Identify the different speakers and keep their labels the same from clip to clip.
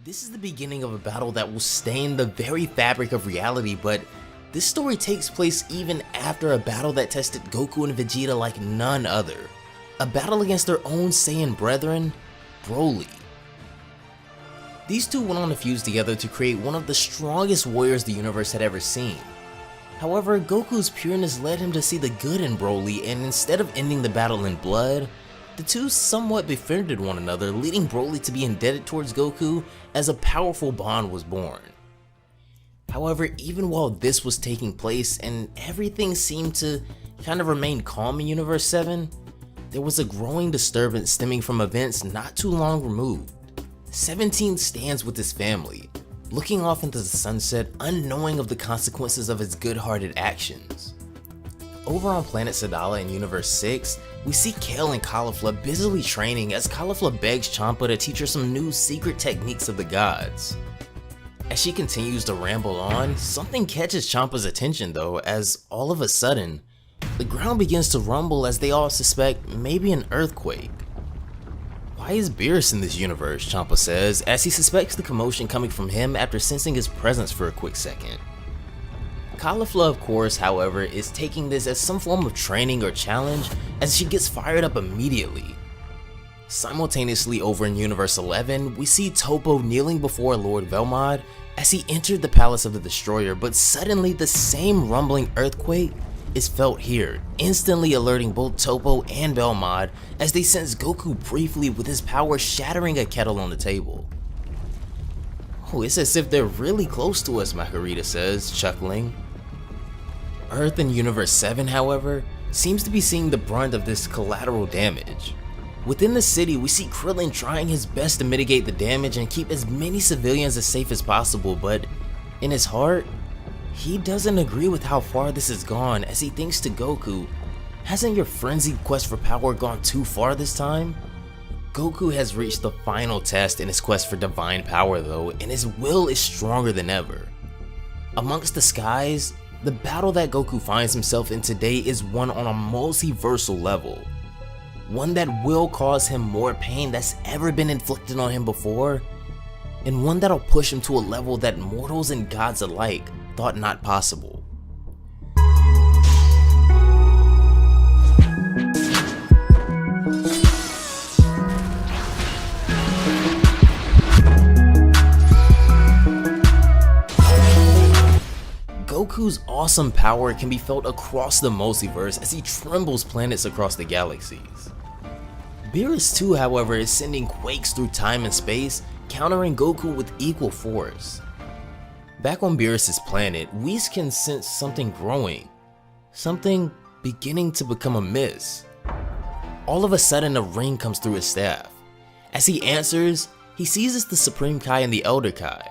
Speaker 1: This is the beginning of a battle that will stain the very fabric of reality, but this story takes place even after a battle that tested Goku and Vegeta like none other. A battle against their own Saiyan brethren, Broly. These two went on to fuse together to create one of the strongest warriors the universe had ever seen. However, Goku's pureness led him to see the good in Broly, and instead of ending the battle in blood, the two somewhat befriended one another, leading Broly to be indebted towards Goku as a powerful bond was born. However, even while this was taking place and everything seemed to kind of remain calm in Universe 7, there was a growing disturbance stemming from events not too long removed. 17 stands with his family, looking off into the sunset, unknowing of the consequences of his good-hearted actions. Over on planet Sadala in Universe 6, we see Kale and Caulifla busily training as Caulifla begs Champa to teach her some new secret techniques of the gods. As she continues to ramble on, something catches Champa's attention though, as all of a sudden, the ground begins to rumble as they all suspect maybe an earthquake. Why is Beerus in this universe? Champa says, as he suspects the commotion coming from him after sensing his presence for a quick second. Caulifla, of course, however, is taking this as some form of training or challenge as she gets fired up immediately. Simultaneously over in Universe 11, we see Topo kneeling before Lord Velmod as he entered the Palace of the Destroyer, but suddenly the same rumbling earthquake is felt here, instantly alerting both Topo and Velmod as they sense Goku briefly with his power shattering a kettle on the table. Oh, it's as if they're really close to us, Makurita says, chuckling. Earth in Universe 7, however, seems to be seeing the brunt of this collateral damage. Within the city, we see Krillin trying his best to mitigate the damage and keep as many civilians as safe as possible, but in his heart, he doesn't agree with how far this has gone as he thinks to Goku, hasn't your frenzied quest for power gone too far this time? Goku has reached the final test in his quest for divine power though, and his will is stronger than ever. Amongst the skies, the battle that Goku finds himself in today is one on a multiversal level. One that will cause him more pain that's ever been inflicted on him before, and one that'll push him to a level that mortals and gods alike thought not possible. Goku's awesome power can be felt across the multiverse as he trembles planets across the galaxies. Beerus too, however, is sending quakes through time and space, countering Goku with equal force. Back on Beerus' planet, Whis can sense something growing, something beginning to become amiss. All of a sudden a ring comes through his staff. As he answers, he sees it's the Supreme Kai and the Elder Kai.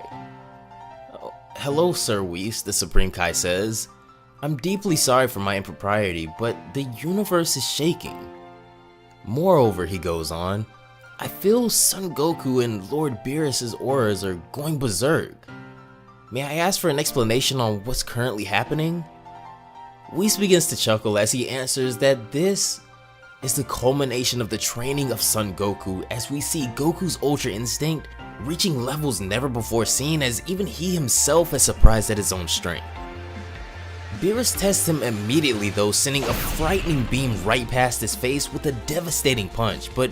Speaker 1: Oh, hello Sir Whis, the Supreme Kai says. I'm deeply sorry for my impropriety, but the universe is shaking. Moreover, he goes on, I feel Son Goku and Lord Beerus' auras are going berserk. May I ask for an explanation on what's currently happening? Whis begins to chuckle as he answers that this is the culmination of the training of Son Goku, as we see Goku's Ultra Instinct reaching levels never before seen, as even he himself is surprised at his own strength. Beerus tests him immediately though, sending a frightening beam right past his face with a devastating punch, but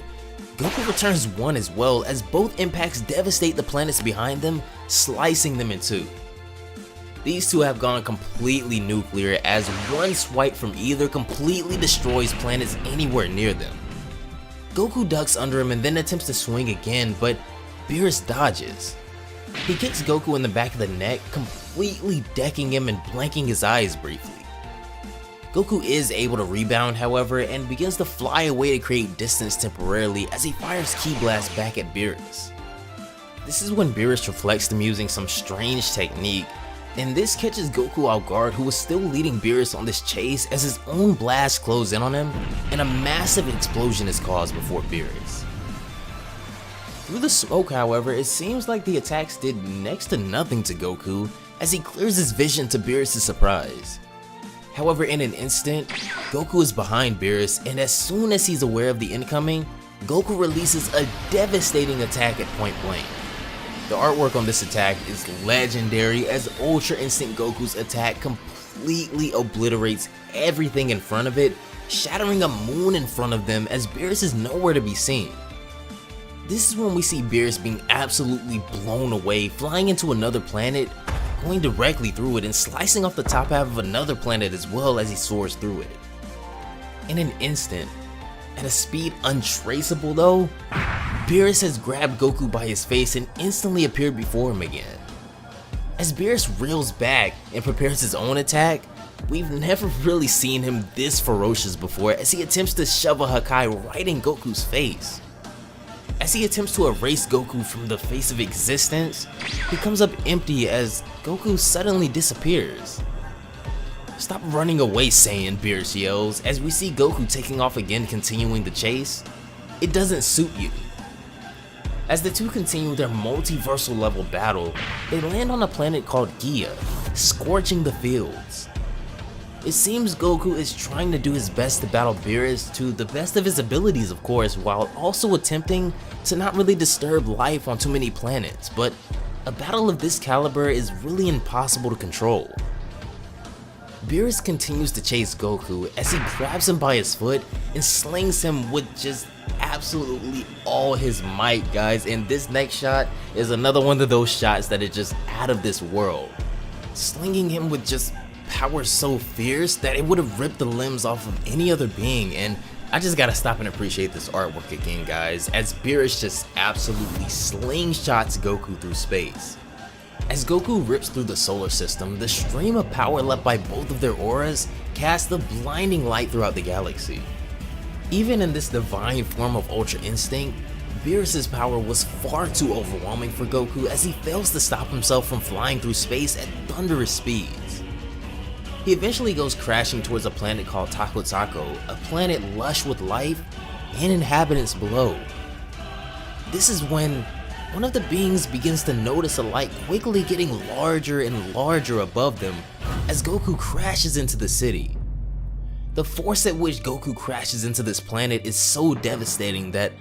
Speaker 1: Goku returns one as well as both impacts devastate the planets behind them, slicing them in two. These two have gone completely nuclear as one swipe from either completely destroys planets anywhere near them. Goku ducks under him and then attempts to swing again, but Beerus dodges. He kicks Goku in the back of the neck, completely decking him and blanking his eyes briefly. Goku is able to rebound, however, and begins to fly away to create distance temporarily as he fires Ki Blast back at Beerus. This is when Beerus reflects them using some strange technique, and this catches Goku off guard, who was still leading Beerus on this chase as his own blast closes in on him, and a massive explosion is caused before Beerus. Through the smoke, however, it seems like the attacks did next to nothing to Goku as he clears his vision to Beerus' surprise. However, in an instant, Goku is behind Beerus, and as soon as he's aware of the incoming, Goku releases a devastating attack at point blank. The artwork on this attack is legendary, as Ultra Instinct Goku's attack completely obliterates everything in front of it, shattering a moon in front of them as Beerus is nowhere to be seen. This is when we see Beerus being absolutely blown away, flying into another planet, going directly through it and slicing off the top half of another planet as well as he soars through it. In an instant, at a speed untraceable though, Beerus has grabbed Goku by his face and instantly appeared before him again. As Beerus reels back and prepares his own attack, we've never really seen him this ferocious before as he attempts to shove a Hakai right in Goku's face. As he attempts to erase Goku from the face of existence, he comes up empty as Goku suddenly disappears. "Stop running away, Saiyan," Beerus yells as we see Goku taking off again, continuing the chase. "It doesn't suit you." As the two continue their multiversal level battle, they land on a planet called Gia, scorching the fields. It seems Goku is trying to do his best to battle Beerus to the best of his abilities, of course, while also attempting to not really disturb life on too many planets, but a battle of this caliber is really impossible to control. Beerus continues to chase Goku as he grabs him by his foot and slings him with just absolutely all his might, guys, and this next shot is another one of those shots that is just out of this world. Slinging him with just power so fierce that it would have ripped the limbs off of any other being, and I just gotta stop and appreciate this artwork again, guys, as Beerus just absolutely slingshots Goku through space. As Goku rips through the solar system, the stream of power left by both of their auras casts a blinding light throughout the galaxy. Even in this divine form of Ultra Instinct, Beerus' power was far too overwhelming for Goku as he fails to stop himself from flying through space at thunderous speeds. He eventually goes crashing towards a planet called Taco Taco, a planet lush with life and inhabitants below. This is when one of the beings begins to notice a light quickly getting larger and larger above them as Goku crashes into the city. The force at which Goku crashes into this planet is so devastating that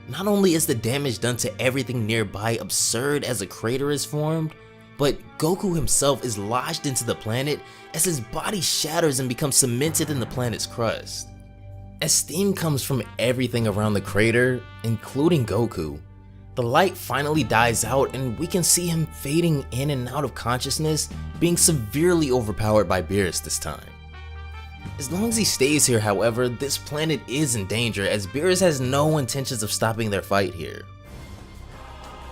Speaker 1: not only is the damage done to everything nearby absurd as a crater is formed, but Goku himself is lodged into the planet as his body shatters and becomes cemented in the planet's crust. As steam comes from everything around the crater, including Goku, the light finally dies out and we can see him fading in and out of consciousness, being severely overpowered by Beerus this time. As long as he stays here, however, this planet is in danger as Beerus has no intentions of stopping their fight here.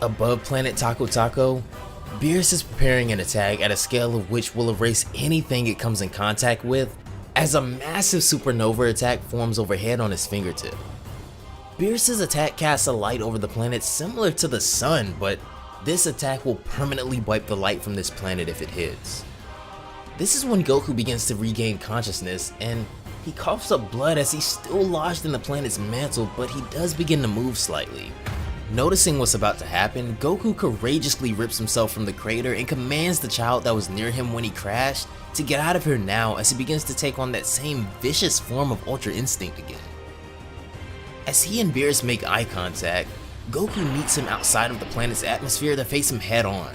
Speaker 1: Above planet Taco Taco, Beerus is preparing an attack at a scale of which will erase anything it comes in contact with, as a massive supernova attack forms overhead on his fingertip. Beerus' attack casts a light over the planet similar to the sun, but this attack will permanently wipe the light from this planet if it hits. This is when Goku begins to regain consciousness, and he coughs up blood as he's still lodged in the planet's mantle, but he does begin to move slightly. Noticing what's about to happen, Goku courageously rips himself from the crater and commands the child that was near him when he crashed to get out of here now as he begins to take on that same vicious form of Ultra Instinct again. As he and Beerus make eye contact, Goku meets him outside of the planet's atmosphere to face him head on.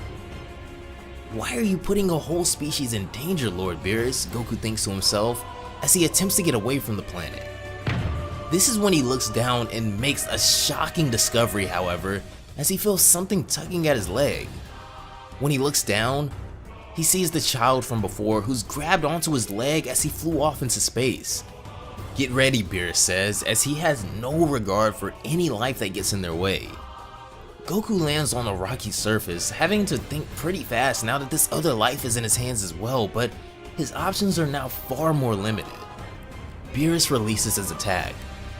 Speaker 1: "Why are you putting a whole species in danger, Lord Beerus?" Goku thinks to himself as he attempts to get away from the planet. This is when he looks down and makes a shocking discovery, however, as he feels something tugging at his leg. When he looks down, he sees the child from before who's grabbed onto his leg as he flew off into space. "Get ready," Beerus says, as he has no regard for any life that gets in their way. Goku lands on a rocky surface, having to think pretty fast now that this other life is in his hands as well, but his options are now far more limited. Beerus releases his attack,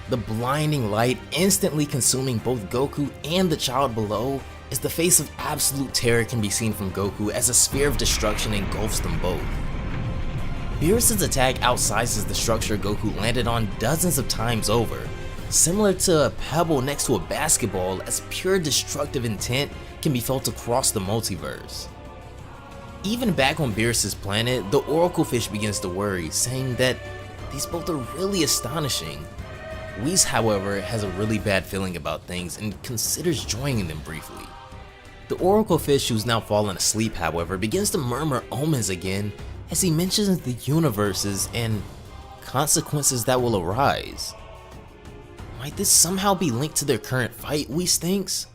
Speaker 1: the blinding light instantly consuming both Goku and the child below, as the face of absolute terror can be seen from Goku as a sphere of destruction engulfs them both. Beerus' attack outsizes the structure Goku landed on dozens of times over, similar to a pebble next to a basketball, as pure destructive intent can be felt across the multiverse. Even back on Beerus' planet, the Oracle Fish begins to worry, saying that these both are really astonishing. Whis, however, has a really bad feeling about things and considers joining them briefly. The Oracle Fish, who's now fallen asleep however, begins to murmur omens again as he mentions the universes and consequences that will arise. Might this somehow be linked to their current fight, Whis thinks?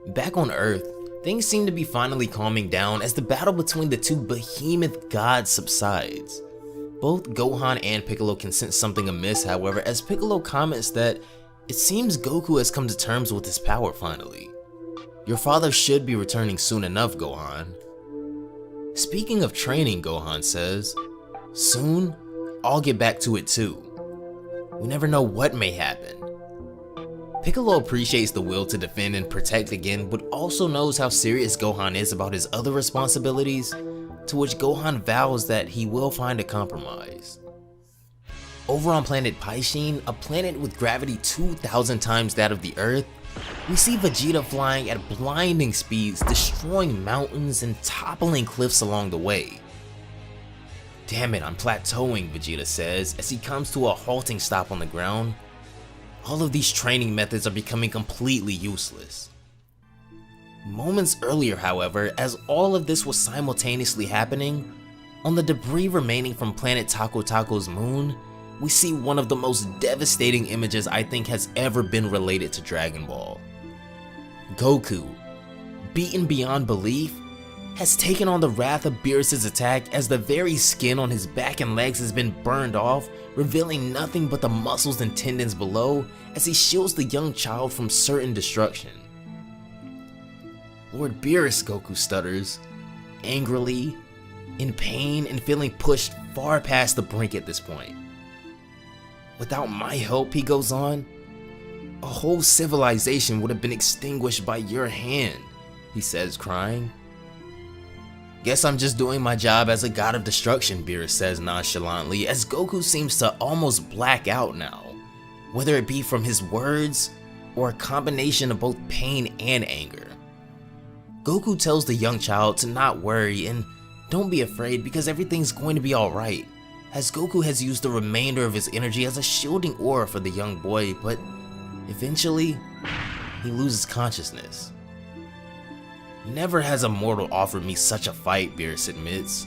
Speaker 1: Back on Earth, things seem to be finally calming down as the battle between the two behemoth gods subsides. Both Gohan and Piccolo can sense something amiss however, as Piccolo comments that it seems Goku has come to terms with his power finally. Your father should be returning soon enough, Gohan. Speaking of training, Gohan says, soon, I'll get back to it too. We never know what may happen. Piccolo appreciates the will to defend and protect again, but also knows how serious Gohan is about his other responsibilities, to which Gohan vows that he will find a compromise. Over on planet Paishin, a planet with gravity 2,000 times that of the Earth, we see Vegeta flying at blinding speeds, destroying mountains and toppling cliffs along the way. Damn it, I'm plateauing, Vegeta says as he comes to a halting stop on the ground. All of these training methods are becoming completely useless. Moments earlier, however, as all of this was simultaneously happening, on the debris remaining from planet Taco Taco's moon, we see one of the most devastating images I think has ever been related to Dragon Ball. Goku, beaten beyond belief, has taken on the wrath of Beerus' attack as the very skin on his back and legs has been burned off, revealing nothing but the muscles and tendons below as he shields the young child from certain destruction. Lord Beerus, Goku stutters, angrily, in pain and feeling pushed far past the brink at this point. Without my help, he goes on, a whole civilization would have been extinguished by your hand, he says, crying. Guess I'm just doing my job as a god of destruction, Beerus says nonchalantly, as Goku seems to almost black out now, whether it be from his words or a combination of both pain and anger. Goku tells the young child to not worry and don't be afraid because everything's going to be alright, as Goku has used the remainder of his energy as a shielding aura for the young boy, but eventually, he loses consciousness. Never has a mortal offered me such a fight, Beerus admits.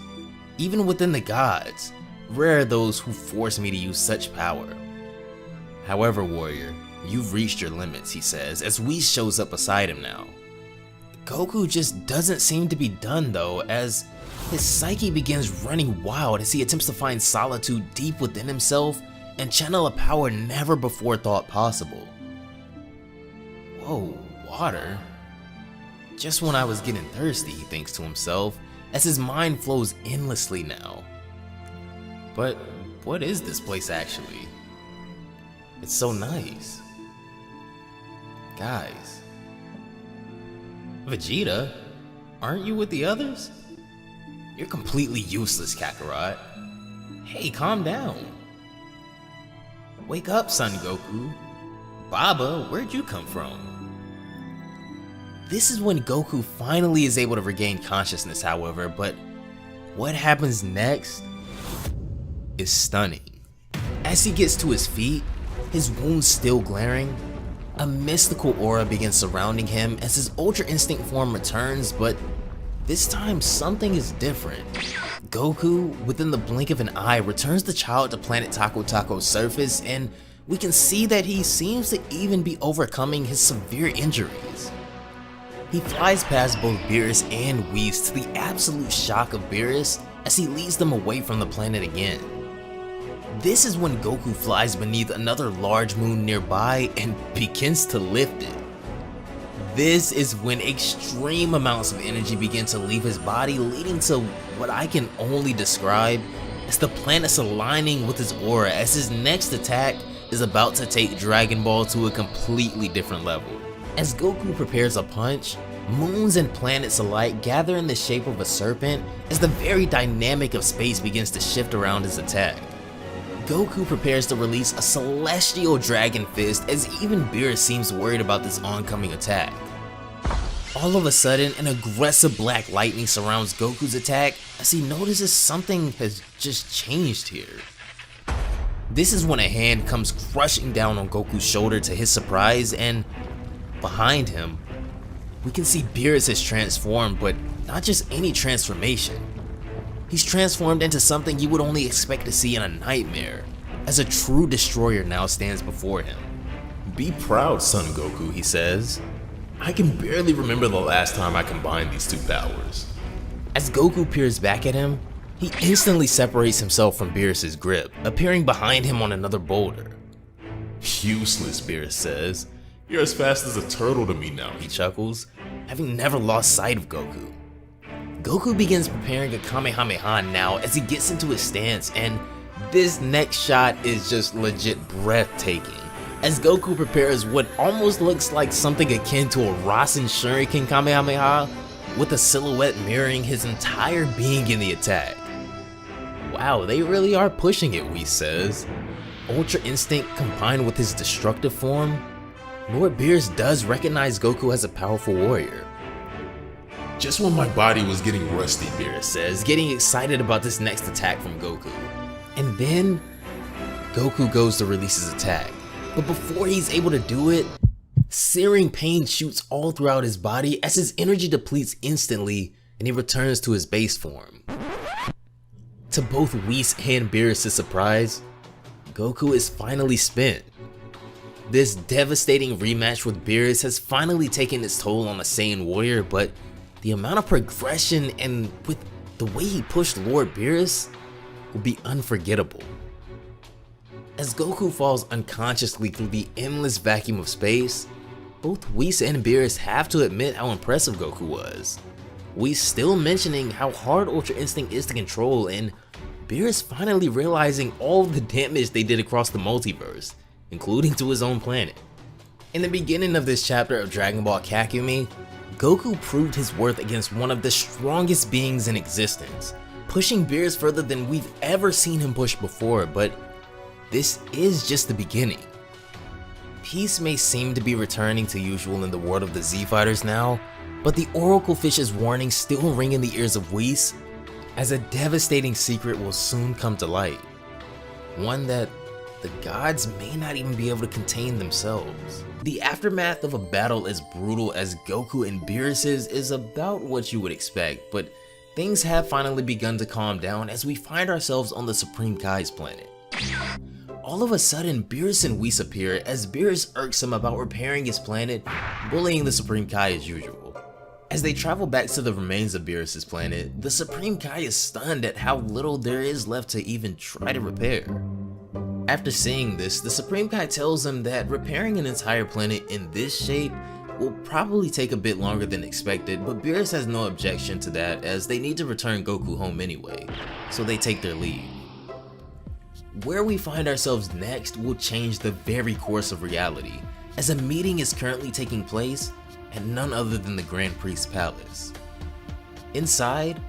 Speaker 1: Even within the gods, rare are those who force me to use such power. However, warrior, you've reached your limits, he says, as Whis shows up beside him now. Goku just doesn't seem to be done though, as his psyche begins running wild as he attempts to find solitude deep within himself and channel a power never before thought possible. Whoa, water? Just when I was getting thirsty, he thinks to himself, as his mind flows endlessly now. But what is this place actually? It's so nice. Guys. Vegeta, aren't you with the others? You're completely useless, Kakarot. Hey, calm down. Wake up, Son Goku. Baba, where'd you come from? This is when Goku finally is able to regain consciousness, however, but what happens next is stunning. As he gets to his feet, his wounds still glaring, a mystical aura begins surrounding him as his Ultra Instinct form returns, but this time something is different. Goku, within the blink of an eye, returns the child to planet Taco Taco's surface, and we can see that he seems to even be overcoming his severe injuries. He flies past both Beerus and Whis to the absolute shock of Beerus as he leads them away from the planet again. This is when Goku flies beneath another large moon nearby and begins to lift it. This is when extreme amounts of energy begin to leave his body, leading to what I can only describe as the planets aligning with his aura as his next attack is about to take Dragon Ball to a completely different level. As Goku prepares a punch, moons and planets alike gather in the shape of a serpent as the very dynamic of space begins to shift around his attack. Goku prepares to release a celestial dragon fist as even Beerus seems worried about this oncoming attack. All of a sudden, an aggressive black lightning surrounds Goku's attack as he notices something has just changed here. This is when a hand comes crushing down on Goku's shoulder to his surprise, and behind him, we can see Beerus has transformed, but not just any transformation. He's transformed into something you would only expect to see in a nightmare, as a true destroyer now stands before him.
Speaker 2: "Be proud, Son Goku," he says. "I can barely remember the last time I combined these two powers."
Speaker 1: As Goku peers back at him, he instantly separates himself from Beerus' grip, appearing behind him on another boulder.
Speaker 2: "Useless," Beerus says. "You're as fast as a turtle to me now,"
Speaker 1: He chuckles, having never lost sight of Goku. Goku begins preparing a Kamehameha now as he gets into his stance, and this next shot is just legit breathtaking, as Goku prepares what almost looks like something akin to a Rasen Shuriken Kamehameha, with a silhouette mirroring his entire being in the attack. Wow, they really are pushing it, Whis says. Ultra Instinct combined with his destructive form, Lord Beerus does recognize Goku as a powerful warrior.
Speaker 2: "Just when my body was getting rusty,"
Speaker 1: Beerus says, getting excited about this next attack from Goku. And then, Goku goes to release his attack, but before he's able to do it, searing pain shoots all throughout his body as his energy depletes instantly and he returns to his base form. To both Whis and Beerus' surprise, Goku is finally spent. This devastating rematch with Beerus has finally taken its toll on the Saiyan warrior, but the amount of progression and with the way he pushed Lord Beerus will be unforgettable. As Goku falls unconsciously through the endless vacuum of space, both Whis and Beerus have to admit how impressive Goku was. Whis still mentioning how hard Ultra Instinct is to control, and Beerus finally realizing all of the damage they did across the multiverse, including to his own planet. In the beginning of this chapter of Dragon Ball Kakumei, Goku proved his worth against one of the strongest beings in existence, pushing Beerus further than we've ever seen him push before, but this is just the beginning. Peace may seem to be returning to usual in the world of the Z-Fighters now, but the Oracle Fish's warnings still ring in the ears of Whis, as a devastating secret will soon come to light. One that the gods may not even be able to contain themselves. The aftermath of a battle as brutal as Goku and Beerus' is about what you would expect, but things have finally begun to calm down as we find ourselves on the Supreme Kai's planet. All of a sudden, Beerus and Whis appear as Beerus irks him about repairing his planet, bullying the Supreme Kai as usual. As they travel back to the remains of Beerus' planet, the Supreme Kai is stunned at how little there is left to even try to repair. After seeing this, the Supreme Kai tells him that repairing an entire planet in this shape will probably take a bit longer than expected, but Beerus has no objection to that as they need to return Goku home anyway, so they take their leave. Where we find ourselves next will change the very course of reality, as a meeting is currently taking place at none other than the Grand Priest's palace. Inside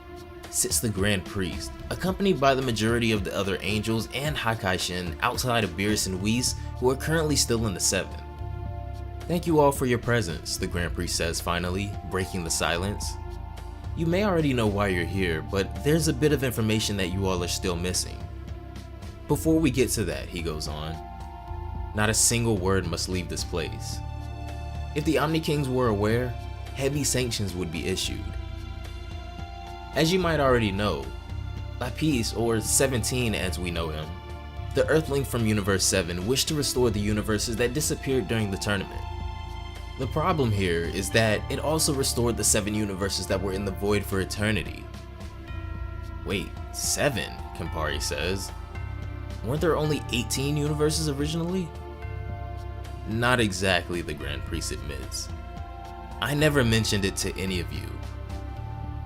Speaker 1: sits the Grand Priest, accompanied by the majority of the other angels and Hakaishin outside of Beerus and Whis, who are currently still in the 7th. "Thank you all for your presence," the Grand Priest says finally, breaking the silence. "You may already know why you're here, but there's a bit of information that you all are still missing. Before we get to that," he goes on, "not a single word must leave this place. If the Omni Kings were aware, heavy sanctions would be issued. As you might already know, Lapis, or 17 as we know him, the Earthling from Universe 7 wished to restore the universes that disappeared during the tournament. The problem here is that it also restored the 7 universes that were in the void for eternity." "Wait, 7, Campari says. "Weren't there only 18 universes originally?" "Not exactly," the Grand Priest admits. "I never mentioned it to any of you.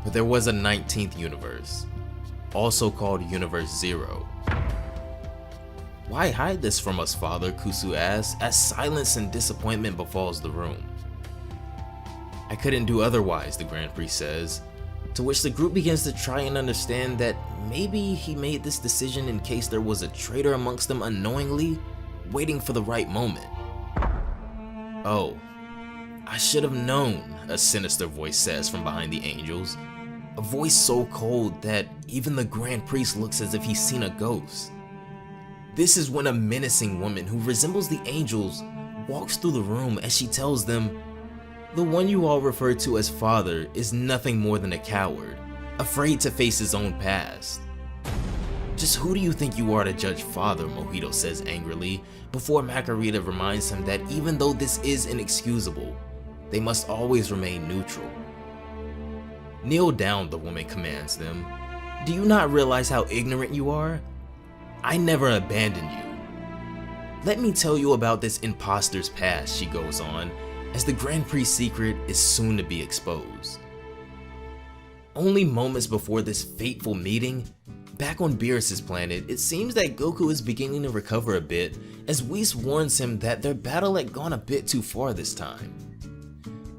Speaker 1: But there was a 19th universe, also called Universe 0. "Why hide this from us, Father?" Kusu asks, as silence and disappointment befalls the room. "I couldn't do otherwise," the Grand Priest says, to which the group begins to try and understand that maybe he made this decision in case there was a traitor amongst them unknowingly, waiting for the right moment. "Oh, I should have known," a sinister voice says from behind the angels, a voice so cold that even the Grand Priest looks as if he's seen a ghost. This is when a menacing woman who resembles the angels walks through the room as she tells them, The one you all refer to as father is nothing more than a coward, afraid to face his own past. Just who do you think you are to judge father, Mojito says angrily, before Makarita reminds him that even though this is inexcusable, they must always remain neutral. Kneel down, the woman commands them. Do you not realize how ignorant you are? I never abandoned you. Let me tell you about this imposter's past, she goes on, as the Grand Prix secret is soon to be exposed. Only moments before this fateful meeting, back on Beerus' planet, it seems that Goku is beginning to recover a bit as Whis warns him that their battle had gone a bit too far this time.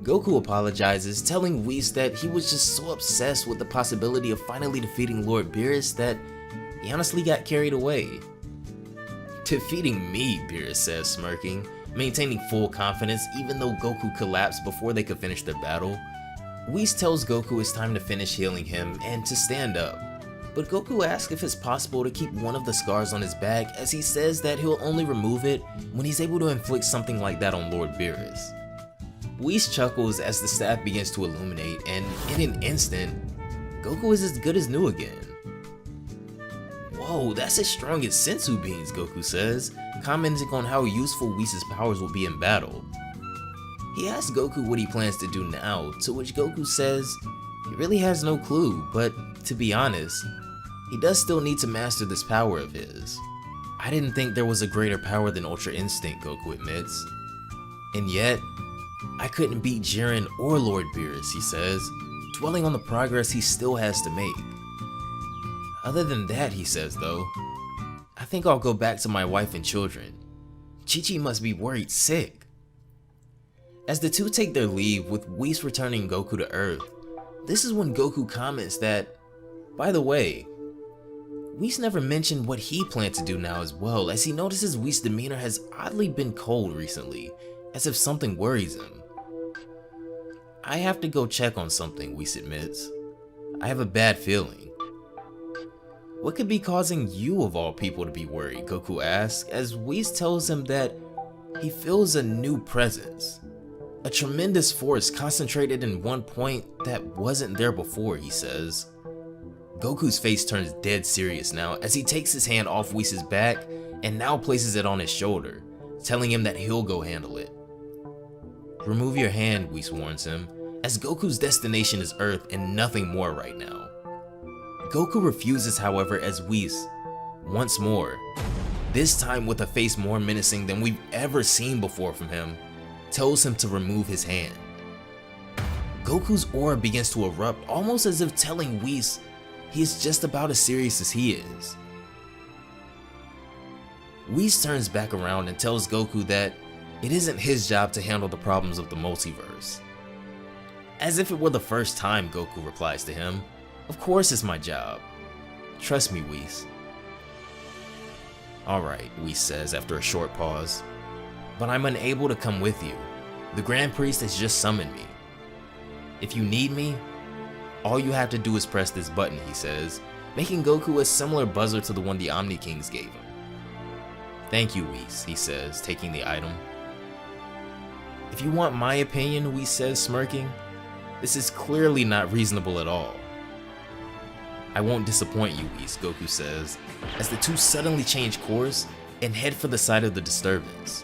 Speaker 1: Goku apologizes, telling Whis that he was just so obsessed with the possibility of finally defeating Lord Beerus that he honestly got carried away. Defeating me, Beerus says, smirking, maintaining full confidence even though Goku collapsed before they could finish their battle. Whis tells Goku it's time to finish healing him and to stand up, but Goku asks if it's possible to keep one of the scars on his back, as he says that he'll only remove it when he's able to inflict something like that on Lord Beerus. Whis chuckles as the staff begins to illuminate, and in an instant, Goku is as good as new again. Whoa, that's as strong as sensu beans, Goku says, commenting on how useful Whis' powers will be in battle. He asks Goku what he plans to do now, to which Goku says he really has no clue, but to be honest, he does still need to master this power of his. I didn't think there was a greater power than Ultra Instinct, Goku admits. And yet, I couldn't beat Jiren or Lord Beerus, he says, dwelling on the progress he still has to make. Other than that, he says though, I think I'll go back to my wife and children. Chi-Chi must be worried sick. As the two take their leave, with Whis returning Goku to Earth, this is when Goku comments that, by the way, Whis never mentioned what he planned to do now as well, as he notices Whis' demeanor has oddly been cold recently, as if something worries him. I have to go check on something, Whis admits. I have a bad feeling. What could be causing you of all people to be worried, Goku asks, as Whis tells him that he feels a new presence. A tremendous force concentrated in one point that wasn't there before, he says. Goku's face turns dead serious now as he takes his hand off Whis' back and now places it on his shoulder, telling him that he'll go handle it. Remove your hand, Whis warns him, as Goku's destination is Earth and nothing more right now. Goku refuses, however, as Whis, once more, this time with a face more menacing than we've ever seen before from him, tells him to remove his hand. Goku's aura begins to erupt, almost as if telling Whis he is just about as serious as he is. Whis turns back around and tells Goku that it isn't his job to handle the problems of the multiverse. As if it were the first time, Goku replies to him, of course it's my job. Trust me, Whis. Alright, Whis says after a short pause, but I'm unable to come with you. The Grand Priest has just summoned me. If you need me, all you have to do is press this button, he says, making Goku a similar buzzer to the one the Omni Kings gave him. Thank you, Whis, he says, taking the item. If you want my opinion, Whis says, smirking, this is clearly not reasonable at all. I won't disappoint you, Whis, Goku says, as the two suddenly change course and head for the side of the disturbance.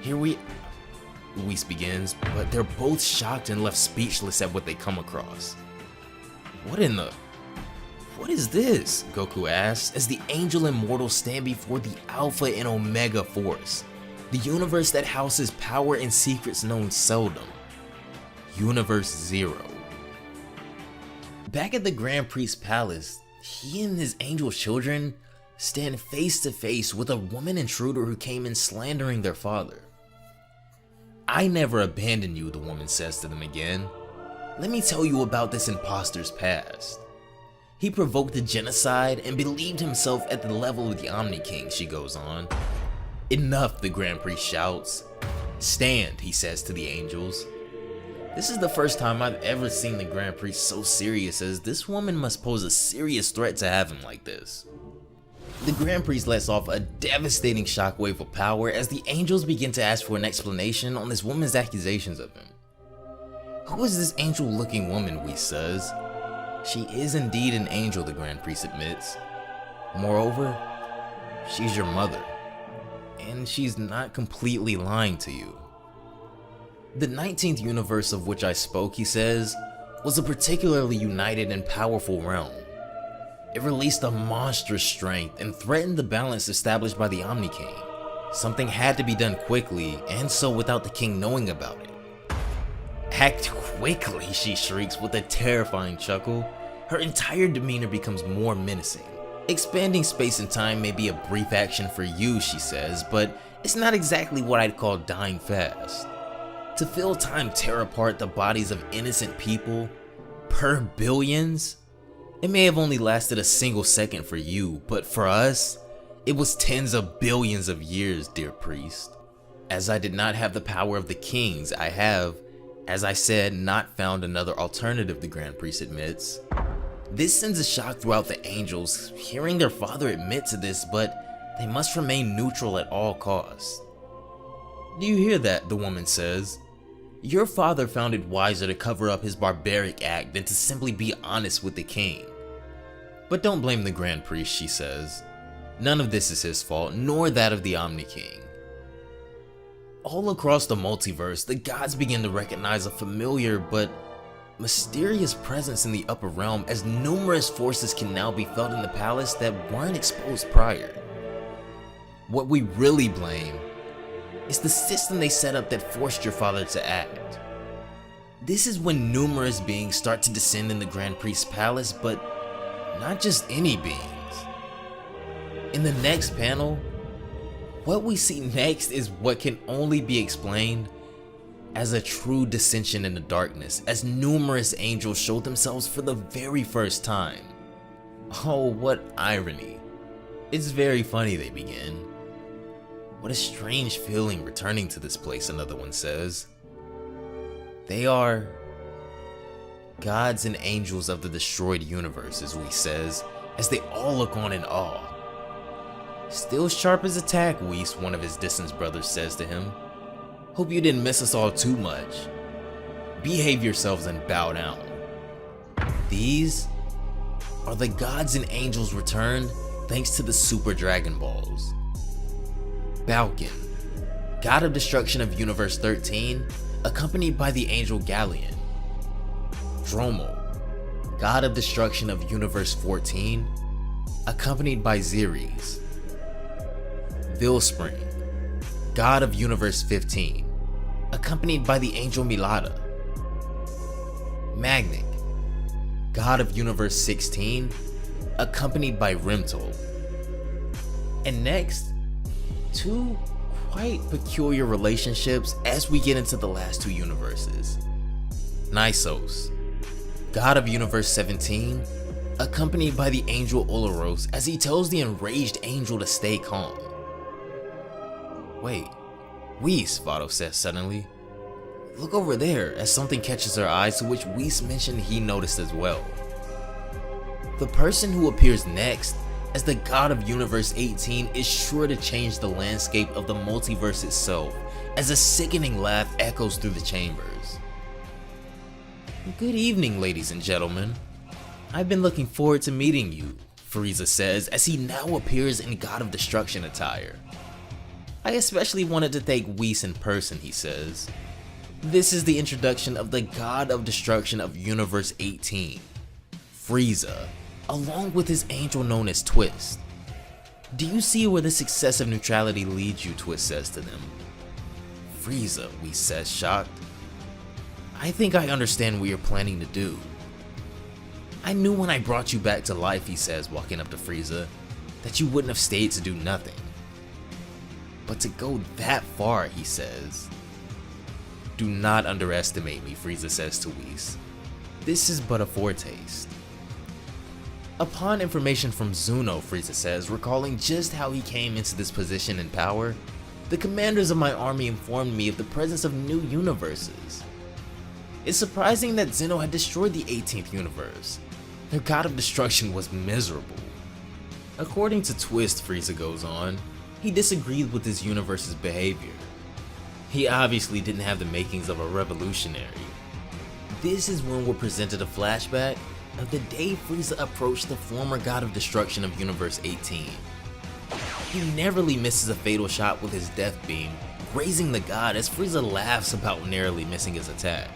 Speaker 1: Here Whis begins, but they're both shocked and left speechless at what they come across. What is this? Goku asks, as the Angel Immortals stand before the Alpha and Omega Force, the universe that houses power and secrets known seldom. Universe Zero. Back at the Grand Priest's palace, he and his angel children stand face to face with a woman intruder who came in slandering their father. I never abandoned you, the woman says to them again. Let me tell you about this imposter's past. He provoked a genocide and believed himself at the level of the Omni King, she goes on. Enough, the Grand Priest shouts. Stand, he says to the angels. This is the first time I've ever seen the Grand Priest so serious, as this woman must pose a serious threat to have him like this. The Grand Priest lets off a devastating shockwave of power as the angels begin to ask for an explanation on this woman's accusations of him. Who is this angel-looking woman, Whis says. She is indeed an angel, the Grand Priest admits. Moreover, she's your mother. And she's not completely lying to you. The 19th universe of which I spoke, he says, was a particularly united and powerful realm. It released a monstrous strength and threatened the balance established by the Omni King. Something had to be done quickly, and so without the king knowing about it. Act quickly, she shrieks with a terrifying chuckle. Her entire demeanor becomes more menacing. Expanding space and time may be a brief action for you, she says, but it's not exactly what I'd call dying fast. To feel time tear apart the bodies of innocent people, per billions? It may have only lasted a single second for you, but for us, it was tens of billions of years, dear priest. As I did not have the power of the kings, I have, as I said, not found another alternative, the Grand Priest admits. This sends a shock throughout the angels, hearing their father admit to this, but they must remain neutral at all costs. Do you hear that? The woman says. Your father found it wiser to cover up his barbaric act than to simply be honest with the king. But don't blame the Grand Priest, she says. None of this is his fault, nor that of the Omni King. All across the multiverse, the gods begin to recognize a familiar but mysterious presence in the upper realm, as numerous forces can now be felt in the palace that weren't exposed prior. What we really blame is the system they set up that forced your father to act. This is when numerous beings start to descend in the Grand Priest's palace, but not just any beings. In the next panel, what we see next is what can only be explained as a true dissension in the darkness, as numerous angels show themselves for the very first time. Oh, what irony. It's very funny, they begin. What a strange feeling returning to this place, another one says. They are gods and angels of the destroyed universe, as Whis says, as they all look on in awe. Still sharp as a tack, Whis, one of his distant brothers says to him. Hope you didn't miss us all too much. Behave yourselves and bow down. These are the gods and angels returned thanks to the Super Dragon Balls. Balkan, god of destruction of Universe 13, accompanied by the angel Galleon. Dromo, god of destruction of Universe 14, accompanied by Xeres. Vilspring, god of Universe 15, accompanied by the angel Milada. Magnic, god of Universe 16, accompanied by Rimtol. And next, two quite peculiar relationships as we get into the last two universes. Nysos, god of Universe 17, accompanied by the angel Olaros as he tells the enraged angel to stay calm. Wait, Whis, Vado says suddenly. Look over there as something catches her eyes, to which Whis mentioned he noticed as well. The person who appears next as the god of Universe 18 is sure to change the landscape of the multiverse itself, as a sickening laugh echoes through the chambers. Good evening, ladies and gentlemen. I've been looking forward to meeting you, Frieza says as he now appears in God of Destruction attire. I especially wanted to thank Whis in person, he says. This is the introduction of the God of Destruction of Universe 18, Frieza, along with his angel known as Twist. Do you see where this excessive neutrality leads you, Twist says to them. Frieza, Whis says, shocked. I think I understand what you're planning to do. I knew when I brought you back to life, he says, walking up to Frieza, that you wouldn't have stayed to do nothing. But to go that far, he says. Do not underestimate me, Frieza says to Whis. This is but a foretaste. Upon information from Zuno, Frieza says, recalling just how he came into this position and power, the commanders of my army informed me of the presence of new universes. It's surprising that Zeno had destroyed the 18th universe. Their god of destruction was miserable. According to Twist, Frieza goes on, he disagreed with his universe's behavior. He obviously didn't have the makings of a revolutionary. This is when we're presented a flashback of the day Frieza approached the former god of destruction of Universe 18. He narrowly misses a fatal shot with his death beam, grazing the god as Frieza laughs about narrowly missing his attack.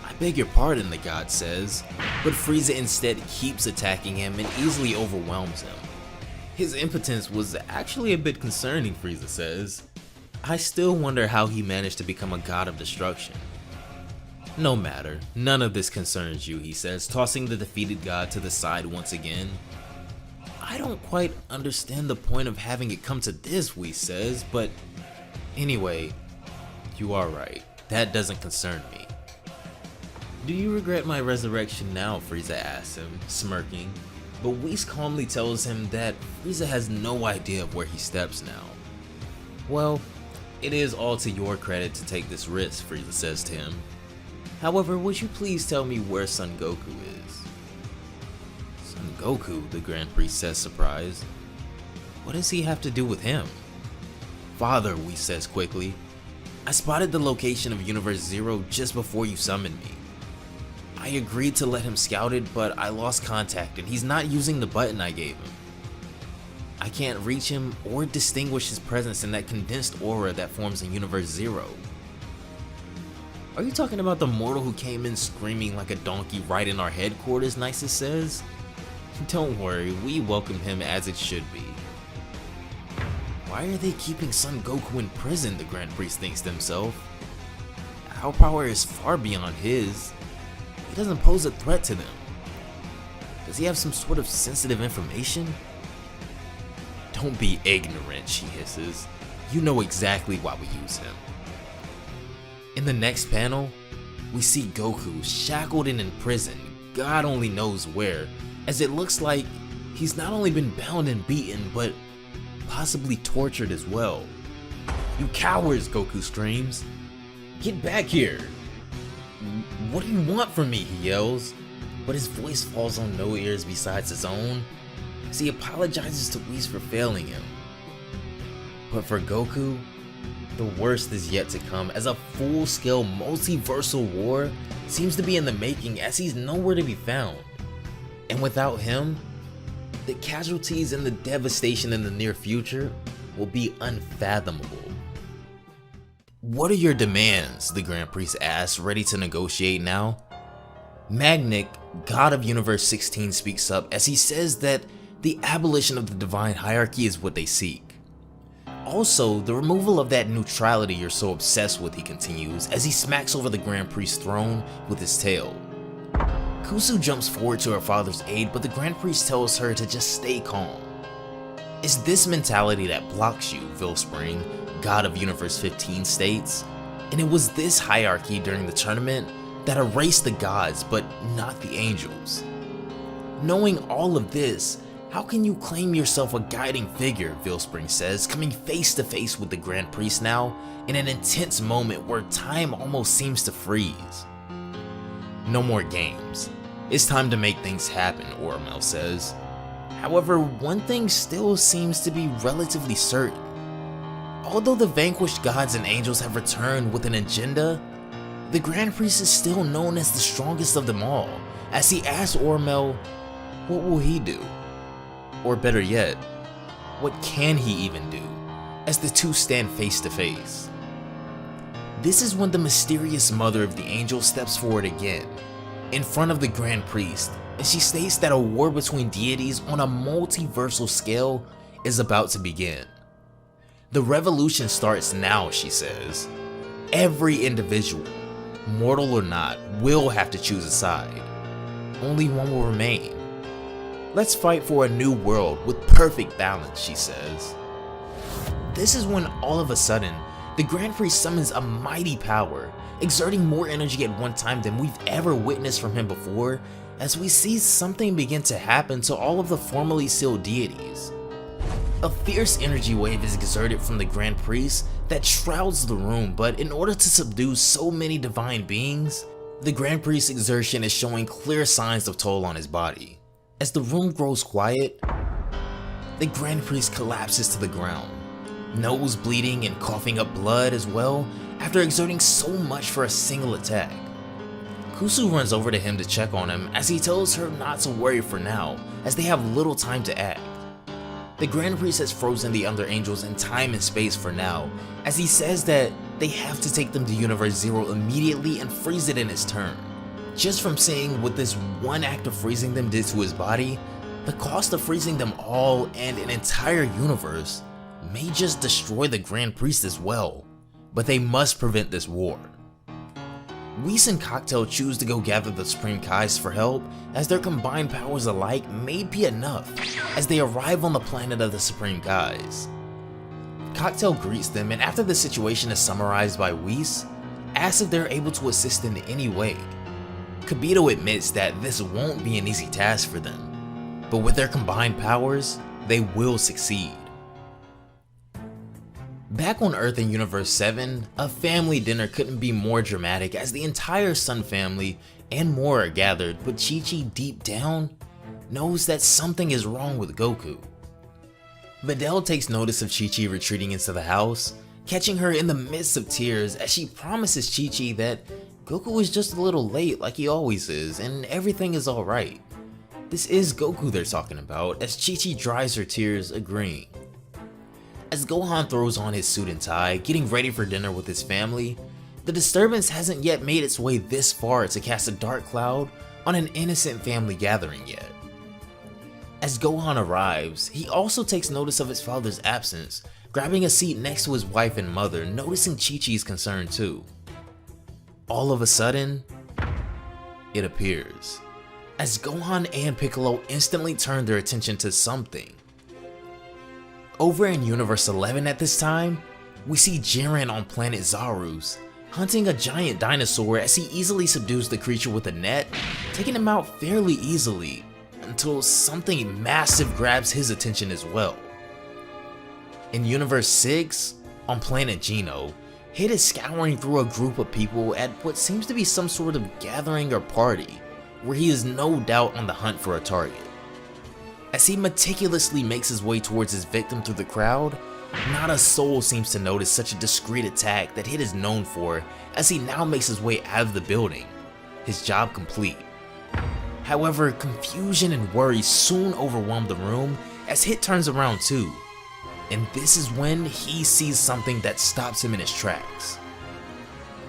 Speaker 1: "I beg your pardon," the god says, but Frieza instead keeps attacking him and easily overwhelms him. His impotence was actually a bit concerning, Frieza says. "I still wonder how he managed to become a god of destruction." "No matter, none of this concerns you," he says, tossing the defeated god to the side once again. "I don't quite understand the point of having it come to this," Whis says, "but anyway, you are right. That doesn't concern me." "Do you regret my resurrection now?" Frieza asks him, smirking, but Whis calmly tells him that Frieza has no idea of where he steps now. "Well, it is all to your credit to take this risk," Frieza says to him. "However, would you please tell me where Son Goku is?" "Son Goku?" the Grand Priest says, surprised. "What does he have to do with him?" "Father," Whis says quickly, "I spotted the location of Universe Zero just before you summoned me. I agreed to let him scout it, but I lost contact and he's not using the button I gave him. I can't reach him or distinguish his presence in that condensed aura that forms in Universe Zero." "Are you talking about the mortal who came in screaming like a donkey right in our headquarters?" Nisus says. "Don't worry, we welcome him as it should be." Why are they keeping Son Goku in prison, the Grand Priest thinks to himself. Our power is far beyond his. He doesn't pose a threat to them. Does he have some sort of sensitive information? "Don't be ignorant," she hisses. "You know exactly why we use him." In the next panel, we see Goku shackled and in prison, God only knows where, as it looks like he's not only been bound and beaten, but possibly tortured as well. "You cowards," Goku screams. "Get back here!" "What do you want from me?" he yells, but his voice falls on no ears besides his own, as he apologizes to Whis for failing him. But for Goku, the worst is yet to come, as a full-scale multiversal war seems to be in the making, as he's nowhere to be found. And without him, the casualties and the devastation in the near future will be unfathomable. "What are your demands?" the Grand Priest asks, ready to negotiate now. Magnik, god of Universe 16, speaks up as he says that the abolition of the divine hierarchy is what they seek. Also, the removal of that neutrality you're so obsessed with, he continues, as he smacks over the Grand Priest's throne with his tail. Kusu jumps forward to her father's aid, but the Grand Priest tells her to just stay calm. "It's this mentality that blocks you," Vilspring, god of Universe 15, states, "and it was this hierarchy during the tournament that erased the gods, but not the angels. Knowing all of this, how can you claim yourself a guiding figure?" Vilspring says, coming face to face with the Grand Priest now, in an intense moment where time almost seems to freeze. "No more games. It's time to make things happen," Oromel says. However, one thing still seems to be relatively certain. Although the vanquished gods and angels have returned with an agenda, the Grand Priest is still known as the strongest of them all, as he asks Oromel, what will he do? Or better yet, what can he even do, as the two stand face to face. This is when the mysterious mother of the angels steps forward again, in front of the Grand Priest, and she states that a war between deities on a multiversal scale is about to begin. "The revolution starts now," she says. "Every individual, mortal or not, will have to choose a side. Only one will remain. Let's fight for a new world with perfect balance," she says. This is when all of a sudden, the Grand Priest summons a mighty power, exerting more energy at one time than we've ever witnessed from him before, as we see something begin to happen to all of the formerly sealed deities. A fierce energy wave is exerted from the Grand Priest that shrouds the room, but in order to subdue so many divine beings, the Grand Priest's exertion is showing clear signs of toll on his body. As the room grows quiet, the Grand Priest collapses to the ground, nose bleeding and coughing up blood as well after exerting so much for a single attack. Kusu runs over to him to check on him as he tells her not to worry for now, as they have little time to act. The Grand Priest has frozen the other angels in time and space for now, as he says that they have to take them to Universe Zero immediately and freeze it in his turn. Just from seeing what this one act of freezing them did to his body, the cost of freezing them all and an entire universe may just destroy the Grand Priest as well, but they must prevent this war. Whis and Cocktail choose to go gather the Supreme Kais for help, as their combined powers alike may be enough as they arrive on the planet of the Supreme Kais. Cocktail greets them, and after the situation is summarized by Whis, asks if they're able to assist in any way. Kibito admits that this won't be an easy task for them, but with their combined powers, they will succeed. Back on Earth in Universe 7, a family dinner couldn't be more dramatic as the entire Sun family and more are gathered, but Chi-Chi deep down knows that something is wrong with Goku. Videl takes notice of Chi-Chi retreating into the house, catching her in the midst of tears as she promises Chi-Chi that Goku is just a little late like he always is and everything is alright. This is Goku they're talking about, as Chi-Chi dries her tears, agreeing. As Gohan throws on his suit and tie, getting ready for dinner with his family, the disturbance hasn't yet made its way this far to cast a dark cloud on an innocent family gathering yet. As Gohan arrives, he also takes notice of his father's absence, grabbing a seat next to his wife and mother, noticing Chi-Chi's concern too. All of a sudden, it appears, as Gohan and Piccolo instantly turn their attention to something. Over in Universe 11 at this time, we see Jiren on planet Zarus, hunting a giant dinosaur as he easily subdues the creature with a net, taking him out fairly easily, until something massive grabs his attention as well. In Universe 6, on planet Geno, Hit is scouring through a group of people at what seems to be some sort of gathering or party, where he is no doubt on the hunt for a target. As he meticulously makes his way towards his victim through the crowd, not a soul seems to notice such a discreet attack that Hit is known for, as he now makes his way out of the building, his job complete. However, confusion and worry soon overwhelm the room as Hit turns around too, and this is when he sees something that stops him in his tracks.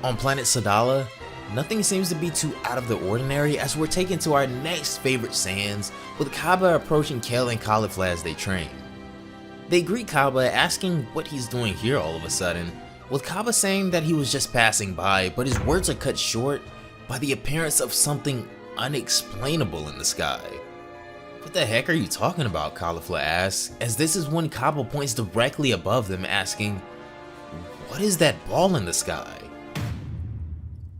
Speaker 1: On planet Sadala, nothing seems to be too out of the ordinary as we're taken to our next favorite Saiyans, with Kaba approaching Kale and Caulifla as they train. They greet Kaba asking what he's doing here all of a sudden, with Kaba saying that he was just passing by, but his words are cut short by the appearance of something unexplainable in the sky. What the heck are you talking about? Caulifla asks, as this is when Kaba points directly above them asking, what is that ball in the sky?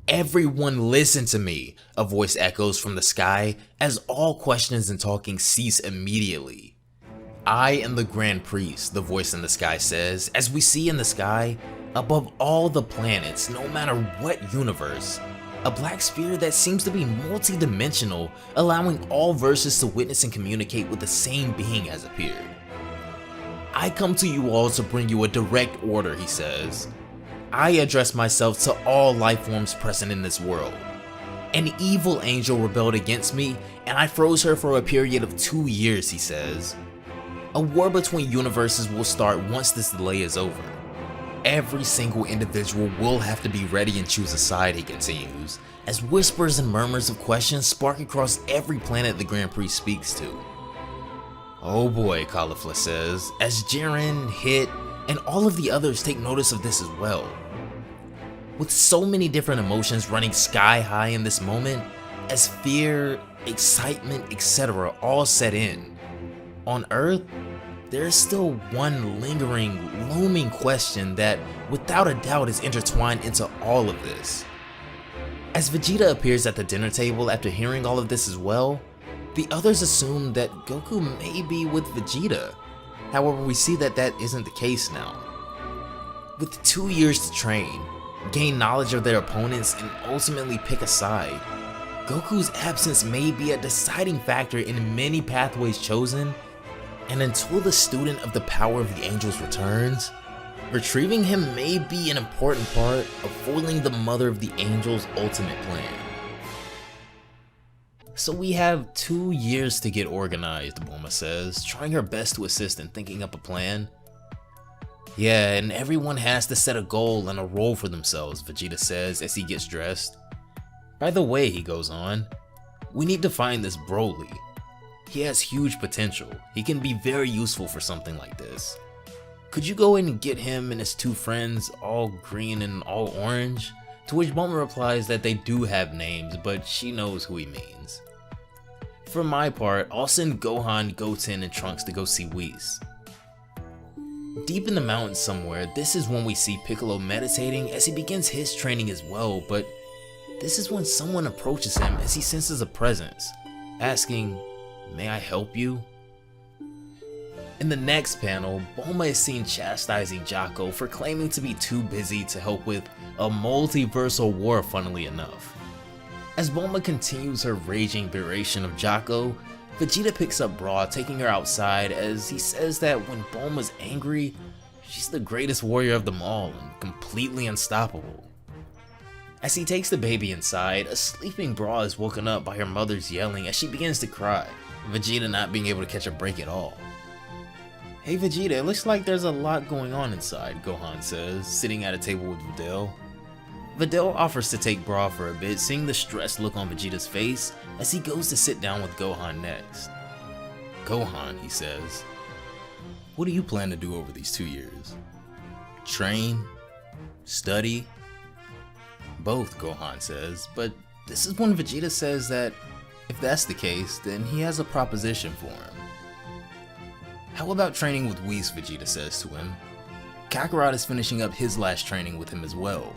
Speaker 1: Everyone listen to me, a voice echoes from the sky as all questions and talking cease immediately. I am the Grand Priest, the voice in the sky says, as we see in the sky, above all the planets, no matter what universe, a black sphere that seems to be multi-dimensional, allowing all verses to witness and communicate with the same being has appeared. I come to you all to bring you a direct order, he says. I address myself to all life forms present in this world. An evil angel rebelled against me, and I froze her for a period of 2 years, he says. A war between universes will start once this delay is over. Every single individual will have to be ready and choose a side, he continues, as whispers and murmurs of questions spark across every planet the Grand Priest speaks to. Oh boy, Caulifla says, as Jiren, Hit, and all of the others take notice of this as well. With so many different emotions running sky high in this moment, as fear, excitement, etc. all set in, on Earth, there is still one lingering, looming question that, without a doubt, is intertwined into all of this. As Vegeta appears at the dinner table after hearing all of this as well, the others assume that Goku may be with Vegeta. However, we see that that isn't the case now. With 2 years to train, gain knowledge of their opponents, and ultimately pick a side, Goku's absence may be a deciding factor in many pathways chosen, and until the student of the power of the angels returns, retrieving him may be an important part of foiling the mother of the angels' ultimate plan. So we have 2 years to get organized, Bulma says, trying her best to assist in thinking up a plan. Yeah, and everyone has to set a goal and a role for themselves, Vegeta says as he gets dressed. By the way, he goes on, we need to find this Broly. He has huge potential. He can be very useful for something like this. Could you go in and get him and his 2 friends, all green and all orange? To which Bulma replies that they do have names, but she knows who he means. For my part, I'll send Gohan, Goten, and Trunks to go see Whis. Deep in the mountains somewhere, this is when we see Piccolo meditating as he begins his training as well, but this is when someone approaches him as he senses a presence, asking, "May I help you?" In the next panel, Bulma is seen chastising Jaco for claiming to be too busy to help with a multiversal war, funnily enough. As Bulma continues her raging beration of Jaco, Vegeta picks up Bra, taking her outside as he says that when Bulma's angry, she's the greatest warrior of them all and completely unstoppable. As he takes the baby inside, a sleeping Bra is woken up by her mother's yelling as she begins to cry, Vegeta not being able to catch a break at all. "Hey Vegeta, it looks like there's a lot going on inside," Gohan says, sitting at a table with Videl. Videl offers to take Bra for a bit, seeing the stressed look on Vegeta's face as he goes to sit down with Gohan next. "Gohan," he says, "what do you plan to do over these 2 years? Train? Study?" "Both," Gohan says, but this is when Vegeta says that if that's the case, then he has a proposition for him. "How about training with Whis?" Vegeta says to him. "Kakarot is finishing up his last training with him as well.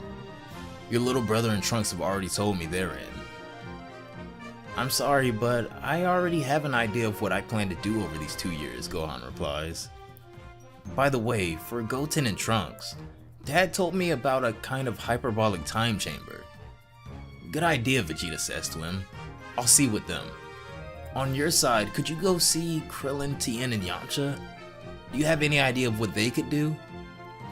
Speaker 1: Your little brother and Trunks have already told me they're in." "I'm sorry, but I already have an idea of what I plan to do over these 2 years," Gohan replies. "By the way, for Goten and Trunks, Dad told me about a kind of hyperbolic time chamber." "Good idea," Vegeta says to him. "I'll see with them. On your side, could you go see Krillin, Tien, and Yamcha? Do you have any idea of what they could do?"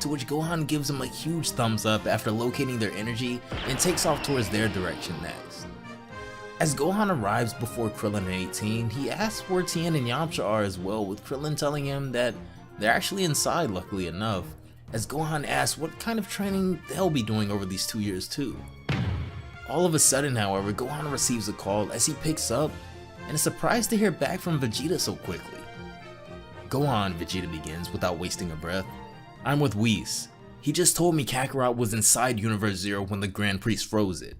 Speaker 1: To which Gohan gives him a huge thumbs up after locating their energy and takes off towards their direction next. As Gohan arrives before Krillin and 18, he asks where Tien and Yamcha are as well, with Krillin telling him that they're actually inside, luckily enough, as Gohan asks what kind of training they'll be doing over these 2 years too. All of a sudden, however, Gohan receives a call as he picks up and is surprised to hear back from Vegeta so quickly. "Gohan," Vegeta begins without wasting a breath, "I'm with Whis. He just told me Kakarot was inside Universe Zero when the Grand Priest froze it."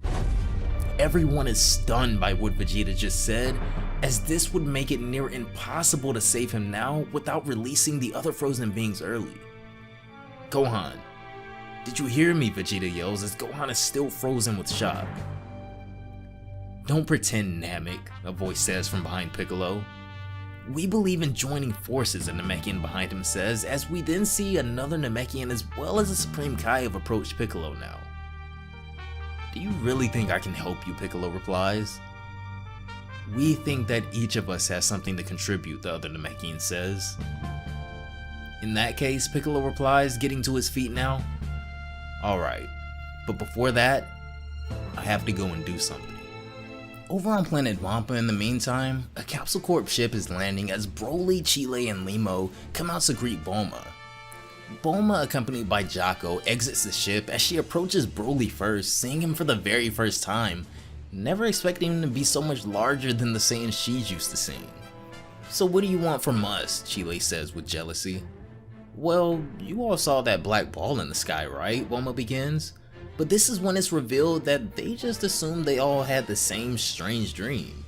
Speaker 1: Everyone is stunned by what Vegeta just said, as this would make it near impossible to save him now without releasing the other frozen beings early. "Gohan, did you hear me?" Vegeta yells as Gohan is still frozen with shock. "Don't pretend, Namek," a voice says from behind Piccolo. "We believe in joining forces," a Namekian behind him says, as we then see another Namekian as well as a Supreme Kai have approached Piccolo now. "Do you really think I can help you?" Piccolo replies. "We think that each of us has something to contribute," the other Namekian says. "In that case," Piccolo replies, getting to his feet now, "alright, but before that, I have to go and do something." Over on planet Wampa in the meantime, a Capsule Corp ship is landing as Broly, Chile, and Limo come out to greet Bulma. Bulma, accompanied by Jaco, exits the ship as she approaches Broly first, seeing him for the very first time, never expecting him to be so much larger than the Saiyans she's used to seeing. "So what do you want from us?" Chile says with jealousy. "Well, you all saw that black ball in the sky, right?" Bulma begins. But this is when it's revealed that they just assumed they all had the same strange dream.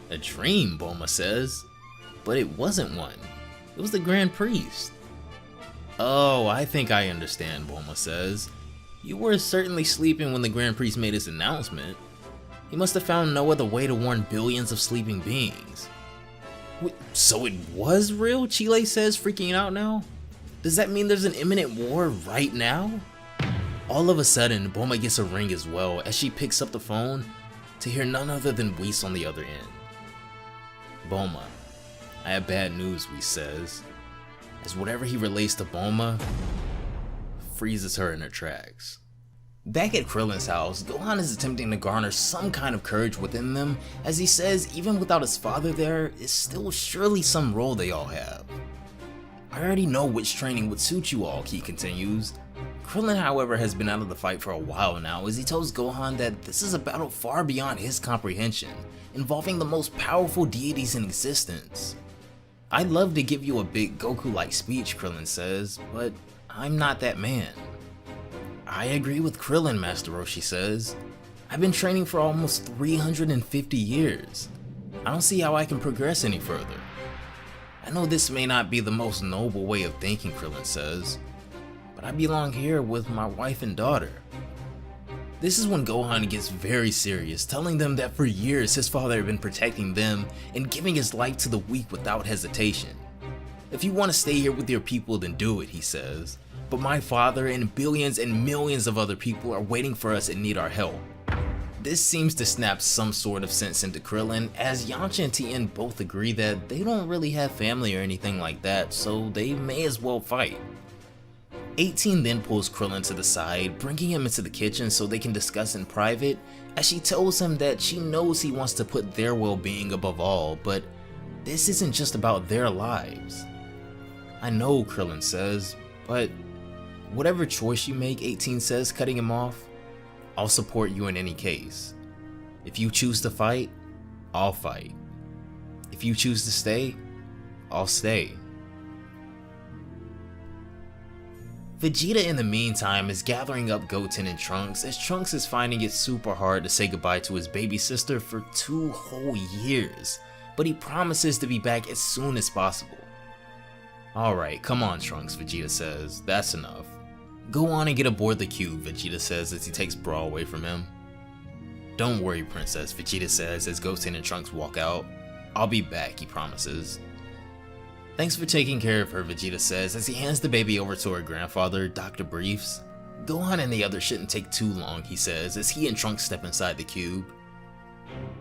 Speaker 1: "A dream," Bulma says, "but it wasn't one. It was the Grand Priest." "Oh, I think I understand," Bulma says. "You were certainly sleeping when the Grand Priest made his announcement. He must have found no other way to warn billions of sleeping beings." "Wait, so it was real?" Chile says, freaking out now. "Does that mean there's an imminent war right now?" All of a sudden, Bulma gets a ring as well as she picks up the phone to hear none other than Whis on the other end. "Bulma, I have bad news," Whis says, as whatever he relates to Bulma freezes her in her tracks. Back at Krillin's house, Gohan is attempting to garner some kind of courage within them, as he says even without his father there is still surely some role they all have. I already know which training would suit you all, he continues. Krillin, however, has been out of the fight for a while now, as he tells Gohan that this is a battle far beyond his comprehension, involving the most powerful deities in existence. I'd love to give you a big Goku-like speech, Krillin says, but I'm not that man. I agree with Krillin, Master Roshi says. I've been training for almost 350 years. I don't see how I can progress any further. I know this may not be the most noble way of thinking, Krillin says, but I belong here with my wife and daughter. This is when Gohan gets very serious, telling them that for years his father had been protecting them and giving his life to the weak without hesitation. If you want to stay here with your people, then do it, he says. But my father and billions and millions of other people are waiting for us and need our help. This seems to snap some sort of sense into Krillin, as Yamcha and Tien both agree that they don't really have family or anything like that, so they may as well fight. 18 then pulls Krillin to the side, bringing him into the kitchen so they can discuss in private, as she tells him that she knows he wants to put their well-being above all, but this isn't just about their lives. I know, Krillin says, but whatever choice you make, 18 says, cutting him off, I'll support you in any case. If you choose to fight, I'll fight. If you choose to stay, I'll stay. Vegeta in the meantime is gathering up Goten and Trunks, as Trunks is finding it super hard to say goodbye to his baby sister for 2 whole years, but he promises to be back as soon as possible. Alright, come on Trunks, Vegeta says, that's enough. Go on and get aboard the cube, Vegeta says as he takes Brawl away from him. Don't worry, Princess, Vegeta says as Goten and Trunks walk out. I'll be back, he promises. Thanks for taking care of her, Vegeta says as he hands the baby over to her grandfather, Dr. Briefs. Gohan and the others shouldn't take too long, he says as he and Trunks step inside the cube.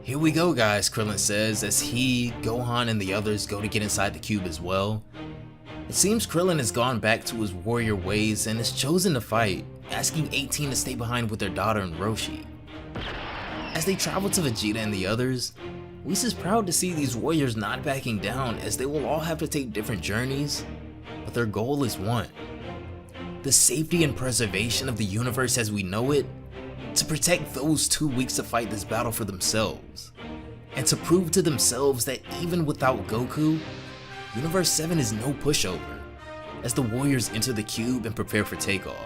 Speaker 1: Here we go guys, Krillin says as he, Gohan, and the others go to get inside the cube as well. It seems Krillin has gone back to his warrior ways and has chosen to fight, asking 18 to stay behind with their daughter and Roshi. As they travel to Vegeta and the others, Whis is proud to see these warriors not backing down, as they will all have to take different journeys, but their goal is one: the safety and preservation of the universe as we know it, to protect those too weak to fight this battle for themselves, and to prove to themselves that even without Goku, Universe 7 is no pushover, as the warriors enter the cube and prepare for takeoff.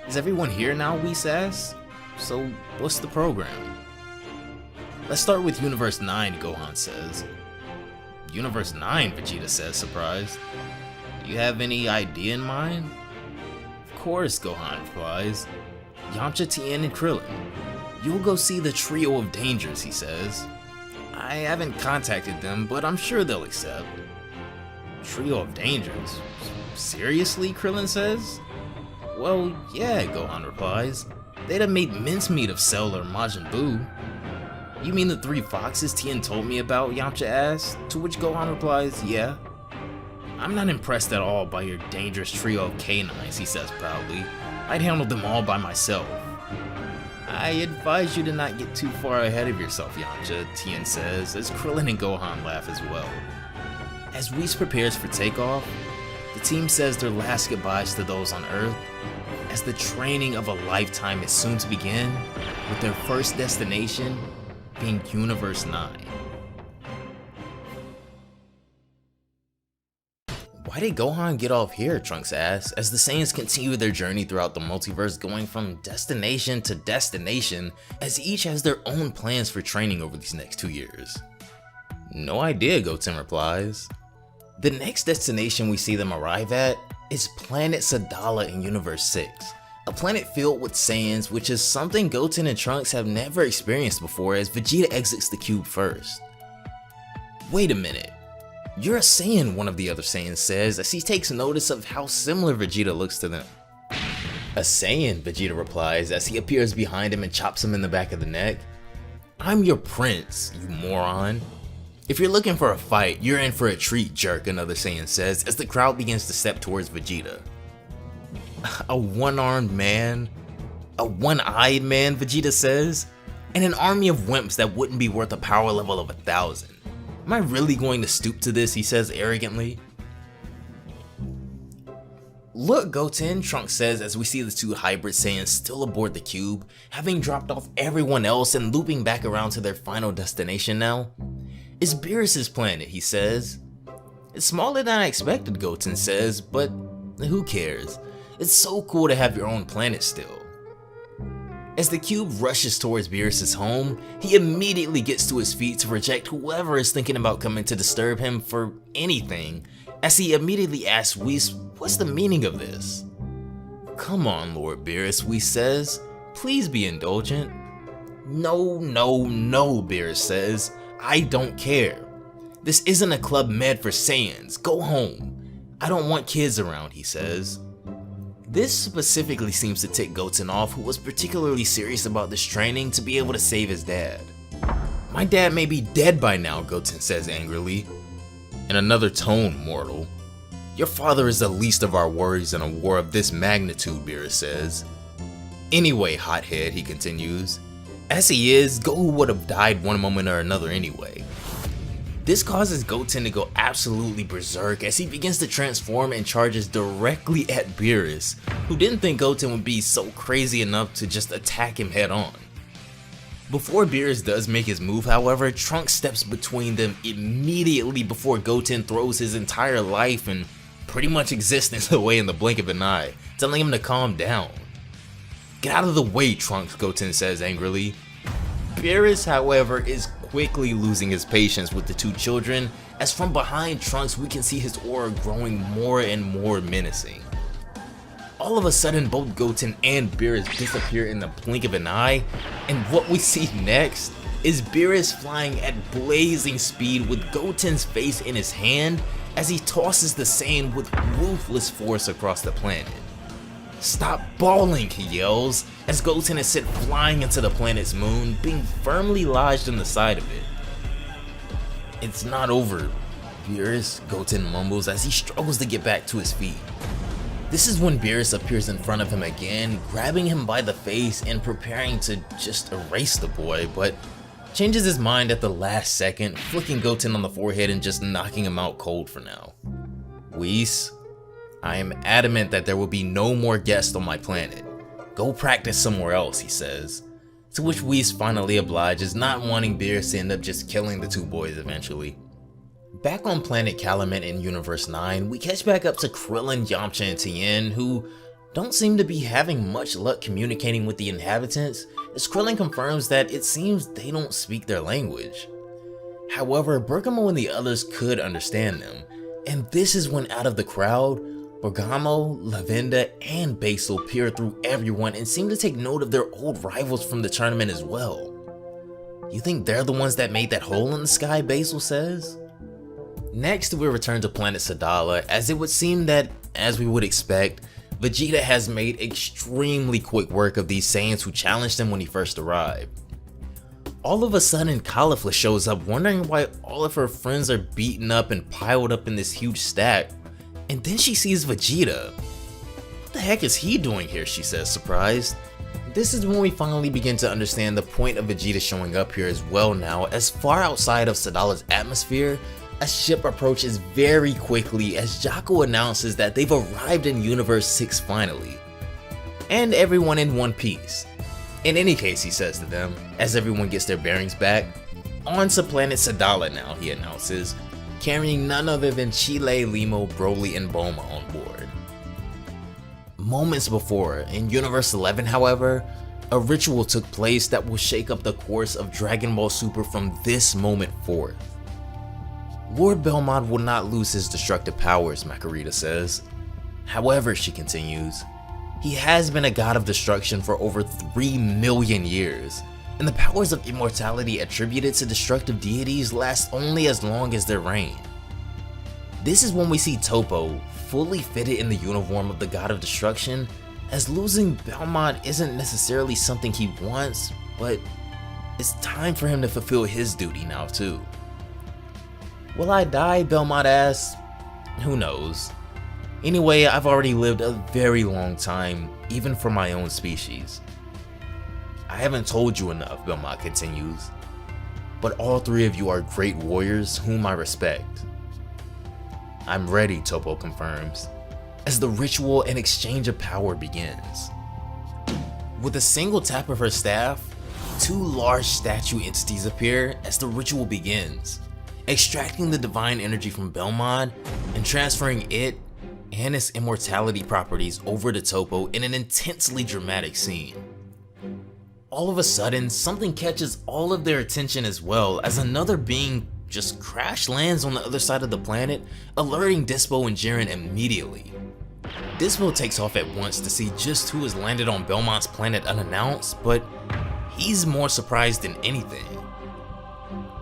Speaker 1: Is everyone here now, Whis asks? So what's the program? Let's start with Universe 9, Gohan says. Universe 9, Vegeta says, surprised. Do you have any idea in mind? Of course, Gohan replies. Yamcha, Tien, and Krillin. You'll go see the Trio of Dangers, he says. I haven't contacted them, but I'm sure they'll accept. Trio of Dangers? Seriously, Krillin says? Well, yeah, Gohan replies. They'd have made mincemeat of Cell or Majin Buu. You mean the 3 foxes Tien told me about, Yamcha asks, to which Gohan replies, yeah. I'm not impressed at all by your dangerous trio of canines, he says proudly. I'd handle them all by myself. I advise you to not get too far ahead of yourself, Yamcha, Tien says, as Krillin and Gohan laugh as well. As Whis prepares for takeoff, the team says their last goodbyes to those on Earth, as the training of a lifetime is soon to begin, with their first destination being Universe 9. Why did Gohan get off here, Trunks asks, as the Saiyans continue their journey throughout the multiverse, going from destination to destination, as each has their own plans for training over these next 2 years. No idea, Goten replies. The next destination we see them arrive at is planet Sadala in Universe 6, a planet filled with Saiyans, which is something Goten and Trunks have never experienced before, as Vegeta exits the cube first. Wait a minute. You're a Saiyan, one of the other Saiyans says, as he takes notice of how similar Vegeta looks to them. A Saiyan, Vegeta replies as he appears behind him and chops him in the back of the neck. I'm your prince, you moron. If you're looking for a fight, you're in for a treat, jerk, another Saiyan says as the crowd begins to step towards Vegeta. A one-armed man? A one-eyed man, Vegeta says, and an army of wimps that wouldn't be worth a power level of 1,000. Am I really going to stoop to this, he says arrogantly. Look, Goten, Trunks says as we see the two hybrid Saiyans still aboard the cube, having dropped off everyone else and looping back around to their final destination now. It's Beerus' planet, he says. It's smaller than I expected, Goten says, but who cares? It's so cool to have your own planet still. As the cube rushes towards Beerus' home, he immediately gets to his feet to reject whoever is thinking about coming to disturb him for anything, as he immediately asks Whis, what's the meaning of this? Come on, Lord Beerus, Whis says, please be indulgent. No, Beerus says, I don't care. This isn't a club med for Saiyans, go home. I don't want kids around, he says. This specifically seems to tick Goten off, who was particularly serious about this training to be able to save his dad. My dad may be dead by now, Goten says angrily. In another tone, mortal. Your father is the least of our worries in a war of this magnitude, Beerus says. Anyway, hothead, he continues. As he is, Goku would have died one moment or another anyway. This causes Goten to go absolutely berserk as he begins to transform and charges directly at Beerus, who didn't think Goten would be so crazy enough to just attack him head on. Before Beerus does make his move, however, Trunks steps between them immediately before Goten throws his entire life and pretty much existence away in the blink of an eye, telling him to calm down. Get out of the way, Trunks, Goten says angrily. Beerus, however, is quickly losing his patience with the two children, as from behind Trunks we can see his aura growing more and more menacing. All of a sudden, both Goten and Beerus disappear in the blink of an eye, and what we see next is Beerus flying at blazing speed with Goten's face in his hand as he tosses the Saiyan with ruthless force across the planet. Stop bawling, he yells, as Goten is sent flying into the planet's moon, being firmly lodged in the side of it. It's not over, Beerus, Goten mumbles as he struggles to get back to his feet. This is when Beerus appears in front of him again, grabbing him by the face and preparing to just erase the boy, but changes his mind at the last second, flicking Goten on the forehead and just knocking him out cold for now. Whis, I am adamant that there will be no more guests on my planet. Go practice somewhere else, he says. To which Whis finally obliges, not wanting Beerus to end up just killing the two boys eventually. Back on planet Calumet in Universe 9, we catch back up to Krillin, Yamcha, and Tien, who don't seem to be having much luck communicating with the inhabitants, as Krillin confirms that it seems they don't speak their language. However, Bergamo and the others could understand them, and this is when out of the crowd, Bergamo, Lavenda, and Basil peer through everyone and seem to take note of their old rivals from the tournament as well. You think they're the ones that made that hole in the sky, Basil says? Next, we return to planet Sadala, as it would seem that, as we would expect, Vegeta has made extremely quick work of these Saiyans who challenged him when he first arrived. All of a sudden, Caulifla shows up wondering why all of her friends are beaten up and piled up in this huge stack, and then she sees Vegeta. What the heck is he doing here, she says, surprised. This is when we finally begin to understand the point of Vegeta showing up here as well now, as far outside of Sadala's atmosphere, a ship approaches very quickly as Jaco announces that they've arrived in Universe 6 finally. And everyone in one piece. In any case, he says to them, as everyone gets their bearings back, on to planet Sadala now, he announces, carrying none other than Chile, Limo, Broly, and Bulma on board. Moments before, in Universe 11 however, a ritual took place that will shake up the course of Dragon Ball Super from this moment forth. Lord Belmont will not lose his destructive powers, Makarita says. However, she continues, he has been a god of destruction for over 3 million years, and the powers of immortality attributed to destructive deities last only as long as their reign. This is when we see Toppo fully fitted in the uniform of the god of destruction, as losing Belmont isn't necessarily something he wants, but it's time for him to fulfill his duty now too. Will I die? Belmont asks. Who knows? Anyway, I've already lived a very long time, even for my own species. I haven't told you enough, Belmont continues, but all three of you are great warriors whom I respect. I'm ready, Toppo confirms, as the ritual and exchange of power begins. With a single tap of her staff, two large statue entities appear as the ritual begins, extracting the divine energy from Belmont and transferring it and its immortality properties over to Toppo in an intensely dramatic scene. All of a sudden, something catches all of their attention as well, as another being just crash lands on the other side of the planet, alerting Dispo and Jiren immediately. Dispo takes off at once to see just who has landed on Belmont's planet unannounced, but he's more surprised than anything.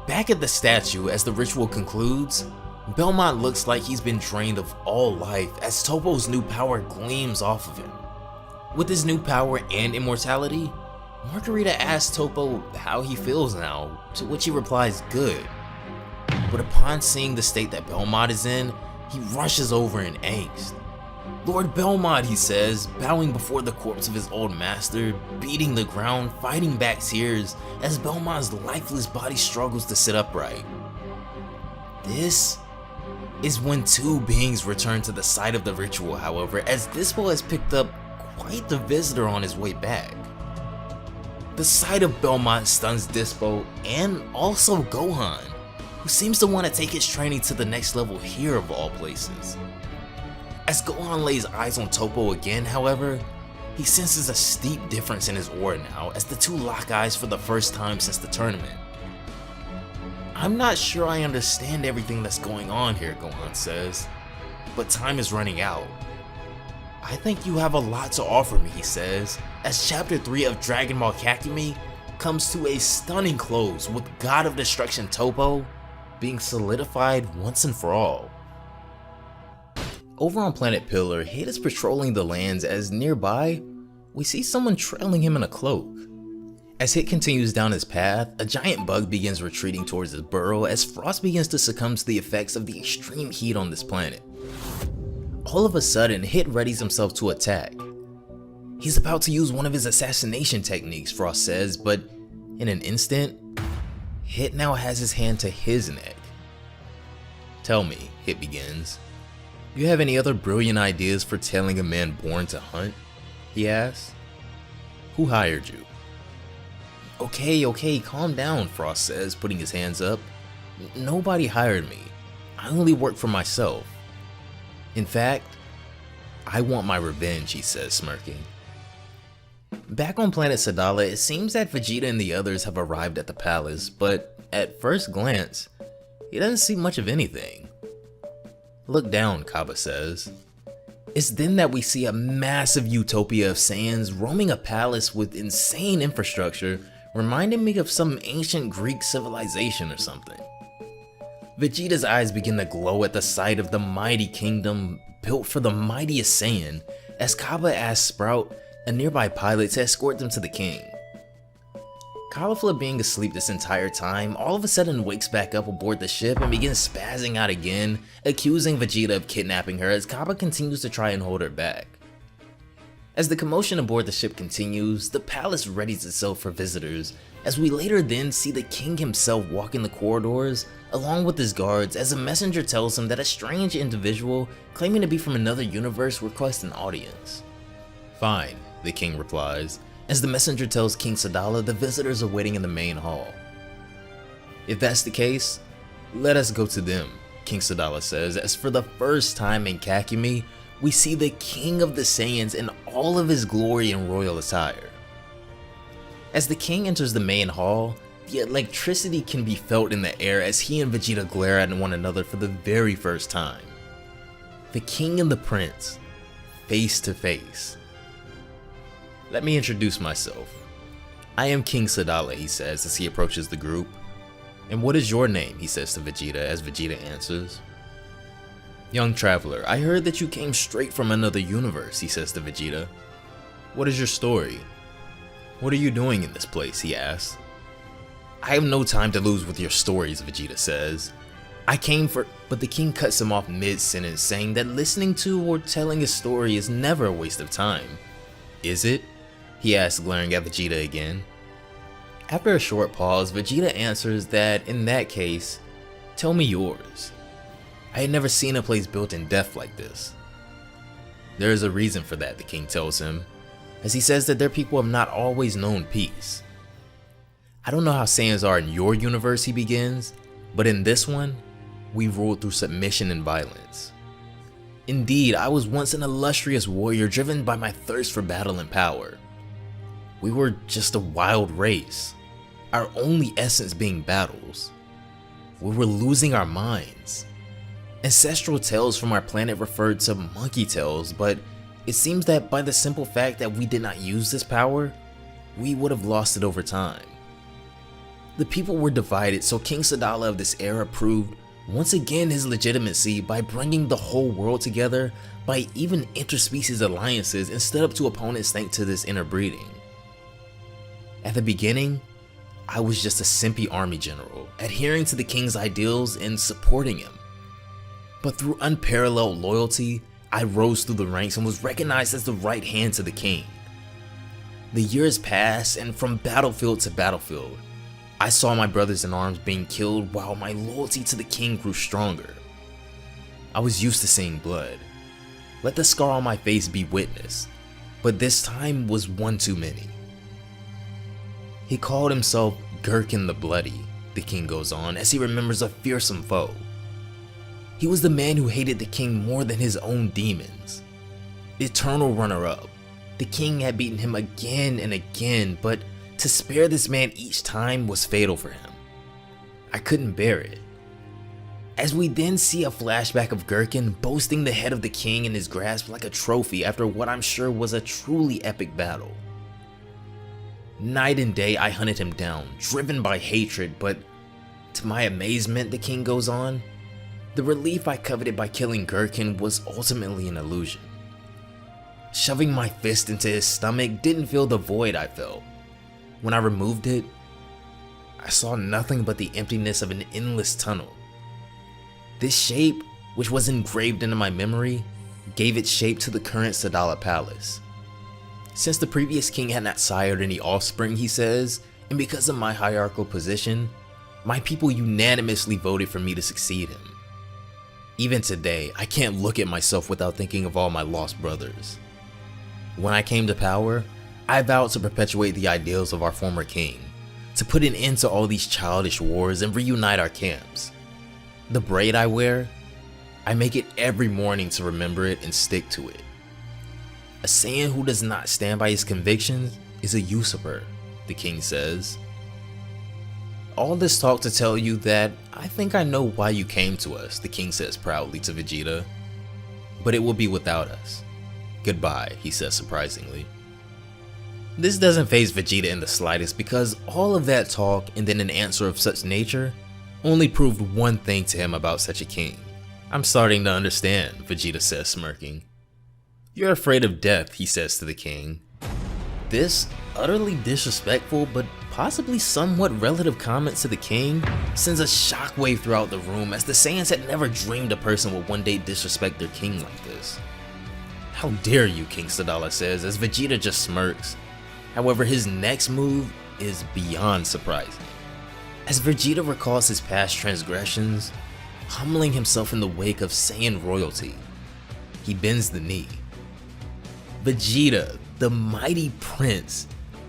Speaker 1: Back at the statue as the ritual concludes, Belmont looks like he's been drained of all life as Toppo's new power gleams off of him. With his new power and immortality, Margarita asks Toppo how he feels now, to which he replies good. But upon seeing the state that Belmont is in, he rushes over in angst. Lord Belmont, he says, bowing before the corpse of his old master, beating the ground, fighting back tears as Belmont's lifeless body struggles to sit upright. This is when two beings return to the site of the ritual, however, as Dispo has picked up quite the visitor on his way back. The sight of Belmont stuns Dispo and also Gohan, who seems to want to take his training to the next level here of all places. As Gohan lays eyes on Toppo again, however, he senses a steep difference in his aura now as the two lock eyes for the first time since the tournament. I'm not sure I understand everything that's going on here, Gohan says, but time is running out. I think you have a lot to offer me, he says, as Chapter 3 of Dragon Ball Kakumei comes to a stunning close with God of Destruction Toppo being solidified once and for all. Over on planet Pillar, Hit is patrolling the lands as nearby, we see someone trailing him in a cloak. As Hit continues down his path, a giant bug begins retreating towards his burrow as Frost begins to succumb to the effects of the extreme heat on this planet. All of a sudden, Hit readies himself to attack. He's about to use one of his assassination techniques, Frost says, but in an instant, Hit now has his hand to his neck. Tell me, Hit begins. You have any other brilliant ideas for telling a man born to hunt? He asks. Who hired you? Okay, calm down, Frost says, putting his hands up. Nobody hired me. I only work for myself. In fact, I want my revenge, he says, smirking. Back on planet Sadala, it seems that Vegeta and the others have arrived at the palace, but at first glance, he doesn't see much of anything. Look down, Kaba says. It's then that we see a massive utopia of Saiyans roaming a palace with insane infrastructure, reminding me of some ancient Greek civilization or something. Vegeta's eyes begin to glow at the sight of the mighty kingdom built for the mightiest Saiyan, as Kaba asks Sprout, a nearby pilot, to escort them to the king. Caulifla, being asleep this entire time, all of a sudden wakes back up aboard the ship and begins spazzing out again, accusing Vegeta of kidnapping her as Kaba continues to try and hold her back. As the commotion aboard the ship continues, the palace readies itself for visitors, as we later then see the king himself walk in the corridors along with his guards as a messenger tells him that a strange individual claiming to be from another universe requests an audience. Fine, the king replies, as the messenger tells King Sadala the visitors are waiting in the main hall. If that's the case, let us go to them, King Sadala says, as for the first time in Kakumei, we see the king of the Saiyans in all of his glory and royal attire. As the king enters the main hall, the electricity can be felt in the air as he and Vegeta glare at one another for the very first time. The king and the prince, face to face. Let me introduce myself. I am King Sadala, he says as he approaches the group. And what is your name, he says to Vegeta as Vegeta answers. Young traveler, I heard that you came straight from another universe, he says to Vegeta. What is your story? What are you doing in this place, he asks. I have no time to lose with your stories, Vegeta says. I came for, but the king cuts him off mid-sentence, saying that listening to or telling a story is never a waste of time. Is it? He asks, glaring at Vegeta again. After a short pause, Vegeta answers that in that case, tell me yours. I had never seen a place built in death like this. There is a reason for that, the king tells him, as he says that their people have not always known peace. I don't know how Saiyans are in your universe, he begins, but in this one, we ruled through submission and violence. Indeed, I was once an illustrious warrior driven by my thirst for battle and power. We were just a wild race, our only essence being battles. We were losing our minds. Ancestral tales from our planet referred to monkey tales, but it seems that by the simple fact that we did not use this power, we would have lost it over time. The people were divided, so King Sadala of this era proved once again his legitimacy by bringing the whole world together by even interspecies alliances and stood up to opponents thanks to this interbreeding. At the beginning, I was just a simpy army general, adhering to the king's ideals and supporting him. But through unparalleled loyalty, I rose through the ranks and was recognized as the right hand to the king. The years passed, and from battlefield to battlefield, I saw my brothers in arms being killed while my loyalty to the king grew stronger. I was used to seeing blood. Let the scar on my face be witness, but this time was one too many. He called himself Gherkin the Bloody, the king goes on, as he remembers a fearsome foe. He was the man who hated the king more than his own demons. The eternal runner-up, the king had beaten him again and again, but to spare this man each time was fatal for him. I couldn't bear it. As we then see a flashback of Gherkin boasting the head of the king in his grasp like a trophy after what I'm sure was a truly epic battle. Night and day I hunted him down, driven by hatred, but to my amazement, the king goes on, the relief I coveted by killing Gherkin was ultimately an illusion. Shoving my fist into his stomach didn't fill the void I felt. When I removed it, I saw nothing but the emptiness of an endless tunnel. This shape, which was engraved into my memory, gave its shape to the current Sadala Palace. Since the previous king had not sired any offspring, he says, and because of my hierarchical position, my people unanimously voted for me to succeed him. Even today, I can't look at myself without thinking of all my lost brothers. When I came to power, I vowed to perpetuate the ideals of our former king, to put an end to all these childish wars and reunite our camps. The braid I wear, I make it every morning to remember it and stick to it. A Saiyan who does not stand by his convictions is a usurper, the king says. All this talk to tell you that I think I know why you came to us, the king says proudly to Vegeta. But it will be without us. Goodbye, he says surprisingly. This doesn't faze Vegeta in the slightest because all of that talk and then an answer of such nature only proved one thing to him about such a king. I'm starting to understand, Vegeta says smirking. You're afraid of death, he says to the king. This utterly disrespectful but possibly somewhat relative comment to the king sends a shockwave throughout the room as the Saiyans had never dreamed a person would one day disrespect their king like this. How dare you, King Sadala says as Vegeta just smirks. However, his next move is beyond surprising. As Vegeta recalls his past transgressions, humbling himself in the wake of Saiyan royalty, he bends the knee. Vegeta, the mighty prince,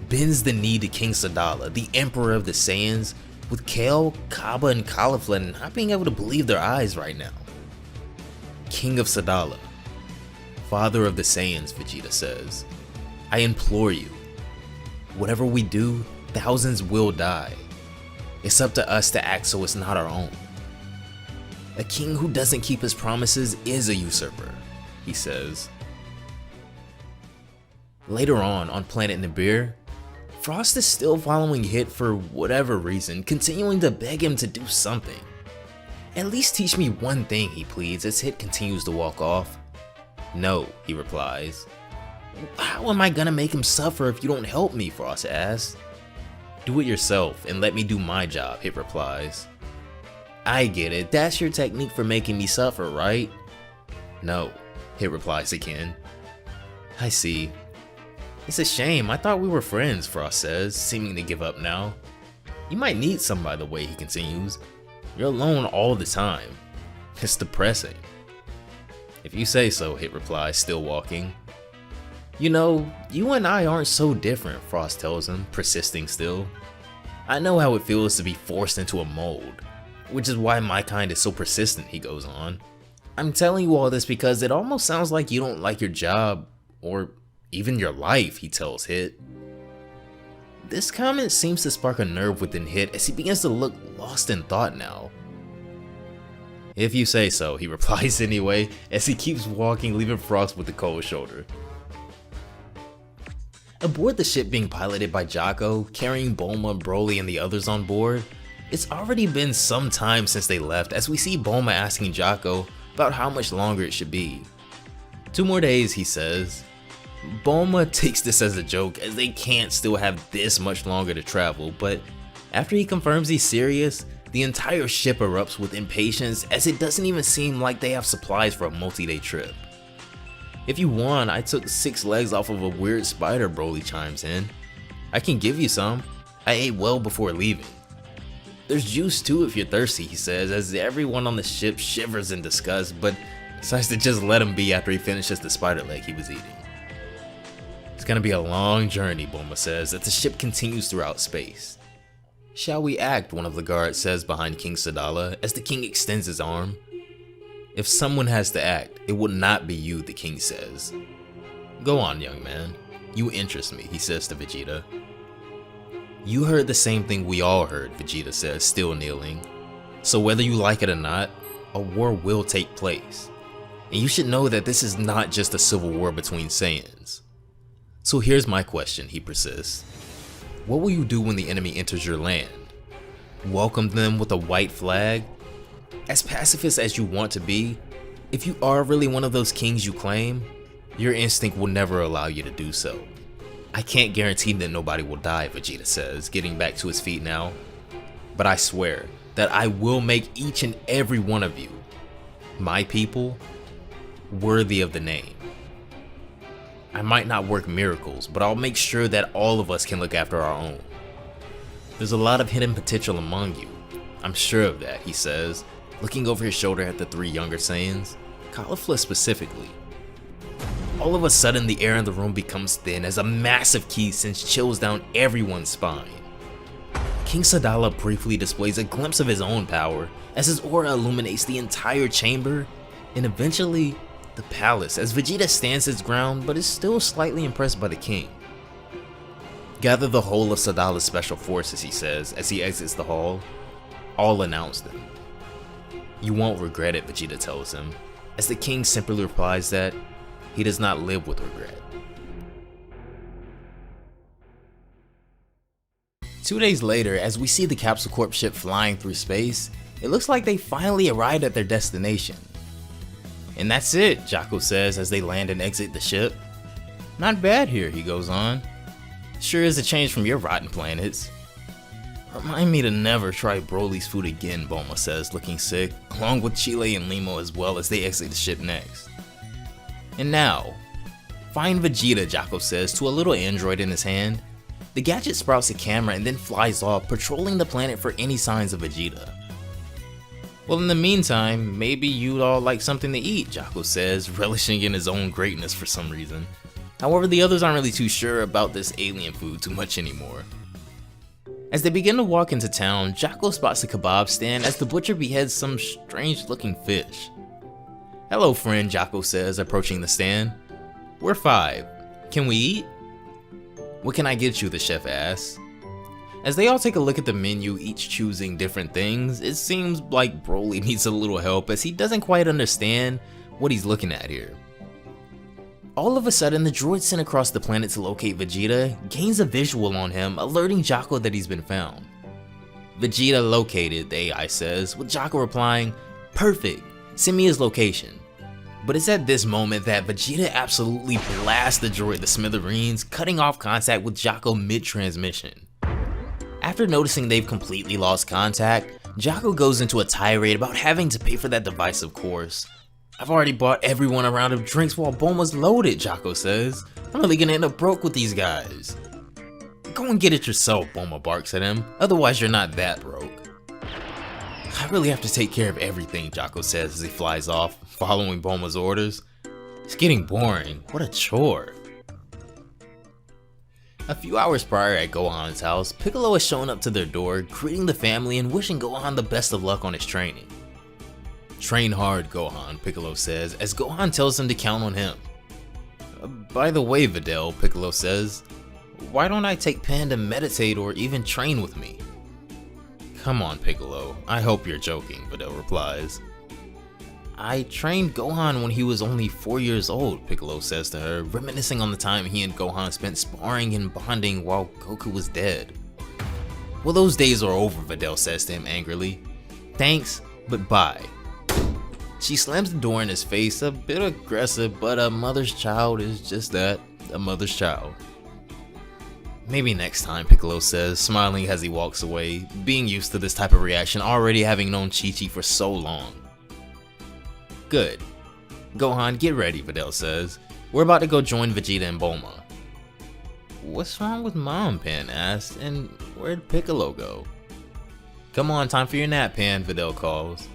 Speaker 1: bends the knee to King Sadala, the emperor of the Saiyans, with Kale, Kaba, and Caulifla not being able to believe their eyes right now. King of Sadala, father of the Saiyans, Vegeta says, I implore you, whatever we do, thousands will die. It's up to us to act so it's not our own. A king who doesn't keep his promises is a usurper, he says. Later on planet Nibiru, Frost is still following Hit for whatever reason, continuing to beg him to do something. At least teach me one thing, he pleads as Hit continues to walk off. No, he replies. How am I gonna make him suffer if you don't help me, Frost asks. Do it yourself and let me do my job, Hit replies. I get it, that's your technique for making me suffer, right? No, Hit replies again. I see.
Speaker 2: It's a shame, I thought we were friends, Frost says, seeming to give up now. You might need some, by the way, he continues. You're alone all the time. It's depressing. If you say so, Hit replies, still walking. You know, you and I aren't so different, Frost tells him, persisting still. I know how it feels to be forced into a mold, which is why my kind is so persistent, he goes on. I'm telling you all this because it almost sounds like you don't like your job, or even your life, he tells Hit. This comment seems to spark a nerve within Hit as he begins to look lost in thought now. If you say so, he replies anyway, as he keeps walking, leaving Frost with the cold shoulder. Aboard the ship being piloted by Jocko, carrying Bulma, Broly, and the others on board, it's already been some time since they left as we see Bulma asking Jocko about how much longer it should be. 2 more days, he says. Bulma takes this as a joke as they can't still have this much longer to travel, but after he confirms he's serious, the entire ship erupts with impatience as it doesn't even seem like they have supplies for a multi-day trip. If you want, I took 6 legs off of a weird spider, Broly chimes in. I can give you some. I ate well before leaving. There's juice too if you're thirsty, he says, as everyone on the ship shivers in disgust, but decides to just let him be after he finishes the spider leg he was eating. It's gonna be a long journey, Bulma says, as the ship continues throughout space. Shall we act, one of the guards says behind King Sadala, as the king extends his arm. If someone has to act, it will not be you, the king says. Go on, young man. You interest me, he says to Vegeta. You heard the same thing we all heard, Vegeta says, still kneeling. So whether you like it or not, a war will take place. And you should know that this is not just a civil war between Saiyans. So here's my question, he persists. What will you do when the enemy enters your land? Welcome them with a white flag? As pacifist as you want to be, if you are really one of those kings you claim, your instinct will never allow you to do so. I can't guarantee that nobody will die, Vegeta says, getting back to his feet now. But I swear that I will make each and every one of you, my people, worthy of the name. I might not work miracles, but I'll make sure that all of us can look after our own. There's a lot of hidden potential among you. I'm sure of that, he says, looking over his shoulder at the 3 younger Saiyans, Caulifla specifically. All of a sudden, the air in the room becomes thin as a massive ki sends chills down everyone's spine. King Sadala briefly displays a glimpse of his own power as his aura illuminates the entire chamber and eventually the palace as Vegeta stands his ground but is still slightly impressed by the king. Gather the whole of Sadala's special forces, he says as he exits the hall. I'll announce them. You won't regret it, Vegeta tells him, as the king simply replies that he does not live with regret. 2 days later, as we see the Capsule Corp ship flying through space, it looks like they finally arrived at their destination. And that's it, Jocko says as they land and exit the ship. Not bad here, he goes on. Sure is a change from your rotten planets. Remind me to never try Broly's food again, Bulma says, looking sick, along with Chile and Limo as well as they exit the ship next. And now, find Vegeta, Jocko says to a little android in his hand. The gadget sprouts a camera and then flies off, patrolling the planet for any signs of Vegeta. Well, in the meantime, maybe you'd all like something to eat, Jocko says, relishing in his own greatness for some reason. However, the others aren't really too sure about this alien food too much anymore. As they begin to walk into town, Jocko spots a kebab stand as the butcher beheads some strange looking fish. Hello friend, Jocko says, approaching the stand. We're 5. Can we eat? What can I get you, the chef asks. As they all take a look at the menu, each choosing different things, it seems like Broly needs a little help as he doesn't quite understand what he's looking at here. All of a sudden, the droid sent across the planet to locate Vegeta gains a visual on him, alerting Jocko that he's been found. Vegeta located, the AI says, with Jocko replying, perfect, send me his location. But it's at this moment that Vegeta absolutely blasts the droid to smithereens, cutting off contact with Jocko mid-transmission. After noticing they've completely lost contact, Jocko goes into a tirade about having to pay for that device, of course. I've already bought everyone a round of drinks while Bulma's loaded, Jocko says. I'm really gonna end up broke with these guys. Go and get it yourself, Bulma barks at him. Otherwise you're not that broke. I really have to take care of everything, Jocko says as he flies off, following Bulma's orders. It's getting boring. What a chore. A few hours prior at Gohan's house, Piccolo has shown up to their door, greeting the family and wishing Gohan the best of luck on his training. Train hard, Gohan, Piccolo says, as Gohan tells him to count on him. By the way, Videl, Piccolo says, why don't I take Pan to meditate or even train with me? Come on, Piccolo, I hope you're joking, Videl replies. I trained Gohan when he was only 4 years old, Piccolo says to her, reminiscing on the time he and Gohan spent sparring and bonding while Goku was dead. Well, those days are over, Videl says to him angrily. Thanks, but bye. She slams the door in his face, a bit aggressive, but a mother's child is just that, a mother's child. Maybe next time, Piccolo says, smiling as he walks away, being used to this type of reaction, already having known Chi-Chi for so long. Good. Gohan, get ready, Videl says. We're about to go join Vegeta and Bulma. What's wrong with Mom? Pan asks, and where'd Piccolo go? Come on, time for your nap, Pan, Videl calls.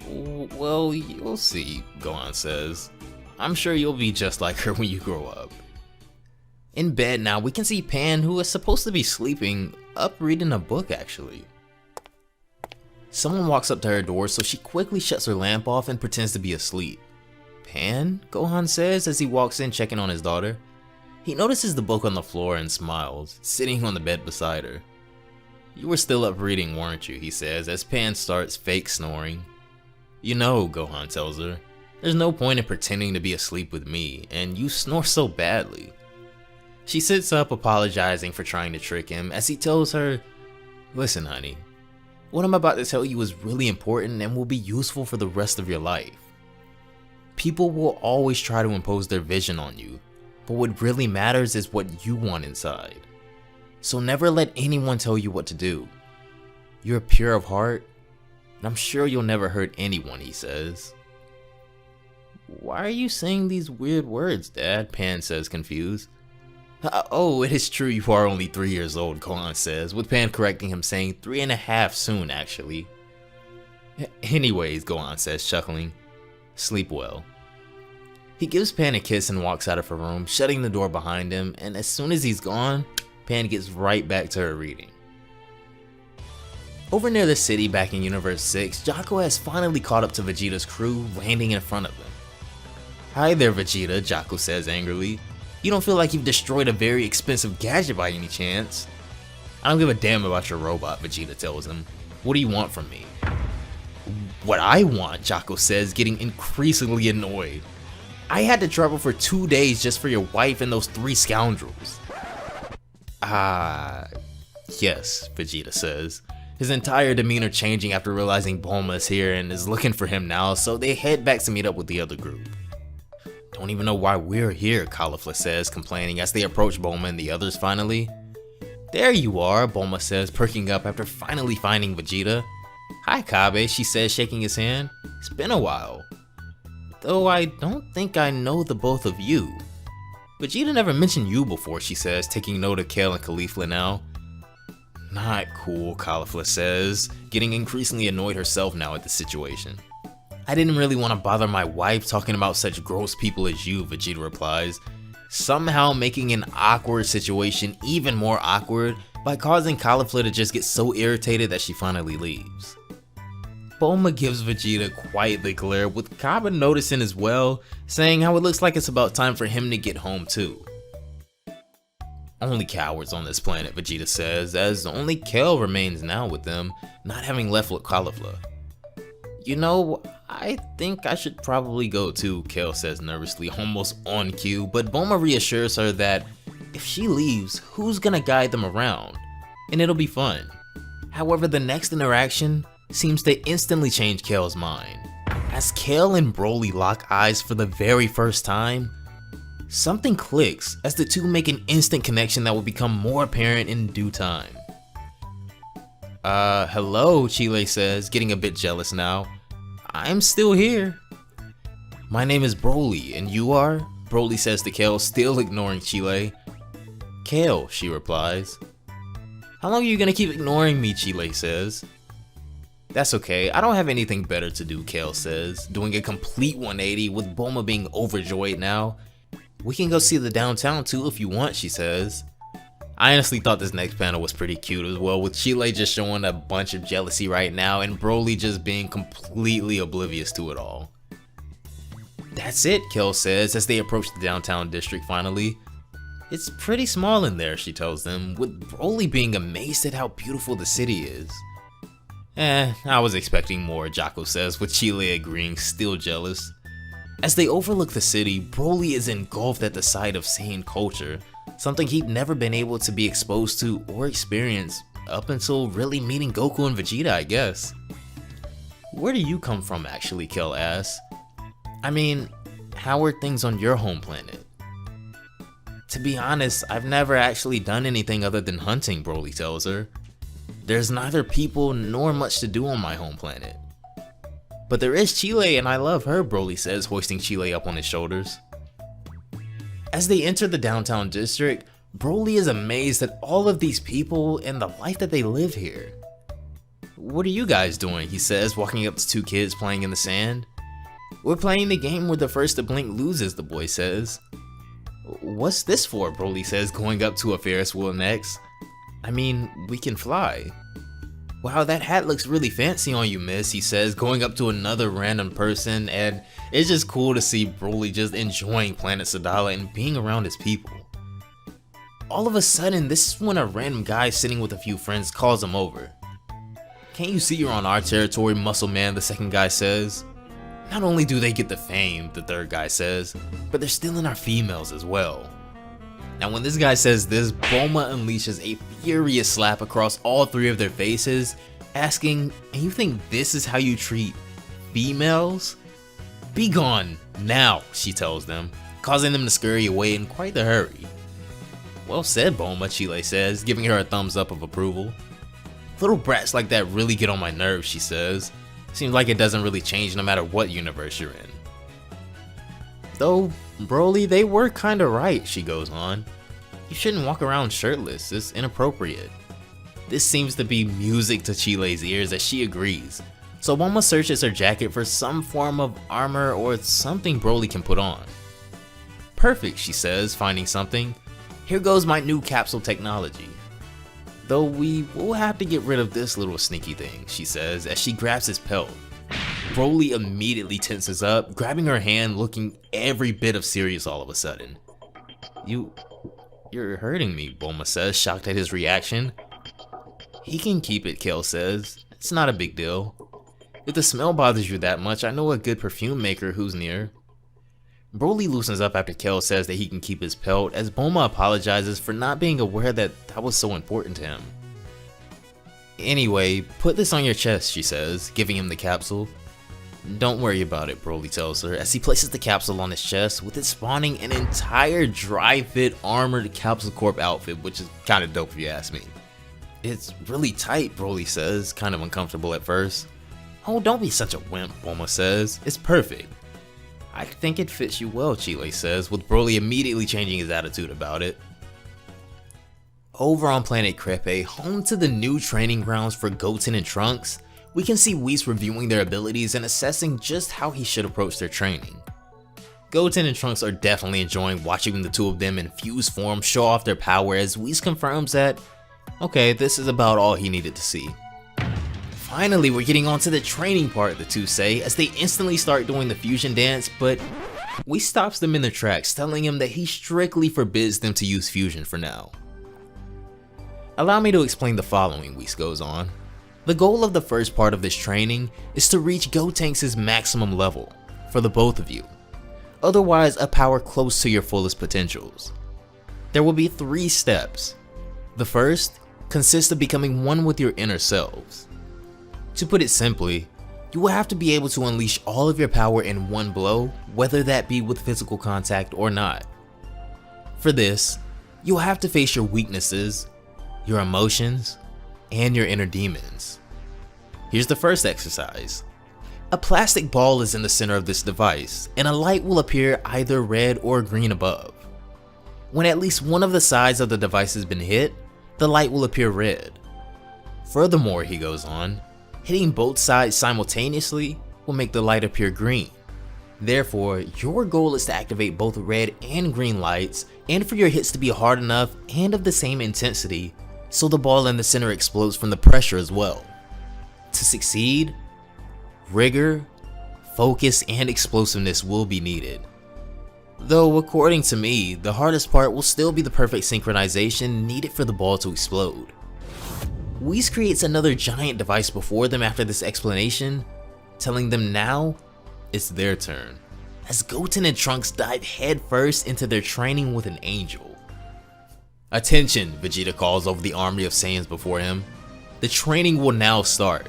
Speaker 2: Well, you'll see, Gohan says. I'm sure you'll be just like her when you grow up. In bed now, we can see Pan, who is supposed to be sleeping, up reading a book actually. Someone walks up to her door, so she quickly shuts her lamp off and pretends to be asleep. Pan? Gohan says as he walks in checking on his daughter. He notices the book on the floor and smiles, sitting on the bed beside her. You were still up reading, weren't you? He says as Pan starts fake snoring. You know, Gohan tells her, there's no point in pretending to be asleep with me, and you snore so badly. She sits up apologizing for trying to trick him as he tells her, listen honey, what I'm about to tell you is really important and will be useful for the rest of your life. People will always try to impose their vision on you, but what really matters is what you want inside. So never let anyone tell you what to do. You're pure of heart, and I'm sure you'll never hurt anyone, he says. Why are you saying these weird words, Dad? Pan says, confused. Oh, it is true you are only 3 years old, Gohan says, with Pan correcting him saying 3.5 soon actually. Anyways, Gohan says, chuckling, sleep well. He gives Pan a kiss and walks out of her room, shutting the door behind him, and as soon as he's gone, Pan gets right back to her reading. Over near the city back in Universe 6, Jocko has finally caught up to Vegeta's crew, landing in front of them. Hi there, Vegeta, Jocko says angrily. You don't feel like you've destroyed a very expensive gadget by any chance? I don't give a damn about your robot, Vegeta tells him. What do you want from me? What I want, Jocko says, getting increasingly annoyed. I had to travel for 2 days just for your wife and those 3 scoundrels. Yes, Vegeta says, his entire demeanor changing after realizing Bulma is here and is looking for him now, so they head back to meet up with the other group. Don't even know why we're here, Caulifla says, complaining as they approach Bulma and the others finally. There you are, Bulma says, perking up after finally finding Vegeta. Hi Kabe, she says, shaking his hand. It's been a while. Though I don't think I know the both of you. Vegeta never mentioned you before, she says, taking note of Kale and Caulifla now. Not cool, Caulifla says, getting increasingly annoyed herself now at the situation. I didn't really want to bother my wife talking about such gross people as you, Vegeta replies, somehow making an awkward situation even more awkward by causing Caulifla to just get so irritated that she finally leaves. Bulma gives Vegeta quite the glare, with Kaba noticing as well, saying how it looks like it's about time for him to get home too. Only cowards on this planet, Vegeta says, as only Kale remains now with them, not having left with Caulifla. You know, I think I should probably go too, Kale says nervously, almost on cue, but Bulma reassures her that if she leaves, who's gonna guide them around? And it'll be fun. However, the next interaction seems to instantly change Kale's mind. As Kale and Broly lock eyes for the very first time, something clicks as the two make an instant connection that will become more apparent in due time. Hello, Chile says, getting a bit jealous now. I'm still here. My name is Broly, and you are? Broly says to Kale, still ignoring Chile. Kale, she replies. How long are you gonna keep ignoring me, Chile says. That's okay, I don't have anything better to do, Kale says, doing a complete 180 with Bulma being overjoyed now. We can go see the downtown too if you want, she says. I honestly thought this next panel was pretty cute as well, with Chile just showing a bunch of jealousy right now and Broly just being completely oblivious to it all. That's it, Kale says as they approach the downtown district finally. It's pretty small in there, she tells them, with Broly being amazed at how beautiful the city is. I was expecting more, Jaco says, with Chile agreeing, still jealous. As they overlook the city, Broly is engulfed at the sight of Saiyan culture, something he'd never been able to be exposed to or experience up until really meeting Goku and Vegeta, I guess. Where do you come from actually, Kale asks. I mean, how are things on your home planet? To be honest, I've never actually done anything other than hunting, Broly tells her. There's neither people nor much to do on my home planet. But there is Chile and I love her, Broly says, hoisting Chile up on his shoulders. As they enter the downtown district, Broly is amazed at all of these people and the life that they live here. What are you guys doing? He says, walking up to two kids playing in the sand. We're playing the game where the first to blink loses, the boy says. What's this for? Broly says, going up to a Ferris wheel next. I mean, we can fly. Wow, that hat looks really fancy on you, miss, he says, going up to another random person, and it's just cool to see Broly just enjoying Planet Sadala and being around his people. All of a sudden, this is when a random guy sitting with a few friends calls him over. Can't you see you're on our territory, muscle man, the second guy says. Not only do they get the fame, the third guy says, but they're stealing our females as well. Now when this guy says this, Bulma unleashes a furious slap across all three of their faces, asking, and you think this is how you treat females? Be gone now, she tells them, causing them to scurry away in quite the hurry. Well said, Bulma, Chile says, giving her a thumbs up of approval. Little brats like that really get on my nerves, she says. Seems like it doesn't really change no matter what universe you're in. Though, Broly, they were kinda right, she goes on. You shouldn't walk around shirtless, it's inappropriate. This seems to be music to Chile's ears as she agrees, so Bulma searches her jacket for some form of armor or something Broly can put on. Perfect, she says, finding something. Here goes my new capsule technology. Though we will have to get rid of this little sneaky thing, she says as she grabs his pelt. Broly immediately tenses up, grabbing her hand, looking every bit of serious all of a sudden. You're hurting me, Bulma says, shocked at his reaction. He can keep it, Kale says. It's not a big deal. If the smell bothers you that much, I know a good perfume maker who's near. Broly loosens up after Kale says that he can keep his pelt, as Bulma apologizes for not being aware that was so important to him. Anyway, put this on your chest, she says, giving him the capsule. Don't worry about it, Broly tells her, as he places the capsule on his chest, with it spawning an entire dry-fit armored Capsule Corp outfit, which is kinda dope if you ask me. It's really tight, Broly says, kind of uncomfortable at first. Oh, don't be such a wimp, Bulma says. It's perfect. I think it fits you well, Chile says, with Broly immediately changing his attitude about it. Over on planet Crepe, home to the new training grounds for Goten and Trunks, we can see Whis reviewing their abilities and assessing just how he should approach their training. Goten and Trunks are definitely enjoying watching the two of them in fused form show off their power, as Whis confirms that, okay, this is about all he needed to see. Finally, we're getting on to the training part, the two say, as they instantly start doing the fusion dance, but Whis stops them in their tracks, telling him that he strictly forbids them to use fusion for now. Allow me to explain the following, Whis goes on. The goal of the first part of this training is to reach Gotenks' maximum level, for the both of you. Otherwise, a power close to your fullest potentials. There will be 3 steps. The first consists of becoming one with your inner selves. To put it simply, you will have to be able to unleash all of your power in one blow, whether that be with physical contact or not. For this, you will have to face your weaknesses, your emotions, and your inner demons. Here's the first exercise. A plastic ball is in the center of this device, and a light will appear either red or green above. When at least one of the sides of the device has been hit, the light will appear red. Furthermore, he goes on, hitting both sides simultaneously will make the light appear green. Therefore, your goal is to activate both red and green lights, and for your hits to be hard enough and of the same intensity, so the ball in the center explodes from the pressure as well. To succeed, rigor, focus, and explosiveness will be needed. Though according to me, the hardest part will still be the perfect synchronization needed for the ball to explode. Whis creates another giant device before them after this explanation, telling them now it's their turn, as Goten and Trunks dive headfirst into their training with an angel. Attention, Vegeta calls over the army of Saiyans before him. The training will now start.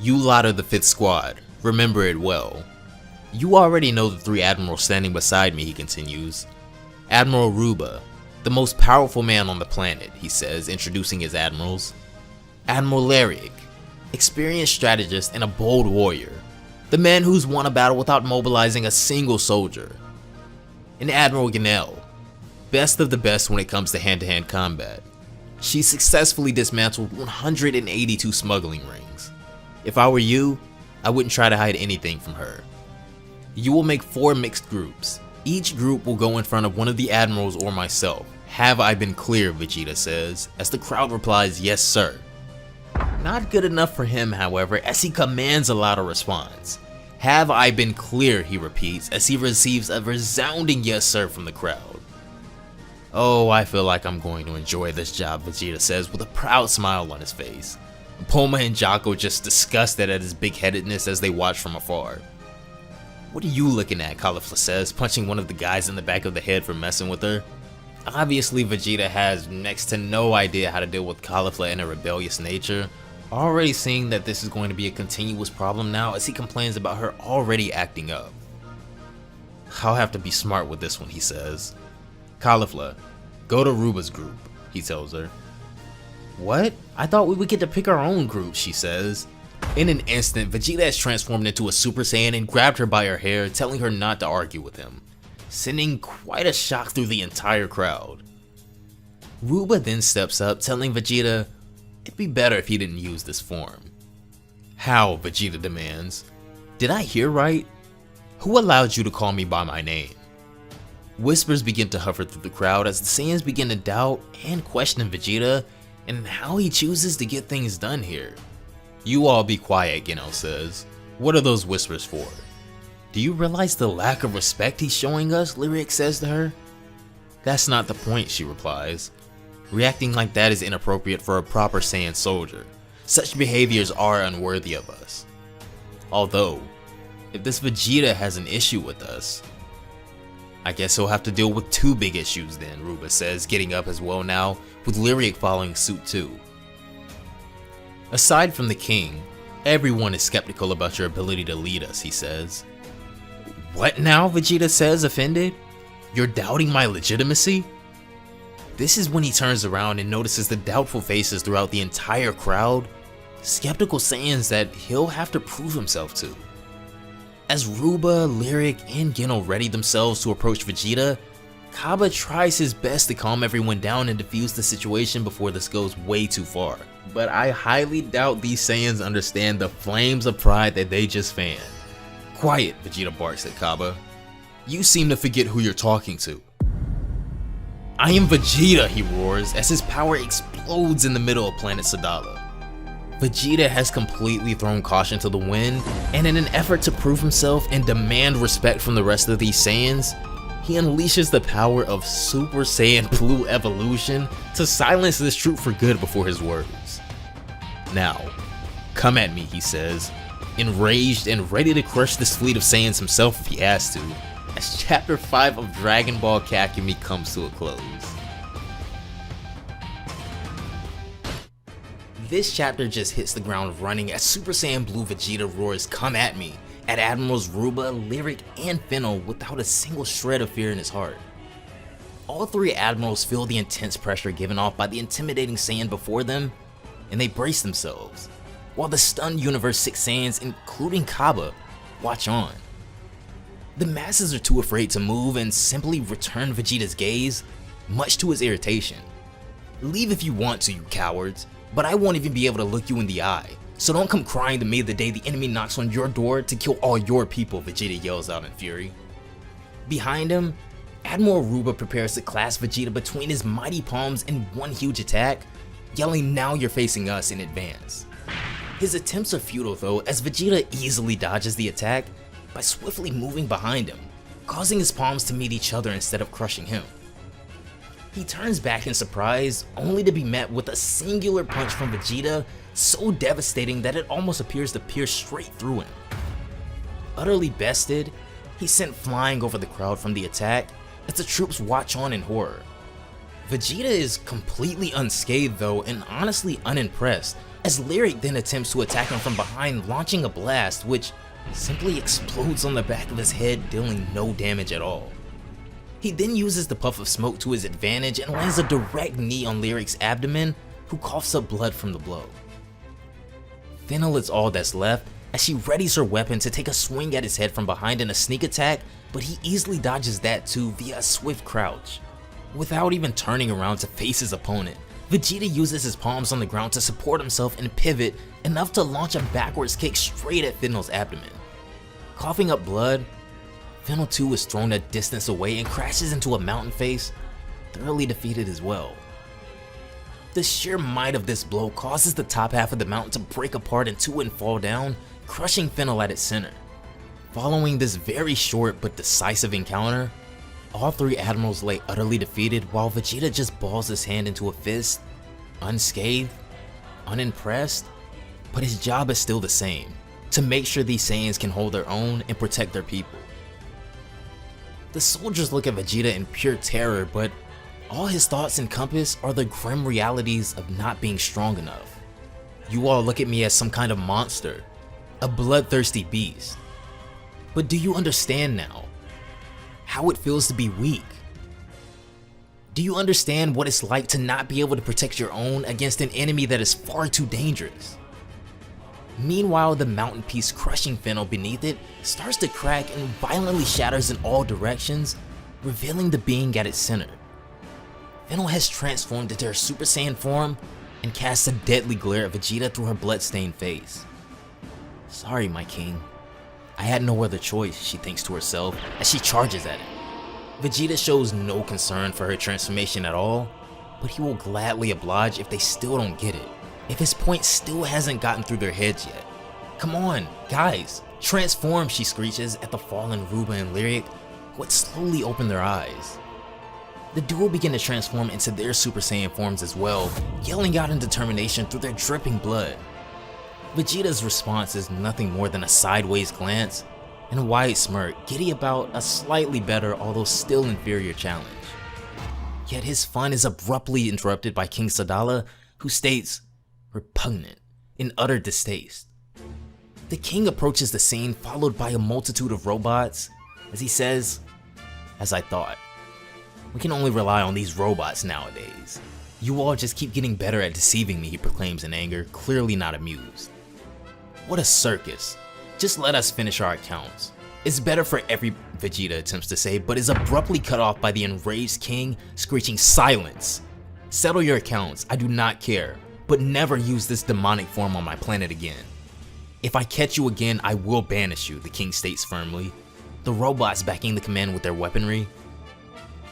Speaker 2: You lot are the 5th squad, remember it well. You already know the 3 admirals standing beside me, he continues. Admiral Ruba, the most powerful man on the planet, he says, introducing his admirals. Admiral Lyric, experienced strategist and a bold warrior, the man who's won a battle without mobilizing a single soldier. And Admiral Ganel, best of the best when it comes to hand-to-hand combat. She successfully dismantled 182 smuggling rings. If I were you, I wouldn't try to hide anything from her. You will make 4 mixed groups. Each group will go in front of one of the admirals or myself. Have I been clear, Vegeta says, as the crowd replies, yes sir. Not good enough for him, however, as he commands a louder response. Have I been clear, he repeats, as he receives a resounding yes sir from the crowd. Oh, I feel like I'm going to enjoy this job, Vegeta says with a proud smile on his face. Bulma and Jaco just disgusted at his big-headedness as they watch from afar. What are you looking at, Caulifla says, punching one of the guys in the back of the head for messing with her. Obviously, Vegeta has next to no idea how to deal with Caulifla and her rebellious nature, already seeing that this is going to be a continuous problem now as he complains about her already acting up. I'll have to be smart with this one, he says. Caulifla, go to Ruba's group, he tells her. What? I thought we would get to pick our own group, she says. In an instant, Vegeta has transformed into a Super Saiyan and grabbed her by her hair, telling her not to argue with him, sending quite a shock through the entire crowd. Ruba then steps up, telling Vegeta it'd be better if he didn't use this form. How? Vegeta demands. Did I hear right? Who allowed you to call me by my name? Whispers begin to hover through the crowd as the Saiyans begin to doubt and question Vegeta and how he chooses to get things done here. You all be quiet, Geno says. What are those whispers for? Do you realize the lack of respect he's showing us? Lyric says to her. That's not the point, she replies. Reacting like that is inappropriate for a proper Saiyan soldier. Such behaviors are unworthy of us. Although, if this Vegeta has an issue with us, I guess he'll have to deal with 2 big issues then, Ruba says, getting up as well now, with Lyric following suit too. Aside from the king, everyone is skeptical about your ability to lead us, he says. What now? Vegeta says, offended. You're doubting my legitimacy? This is when he turns around and notices the doubtful faces throughout the entire crowd, skeptical Saiyans that he'll have to prove himself to. As Ruba, Lyric, and Geno ready themselves to approach Vegeta, Kaba tries his best to calm everyone down and defuse the situation before this goes way too far. But I highly doubt these Saiyans understand the flames of pride that they just fanned. Quiet, Vegeta barks at Kaba. You seem to forget who you're talking to. I am Vegeta, he roars as his power explodes in the middle of planet Sadala. Vegeta has completely thrown caution to the wind, and in an effort to prove himself and demand respect from the rest of these Saiyans, he unleashes the power of Super Saiyan Blue Evolution to silence this troop for good before his words. Now, come at me, he says, enraged and ready to crush this fleet of Saiyans himself if he has to, as Chapter 5 of Dragon Ball Kakumei comes to a close. This chapter just hits the ground running as Super Saiyan Blue Vegeta roars "Come at me" at Admirals Ruba, Lyric, and Fennel without a single shred of fear in his heart. All 3 admirals feel the intense pressure given off by the intimidating Saiyan before them, and they brace themselves,
Speaker 1: while the stunned Universe 6 Saiyans, including Kaba, watch on. The masses are too afraid to move and simply return Vegeta's gaze, much to his irritation. Leave if you want to, you cowards, but I won't even be able to look you in the eye, so don't come crying to me the day the enemy knocks on your door to kill all your people, Vegeta yells out in fury. Behind him, Admiral Ruba prepares to clasp Vegeta between his mighty palms in one huge attack, yelling, "Now you're facing us," in advance. His attempts are futile though, as Vegeta easily dodges the attack by swiftly moving behind him, causing his palms to meet each other instead of crushing him. He turns back in surprise, only to be met with a singular punch from Vegeta so devastating that it almost appears to pierce straight through him. Utterly bested, he's sent flying over the crowd from the attack as the troops watch on in horror. Vegeta is completely unscathed though, and honestly unimpressed, as Lyric then attempts to attack him from behind, launching a blast which simply explodes on the back of his head, dealing no damage at all. He then uses the puff of smoke to his advantage and lands a direct knee on Lyric's abdomen, who coughs up blood from the blow. Fennel is all that's left, as she readies her weapon to take a swing at his head from behind in a sneak attack, but he easily dodges that too via a swift crouch. Without even turning around to face his opponent, Vegeta uses his palms on the ground to support himself and pivot enough to launch a backwards kick straight at Fennel's abdomen. Coughing up blood, Fennel 2 is thrown a distance away and crashes into a mountain face, thoroughly defeated as well. The sheer might of this blow causes the top half of the mountain to break apart in two and fall down, crushing Fennel at its center. Following this very short but decisive encounter, all three admirals lay utterly defeated while Vegeta just balls his hand into a fist, unscathed, unimpressed, but his job is still the same, to make sure these Saiyans can hold their own and protect their people. The soldiers look at Vegeta in pure terror, but all his thoughts encompass are the grim realities of not being strong enough. You all look at me as some kind of monster, a bloodthirsty beast. But do you understand now how it feels to be weak? Do you understand what it's like to not be able to protect your own against an enemy that is far too dangerous? Meanwhile, the mountain piece crushing Fennel beneath it starts to crack and violently shatters in all directions, revealing the being at its center. Fennel has transformed into her Super Saiyan form and casts a deadly glare at Vegeta through her bloodstained face. "Sorry, my king. I had no other choice," she thinks to herself as she charges at him. Vegeta shows no concern for her transformation at all, but he will gladly oblige if they still don't get it, if his point still hasn't gotten through their heads yet. "Come on, guys, transform," she screeches at the fallen Ruba and Lyric, who had slowly opened their eyes. The duo begin to transform into their Super Saiyan forms as well, yelling out in determination through their dripping blood. Vegeta's response is nothing more than a sideways glance and a wide smirk, giddy about a slightly better, although still inferior challenge. Yet his fun is abruptly interrupted by King Sadala, who states, "Repugnant," in utter distaste. The king approaches the scene, followed by a multitude of robots, as he says, "As I thought. We can only rely on these robots nowadays. You all just keep getting better at deceiving me," he proclaims in anger, clearly not amused. "What a circus. Just let us finish our accounts. It's better for every," Vegeta attempts to say, but is abruptly cut off by the enraged king, screeching, "Silence! Settle your accounts, I do not care, but never use this demonic form on my planet again. If I catch you again, I will banish you," the king states firmly, the robots backing the command with their weaponry.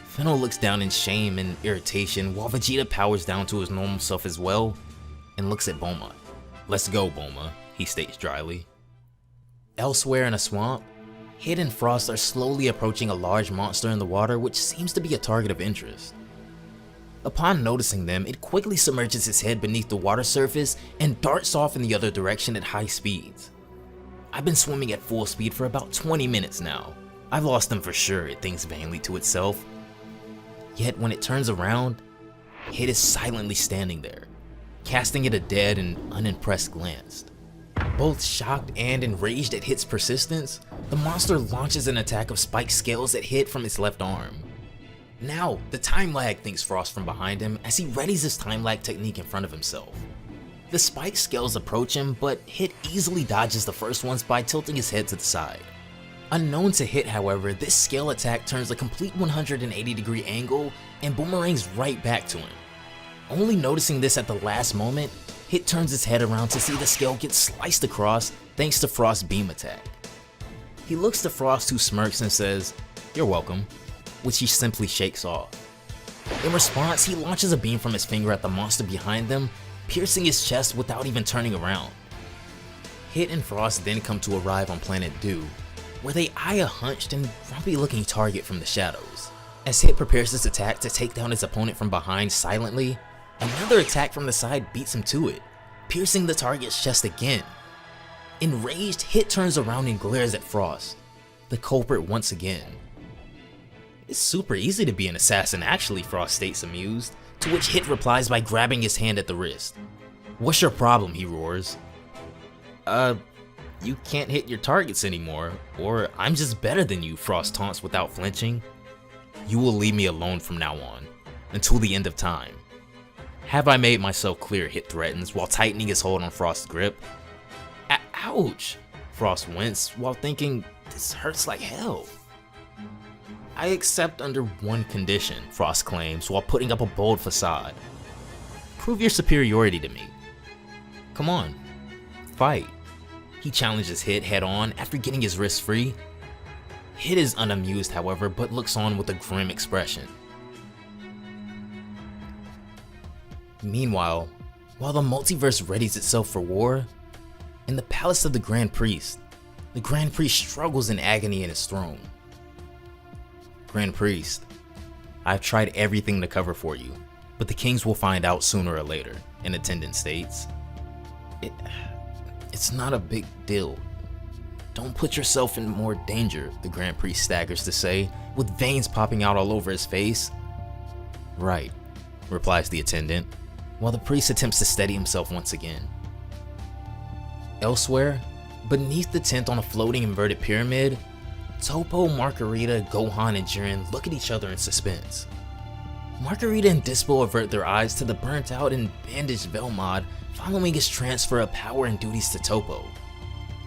Speaker 1: Fennel looks down in shame and irritation while Vegeta powers down to his normal self as well and looks at Bulma. "Let's go, Bulma," he states dryly. Elsewhere in a swamp, Hid and Frost are slowly approaching a large monster in the water which seems to be a target of interest. Upon noticing them, it quickly submerges its head beneath the water surface and darts off in the other direction at high speeds. "I've been swimming at full speed for about 20 minutes now. I've lost them for sure," it thinks vainly to itself. Yet when it turns around, Hid is silently standing there, casting it a dead and unimpressed glance. Both shocked and enraged at Hit's persistence, the monster launches an attack of spiked scales at Hit from its left arm. "Now, the time lag," thinks Frost from behind him as he readies his time lag technique in front of himself. The spike scales approach him, but Hit easily dodges the first ones by tilting his head to the side. Unknown to Hit, however, this scale attack turns a complete 180-degree angle and boomerangs right back to him. Only noticing this at the last moment, Hit turns his head around to see the scale get sliced across thanks to Frost's beam attack. He looks to Frost, who smirks and says, "You're welcome," which he simply shakes off. In response, he launches a beam from his finger at the monster behind them, piercing his chest without even turning around. Hit and Frost then come to arrive on planet Dew, where they eye a hunched and grumpy looking target from the shadows. As Hit prepares his attack to take down his opponent from behind silently, another attack from the side beats him to it, piercing the target's chest again. Enraged, Hit turns around and glares at Frost, the culprit once again. "It's super easy to be an assassin actually," Frost states amused, to which Hit replies by grabbing his hand at the wrist. "What's your problem?" he roars. You can't hit your targets anymore, or I'm just better than you," Frost taunts without flinching. "You will leave me alone from now on, until the end of time." "Have I made myself clear?" Hit threatens while tightening his hold on Frost's grip. Ouch! Frost winced while thinking, "This hurts like hell." "I accept under one condition," Frost claims while putting up a bold facade. "Prove your superiority to me. Come on, fight." He challenges Hit head on after getting his wrist free. Hit is unamused, however, but looks on with a grim expression. Meanwhile, while the multiverse readies itself for war, in the palace of the Grand Priest struggles in agony in his throne. "Grand Priest, I've tried everything to cover for you, but the kings will find out sooner or later," an attendant states. It's not a big deal. Don't put yourself in more danger," the Grand Priest staggers to say, with veins popping out all over his face. "Right," replies the attendant, while the priest attempts to steady himself once again. Elsewhere, beneath the tent on a floating inverted pyramid, Toppo, Margarita, Gohan, and Jiren look at each other in suspense. Margarita and Dispo avert their eyes to the burnt out and bandaged Velmod following his transfer of power and duties to Toppo.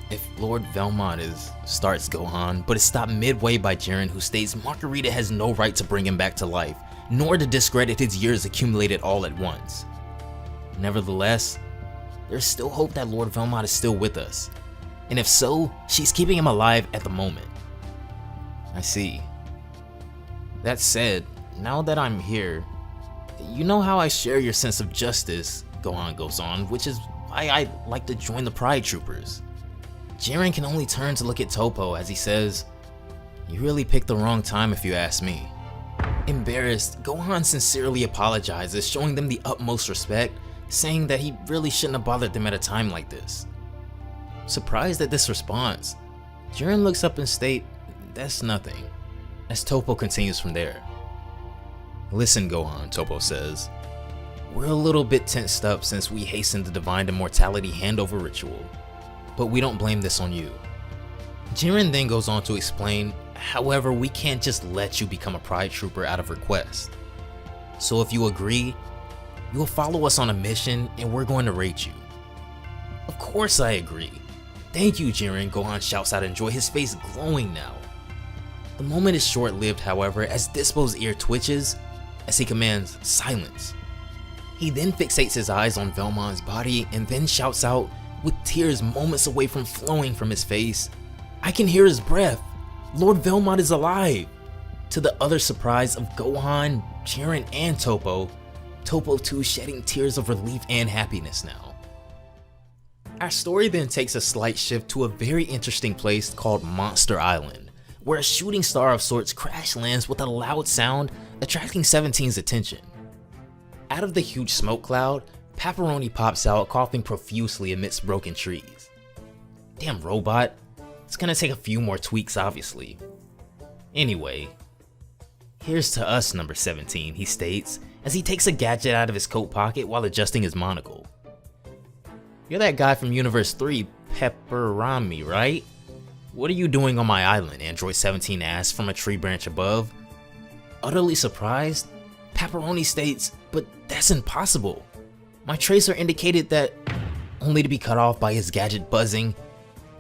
Speaker 1: "If Lord Velmod starts Gohan, but is stopped midway by Jiren, who states Margarita has no right to bring him back to life, nor to discredit his years accumulated all at once. Nevertheless, there's still hope that Lord Velmod is still with us, and if so, she's keeping him alive at the moment." "I see. That said, now that I'm here, you know how I share your sense of justice," Gohan goes on, "which is why I'd like to join the Pride Troopers." Jiren can only turn to look at Toppo as he says, "You really picked the wrong time if you ask me." Embarrassed, Gohan sincerely apologizes, showing them the utmost respect, saying that he really shouldn't have bothered them at a time like this. Surprised at this response, Jiren looks up and states, "That's nothing," as Toppo continues from there. "Listen, Gohan," Toppo says, "we're a little bit tensed up since we hastened the Divine Immortality handover ritual, but we don't blame this on you." Jiren then goes on to explain, "However, we can't just let you become a Pride Trooper out of request. So if you agree, you'll follow us on a mission and we're going to rate you." "Of course I agree. Thank you, Jiren," Gohan shouts out in joy, his face glowing now. The moment is short-lived, however, as Dispo's ear twitches as he commands silence. He then fixates his eyes on Velmon's body and then shouts out, with tears moments away from flowing from his face, "I can hear his breath! Lord Velmod is alive!" To the utter surprise of Gohan, Jiren, and Toppo too shedding tears of relief and happiness now. Our story then takes a slight shift to a very interesting place called Monster Island, where a shooting star of sorts crash lands with a loud sound, attracting 17's attention. Out of the huge smoke cloud, Pepperoni pops out, coughing profusely amidst broken trees. "Damn robot, it's gonna take a few more tweaks obviously. Anyway, here's to us, number 17, he states as he takes a gadget out of his coat pocket while adjusting his monocle. "You're that guy from Universe 3, Pepperami, right? What are you doing on my island?" Android 17 asks from a tree branch above. Utterly surprised, Pepperoni states, "But that's impossible. My tracer indicated that
Speaker 2: only to be cut off by his gadget buzzing.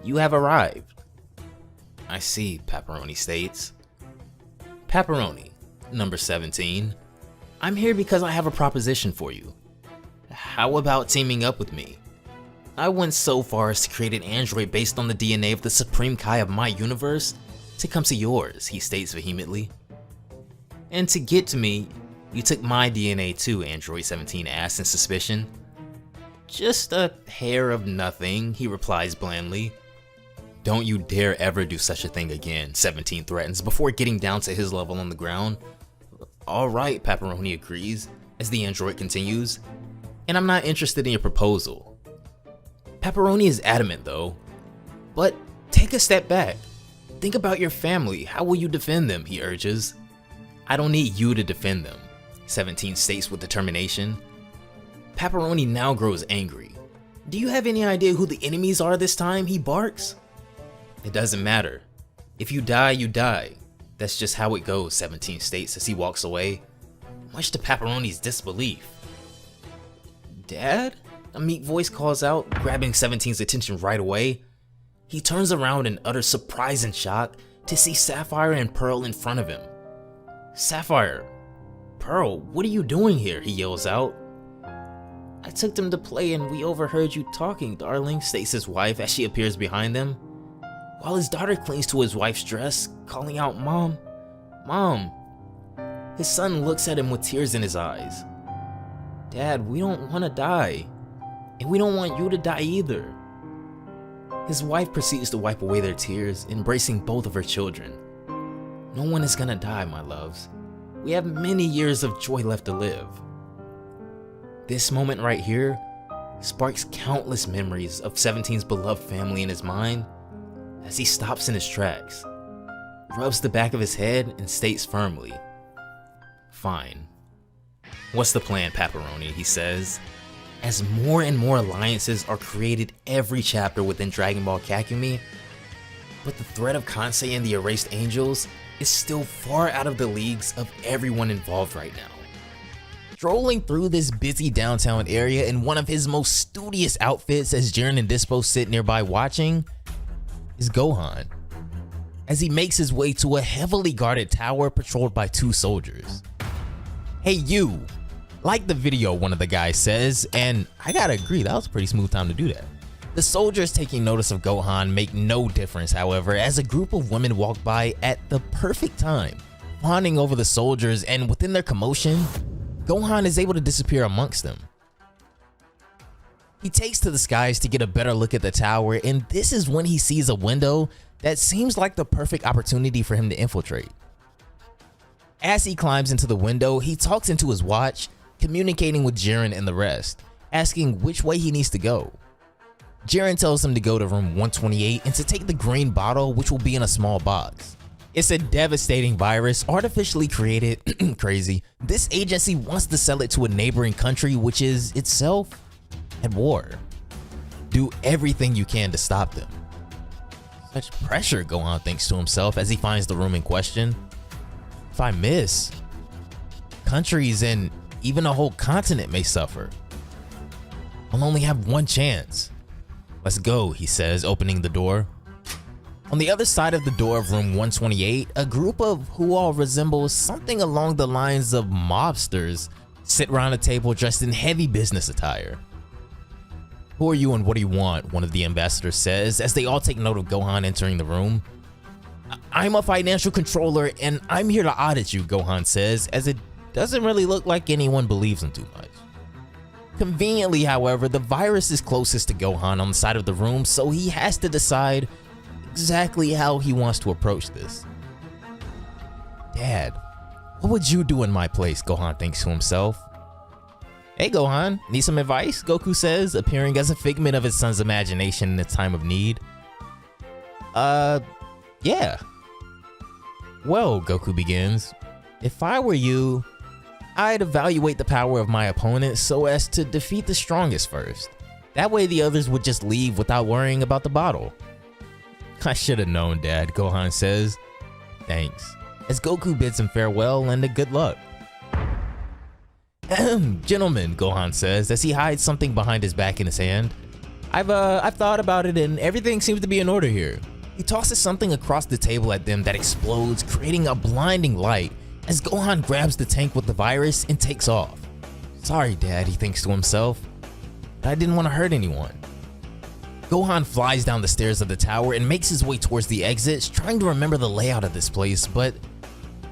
Speaker 2: "You have arrived." "I see," Pepperoni states. "Pepperoni, number 17, I'm here because I have a proposition for you. How about teaming up with me? I went so far as to create an android based on the DNA of the Supreme Kai of my universe to come to yours," he states vehemently. "And to get to me, you took my DNA too," Android 17 asks in suspicion. "Just a hair of nothing," he replies blandly. "Don't you dare ever do such a thing again," 17 threatens before getting down to his level on the ground. "Alright," Pepperoni agrees as the android continues, "and I'm not interested in your proposal." Pepperoni is adamant though. "But take a step back. Think about your family. How will you defend them?" he urges. "I don't need you to defend them," 17 states with determination. Pepperoni now grows angry. "Do you have any idea who the enemies are this time?" he barks. "It doesn't matter. If you die, you die. That's just how it goes," 17 states as he walks away, much to Pepperoni's disbelief. "Dad?" a meek voice calls out, grabbing 17's attention right away. He turns around in utter surprise and shock to see Sapphire and Pearl in front of him. "Sapphire! Pearl, what are you doing here?" he yells out. "I took them to play and we overheard you talking, darling," states his wife as she appears behind them, while his daughter clings to his wife's dress, calling out, "Mom, Mom." His son looks at him with tears in his eyes. "Dad, we don't want to die, and we don't want you to die either." His wife proceeds to wipe away their tears, embracing both of her children. "No one is gonna die, my loves. We have many years of joy left to live." This moment right here sparks countless memories of 17's beloved family in his mind as he stops in his tracks, rubs the back of his head, and states firmly, "Fine. What's the plan, Pepperoni?" he says, as more and more alliances are created every chapter within Dragon Ball Kakumei, but the threat of Kansei and the Erased Angels is still far out of the leagues of everyone involved right now. Strolling through this busy downtown area in one of his most studious outfits as Jiren and Dispo sit nearby watching is Gohan, as he makes his way to a heavily guarded tower patrolled by 2 soldiers. "Hey you, like the video," one of the guys says, and I gotta agree, that was a pretty smooth time to do that. The soldiers taking notice of Gohan make no difference, however, as a group of women walk by at the perfect time, fawning over the soldiers, and within their commotion, Gohan is able to disappear amongst them. He takes to the skies to get a better look at the tower, and this is when he sees a window that seems like the perfect opportunity for him to infiltrate. As he climbs into the window, he talks into his watch, communicating with Jiren and the rest, asking which way he needs to go. Jiren tells him to go to room 128 and to take the green bottle, which will be in a small box. It's a devastating virus artificially created. Crazy. This agency wants to sell it to a neighboring country, which is itself at war. Do everything you can to stop them. Such pressure, Gohan thinks to himself as he finds the room in question. If I miss, countries and even a whole continent may suffer. I'll only have one chance. "Let's go," he says, opening the door. On the other side of the door of room 128, a group of who all resemble something along the lines of mobsters sit around a table dressed in heavy business attire. "Who are you and what do you want?" one of the ambassadors says as they all take note of Gohan entering the room. "I'm a financial controller and I'm here to audit you," Gohan says, as it doesn't really look like anyone believes him too much. Conveniently, however, the virus is closest to Gohan on the side of the room, so he has to decide exactly how he wants to approach this. "Dad, what would you do in my place?" Gohan thinks to himself. "Hey Gohan, need some advice?" Goku says, appearing as a figment of his son's imagination in a time of need. Yeah. "Well," Goku begins, "if I were you, I'd evaluate the power of my opponent so as to defeat the strongest first. That way the others would just leave without worrying about the bottle." "I should have known, Dad," Gohan says. "Thanks," as Goku bids him farewell and a good luck. "Gentlemen," Gohan says as he hides something behind his back in his hand.
Speaker 1: I've thought about it and everything seems to be in order here. He tosses something across the table at them that explodes, creating a blinding light as Gohan grabs the tank with the virus and takes off. Sorry, Dad, he thinks to himself, but I didn't want to hurt anyone. Gohan flies down the stairs of the tower and makes his way towards the exits, trying to remember the layout of this place, but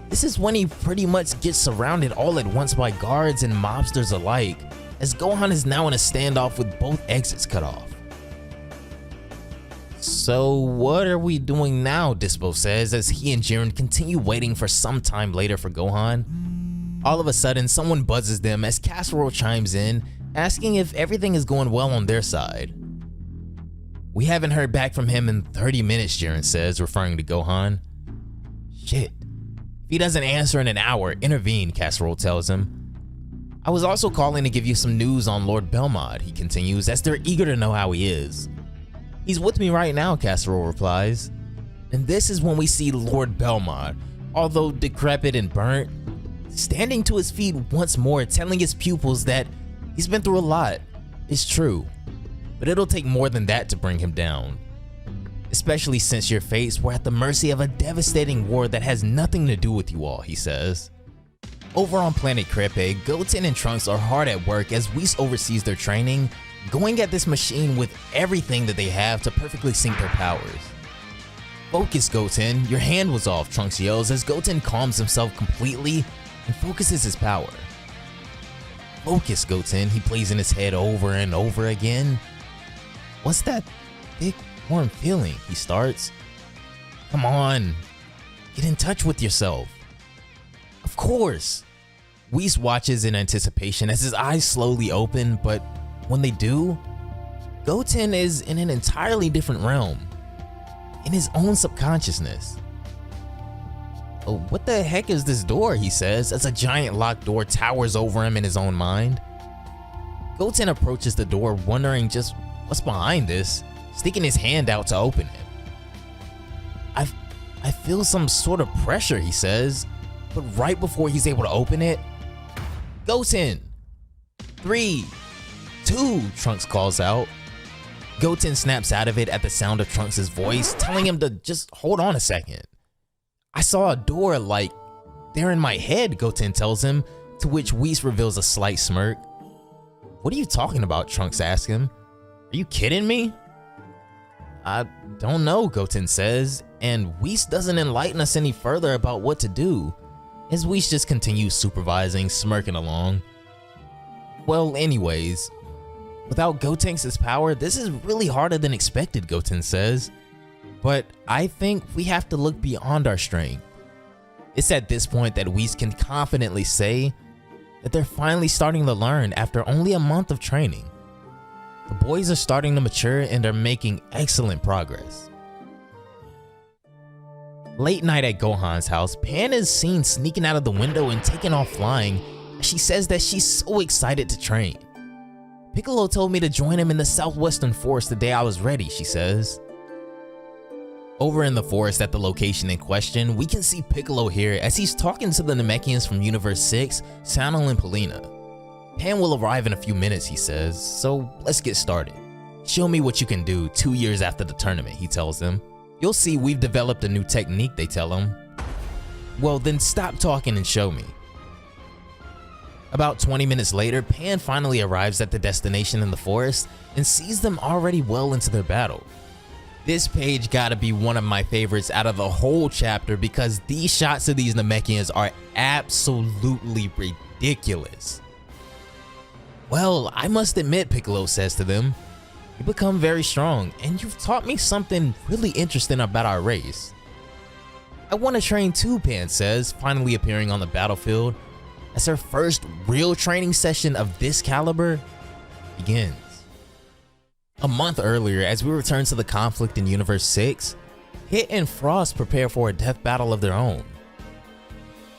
Speaker 1: this is when he pretty much gets surrounded all at once by guards and mobsters alike, as Gohan is now in a standoff with both exits cut off. So what are we doing now, Dispo says as he and Jiren continue waiting for some time later for Gohan. All of a sudden, someone buzzes them as Casserole chimes in, asking if everything is going well on their side. We haven't heard back from him in 30 minutes, Jiren says, referring to Gohan. Shit. If he doesn't answer in an hour, intervene, Casserole tells him. I was also calling to give you some news on Lord Belmont, he continues, as they're eager to know how he is. He's with me right now, Casserole replies. And this is when we see Lord Belmont, although decrepit and burnt, standing to his feet once more, telling his pupils that he's been through a lot. It's true, but it'll take more than that to bring him down. Especially since your fates were at the mercy of a devastating war that has nothing to do with you all, he says. Over on planet Crepe, Goten and Trunks are hard at work as Whis oversees their training, going at this machine with everything that they have to perfectly sync their powers. Focus, Goten, your hand was off, Trunks yells as Goten calms himself completely and focuses his power. Focus, Goten, he plays in his head over and over again. What's that thick, warm feeling, he starts. Come on, get in touch with yourself. Of course. Whis watches in anticipation as his eyes slowly open, but when they do, Goten is in an entirely different realm, in his own subconsciousness. Oh, what the heck is this door, he says, as a giant locked door towers over him in his own mind. Goten approaches the door, wondering just what's behind this, sticking his hand out to open it. I feel some sort of pressure, he says, but right before he's able to open it, Goten! 3, 2, Trunks calls out. Goten snaps out of it at the sound of Trunks' voice, telling him to just hold on a second. I saw a door like there in my head, Goten tells him, to which Whis reveals a slight smirk. What are you talking about, Trunks asks him. Are you kidding me? I don't know, Goten says, and Whis doesn't enlighten us any further about what to do, as Whis just continues supervising, smirking along. Well, anyways, without Gotenks' power, this is really harder than expected, Goten says. But I think we have to look beyond our strength. It's at this point that Whis can confidently say that they're finally starting to learn after only a month of training. The boys are starting to mature and are making excellent progress. Late night at Gohan's house, Pan is seen sneaking out of the window and taking off flying. She says that she's so excited to train. Piccolo told me to join him in the southwestern forest the day I was ready, she says. Over in the forest at the location in question, we can see Piccolo here as he's talking to the Namekians from Universe 6, Sanel and Polina. Pan will arrive in a few minutes, he says, so let's get started. Show me what you can do 2 years after the tournament, he tells them. You'll see we've developed a new technique, they tell him. Well, then stop talking and show me. About 20 minutes later, Pan finally arrives at the destination in the forest and sees them already well into their battle. This page gotta be one of my favorites out of the whole chapter because these shots of these Namekians are absolutely ridiculous. Well, I must admit, Piccolo says to them, you become very strong and you've taught me something really interesting about our race. I want to train too, Pan says, finally appearing on the battlefield as her first real training session of this caliber begins. A month earlier, as we return to the conflict in Universe 6, Hit and Frost prepare for a death battle of their own.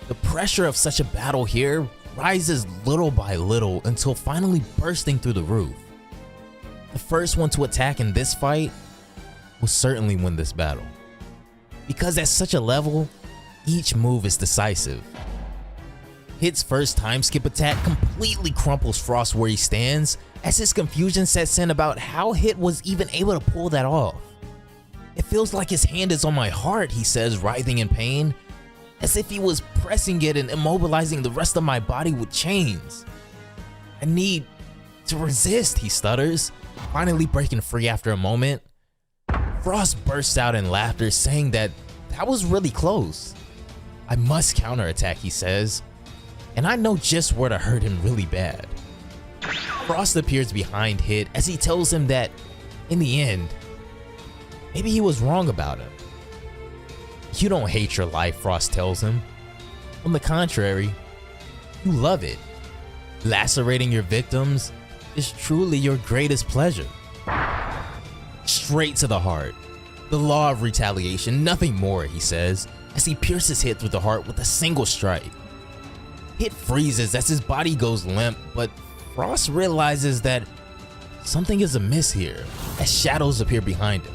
Speaker 1: The pressure of such a battle here rises little by little until finally bursting through the roof. The first one to attack in this fight will certainly win this battle, because at such a level, each move is decisive.
Speaker 2: Hit's first time skip attack completely crumples Frost where he stands, as his confusion sets in about how Hit was even able to pull that off. "It feels like his hand is on my heart," he says, writhing in pain, as if he was pressing it and immobilizing the rest of my body with chains. "I need to resist," he stutters, finally breaking free after a moment. Frost bursts out in laughter, saying that was really close. "I must counterattack," he says, "and I know just where to hurt him really bad." Frost appears behind Hit as he tells him that, in the end, maybe he was wrong about him. "You don't hate your life," Frost tells him. "On the contrary, you love it. Lacerating your victims is truly your greatest pleasure." Straight to the heart. The law of retaliation, nothing more, he says, as he pierces Hit through the heart with a single strike. Hit freezes as his body goes limp, but Frost realizes that something is amiss here, as shadows appear behind him.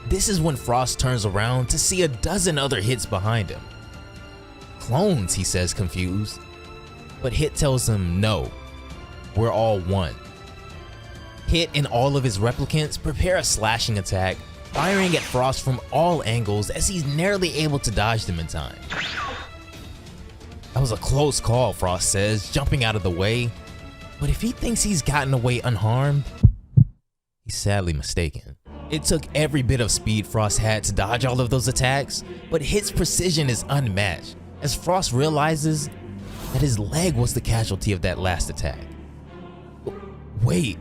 Speaker 2: This is when Frost turns around to see a dozen other Hits behind him. "Clones," he says, confused, but Hit tells him no, we're all one. Hit and all of his replicants prepare a slashing attack, firing at Frost from all angles as he's narrowly able to dodge them in time. "That was a close call," Frost says, jumping out of the way, but if he thinks he's gotten away unharmed, he's sadly mistaken. It took every bit of speed Frost had to dodge all of those attacks, but Hit's precision is unmatched, as Frost realizes that his leg was the casualty of that last attack. "Wait,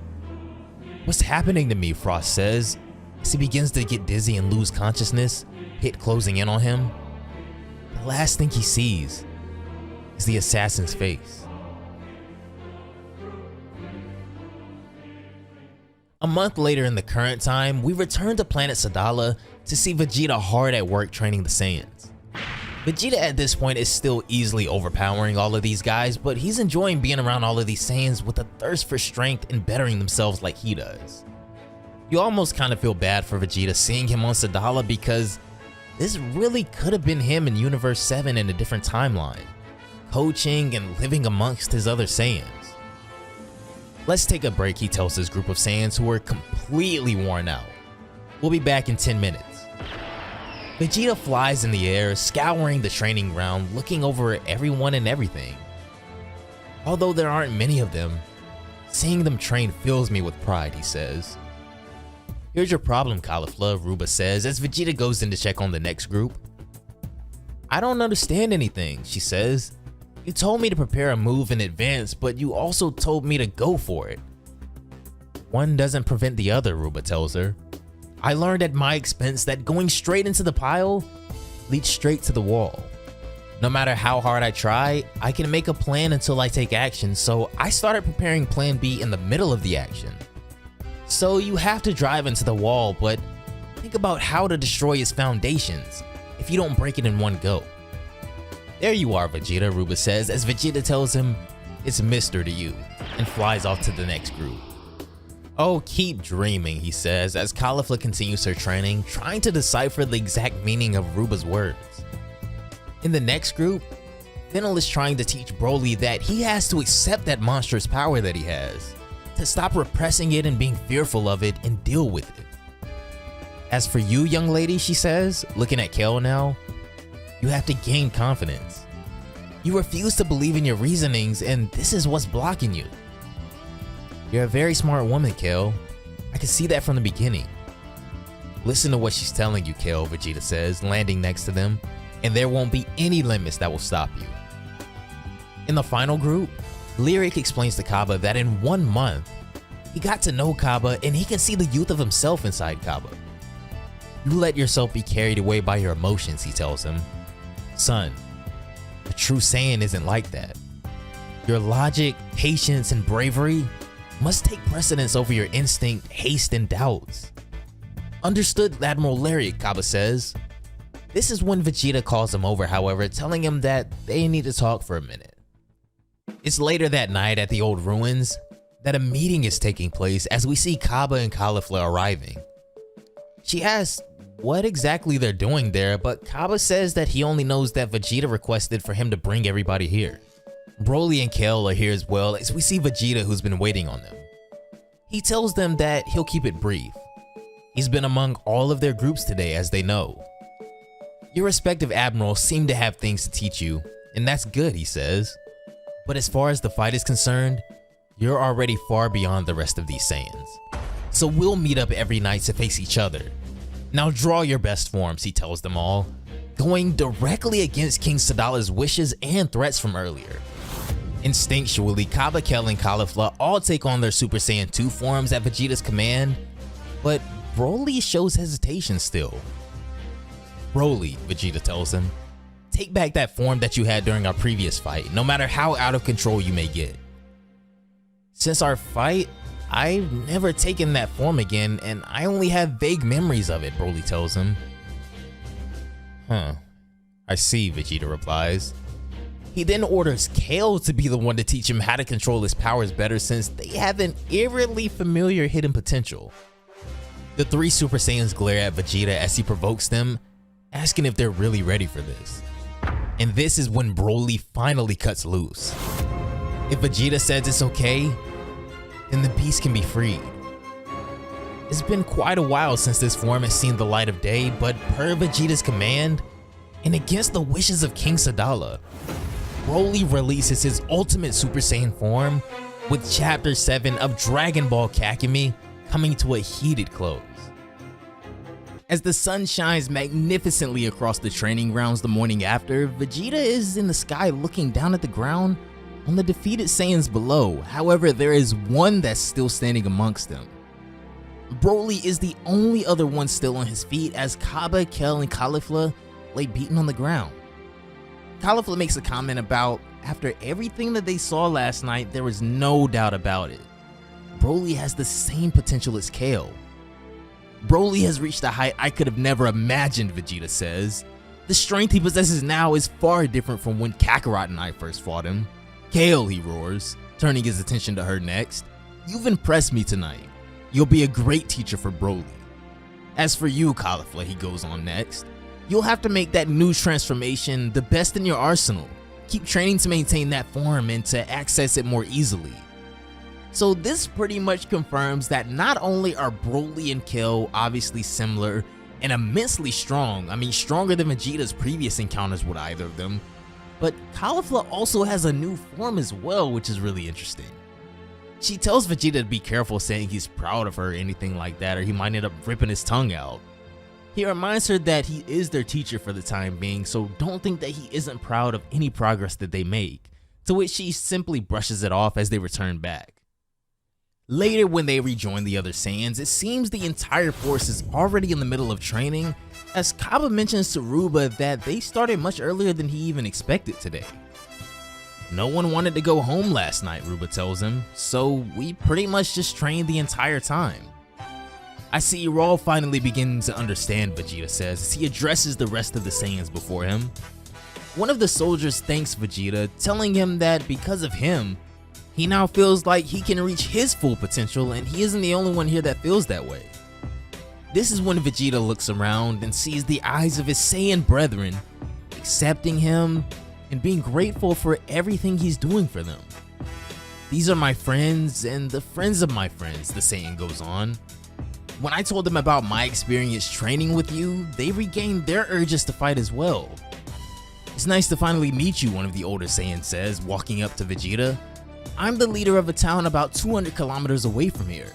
Speaker 2: what's happening to me?" Frost says, as he begins to get dizzy and lose consciousness, Hit closing in on him. The last thing he sees is the assassin's face. A month later in the current time, we return to planet Sadala to see Vegeta hard at work training the Saiyans. Vegeta at this point is still easily overpowering all of these guys, but he's enjoying being around all of these Saiyans with a thirst for strength and bettering themselves like he does. You almost kind of feel bad for Vegeta seeing him on Sadala, because this really could have been him in Universe 7 in a different timeline, coaching and living amongst his other Saiyans. "Let's take a break," he tells his group of Saiyans who are completely worn out. "We'll be back in 10 minutes. Vegeta flies in the air, scouring the training ground, looking over everyone and everything. Although there aren't many of them, seeing them train fills me with pride, he says. "Here's your problem, Caulifla," Ruba says as Vegeta goes in to check on the next group. "I don't understand anything," she says. "You told me to prepare a move in advance, but you also told me to go for it." "One doesn't prevent the other," Ruba tells her. "I learned at my expense that going straight into the pile leads straight to the wall. No matter how hard I try, I can make a plan until I take action, so I started preparing plan B in the middle of the action. So you have to drive into the wall, but think about how to destroy its foundations if you don't break it in one go." "There you are, Vegeta," Ruba says as Vegeta tells him it's Mr. to you, and flies off to the next group. "Oh, keep dreaming," he says as Caulifla continues her training, trying to decipher the exact meaning of Ruba's words. In the next group, Fennel is trying to teach Broly that he has to accept that monstrous power that he has, to stop repressing it and being fearful of it and deal with it. "As for you, young lady," she says, looking at Kale now, "you have to gain confidence. You refuse to believe in your reasonings, and this is what's blocking you. You're a very smart woman, Kale. I can see that from the beginning." "Listen to what she's telling you, Kale," Vegeta says, landing next to them, "and there won't be any limits that will stop you." In the final group, Lyric explains to Kaba that in 1 month, he got to know Kaba and he can see the youth of himself inside Kaba. "You let yourself be carried away by your emotions," he tells him. "Son, a true Saiyan isn't like that. Your logic, patience, and bravery must take precedence over your instinct, haste, and doubts." "Understood, Admiral Lariat," Kaba says. This is when Vegeta calls him over, however, telling him that they need to talk for a minute. It's later that night at the old ruins that a meeting is taking place as we see Kaba and Caulifla arriving. She asks what exactly they're doing there, but Kaba says that he only knows that Vegeta requested for him to bring everybody here. Broly and Kale are here as well as we see Vegeta, who's been waiting on them. He tells them that he'll keep it brief. He's been among all of their groups today, as they know. Your respective admirals seem to have things to teach you, and that's good, he says. But as far as the fight is concerned, you're already far beyond the rest of these Saiyans. So we'll meet up every night to face each other. Now draw your best forms, he tells them all, going directly against King Sadala's wishes and threats from earlier. Instinctually, Kaba, Kale, and Caulifla all take on their Super Saiyan 2 forms at Vegeta's command, but Broly shows hesitation still. Broly, Vegeta tells him, take back that form that you had during our previous fight, no matter how out of control you may get. Since our fight, I've never taken that form again, and I only have vague memories of it, Broly tells him. I see, Vegeta replies. He then orders Kale to be the one to teach him how to control his powers better, since they have an eerily familiar hidden potential. The three Super Saiyans glare at Vegeta as he provokes them, asking if they're really ready for this. And this is when Broly finally cuts loose. If Vegeta says it's okay, then the beast can be freed. It's been quite a while since this form has seen the light of day, but per Vegeta's command, and against the wishes of King Sadala, Broly releases his ultimate Super Saiyan form, with Chapter 7 of Dragon Ball Kakumei coming to a heated close. As the sun shines magnificently across the training grounds the morning after, Vegeta is in the sky looking down at the ground on the defeated Saiyans below. However, there is one that's still standing amongst them. Broly is the only other one still on his feet, as Kaba, Kale, and Caulifla lay beaten on the ground. Caulifla makes a comment about, after everything that they saw last night, there was no doubt about it. Broly has the same potential as Kale. Broly has reached a height I could have never imagined, Vegeta says. The strength he possesses now is far different from when Kakarot and I first fought him. Kale, he roars, turning his attention to her next. You've impressed me tonight. You'll be a great teacher for Broly. As for you, Caulifla, he goes on next. You'll have to make that new transformation the best in your arsenal. Keep training to maintain that form and to access it more easily. So this pretty much confirms that not only are Broly and Kale obviously similar and immensely strong, I mean stronger than Vegeta's previous encounters with either of them, but Caulifla also has a new form as well, which is really interesting. She tells Vegeta to be careful saying he's proud of her or anything like that, or he might end up ripping his tongue out. He reminds her that he is their teacher for the time being, so don't think that he isn't proud of any progress that they make, to which she simply brushes it off as they return back. Later, when they rejoin the other Saiyans, it seems the entire force is already in the middle of training, as Kaba mentions to Ruba that they started much earlier than he even expected today. No one wanted to go home last night, Ruba tells him, so we pretty much just trained the entire time. I see you're all finally beginning to understand, Vegeta says as he addresses the rest of the Saiyans before him. One of the soldiers thanks Vegeta, telling him that because of him, he now feels like he can reach his full potential, and he isn't the only one here that feels that way. This is when Vegeta looks around and sees the eyes of his Saiyan brethren, accepting him and being grateful for everything he's doing for them. These are my friends and the friends of my friends, the Saiyan goes on. When I told them about my experience training with you, they regained their urges to fight as well. It's nice to finally meet you, one of the older Saiyans says, walking up to Vegeta. I'm the leader of a town about 200 kilometers away from here.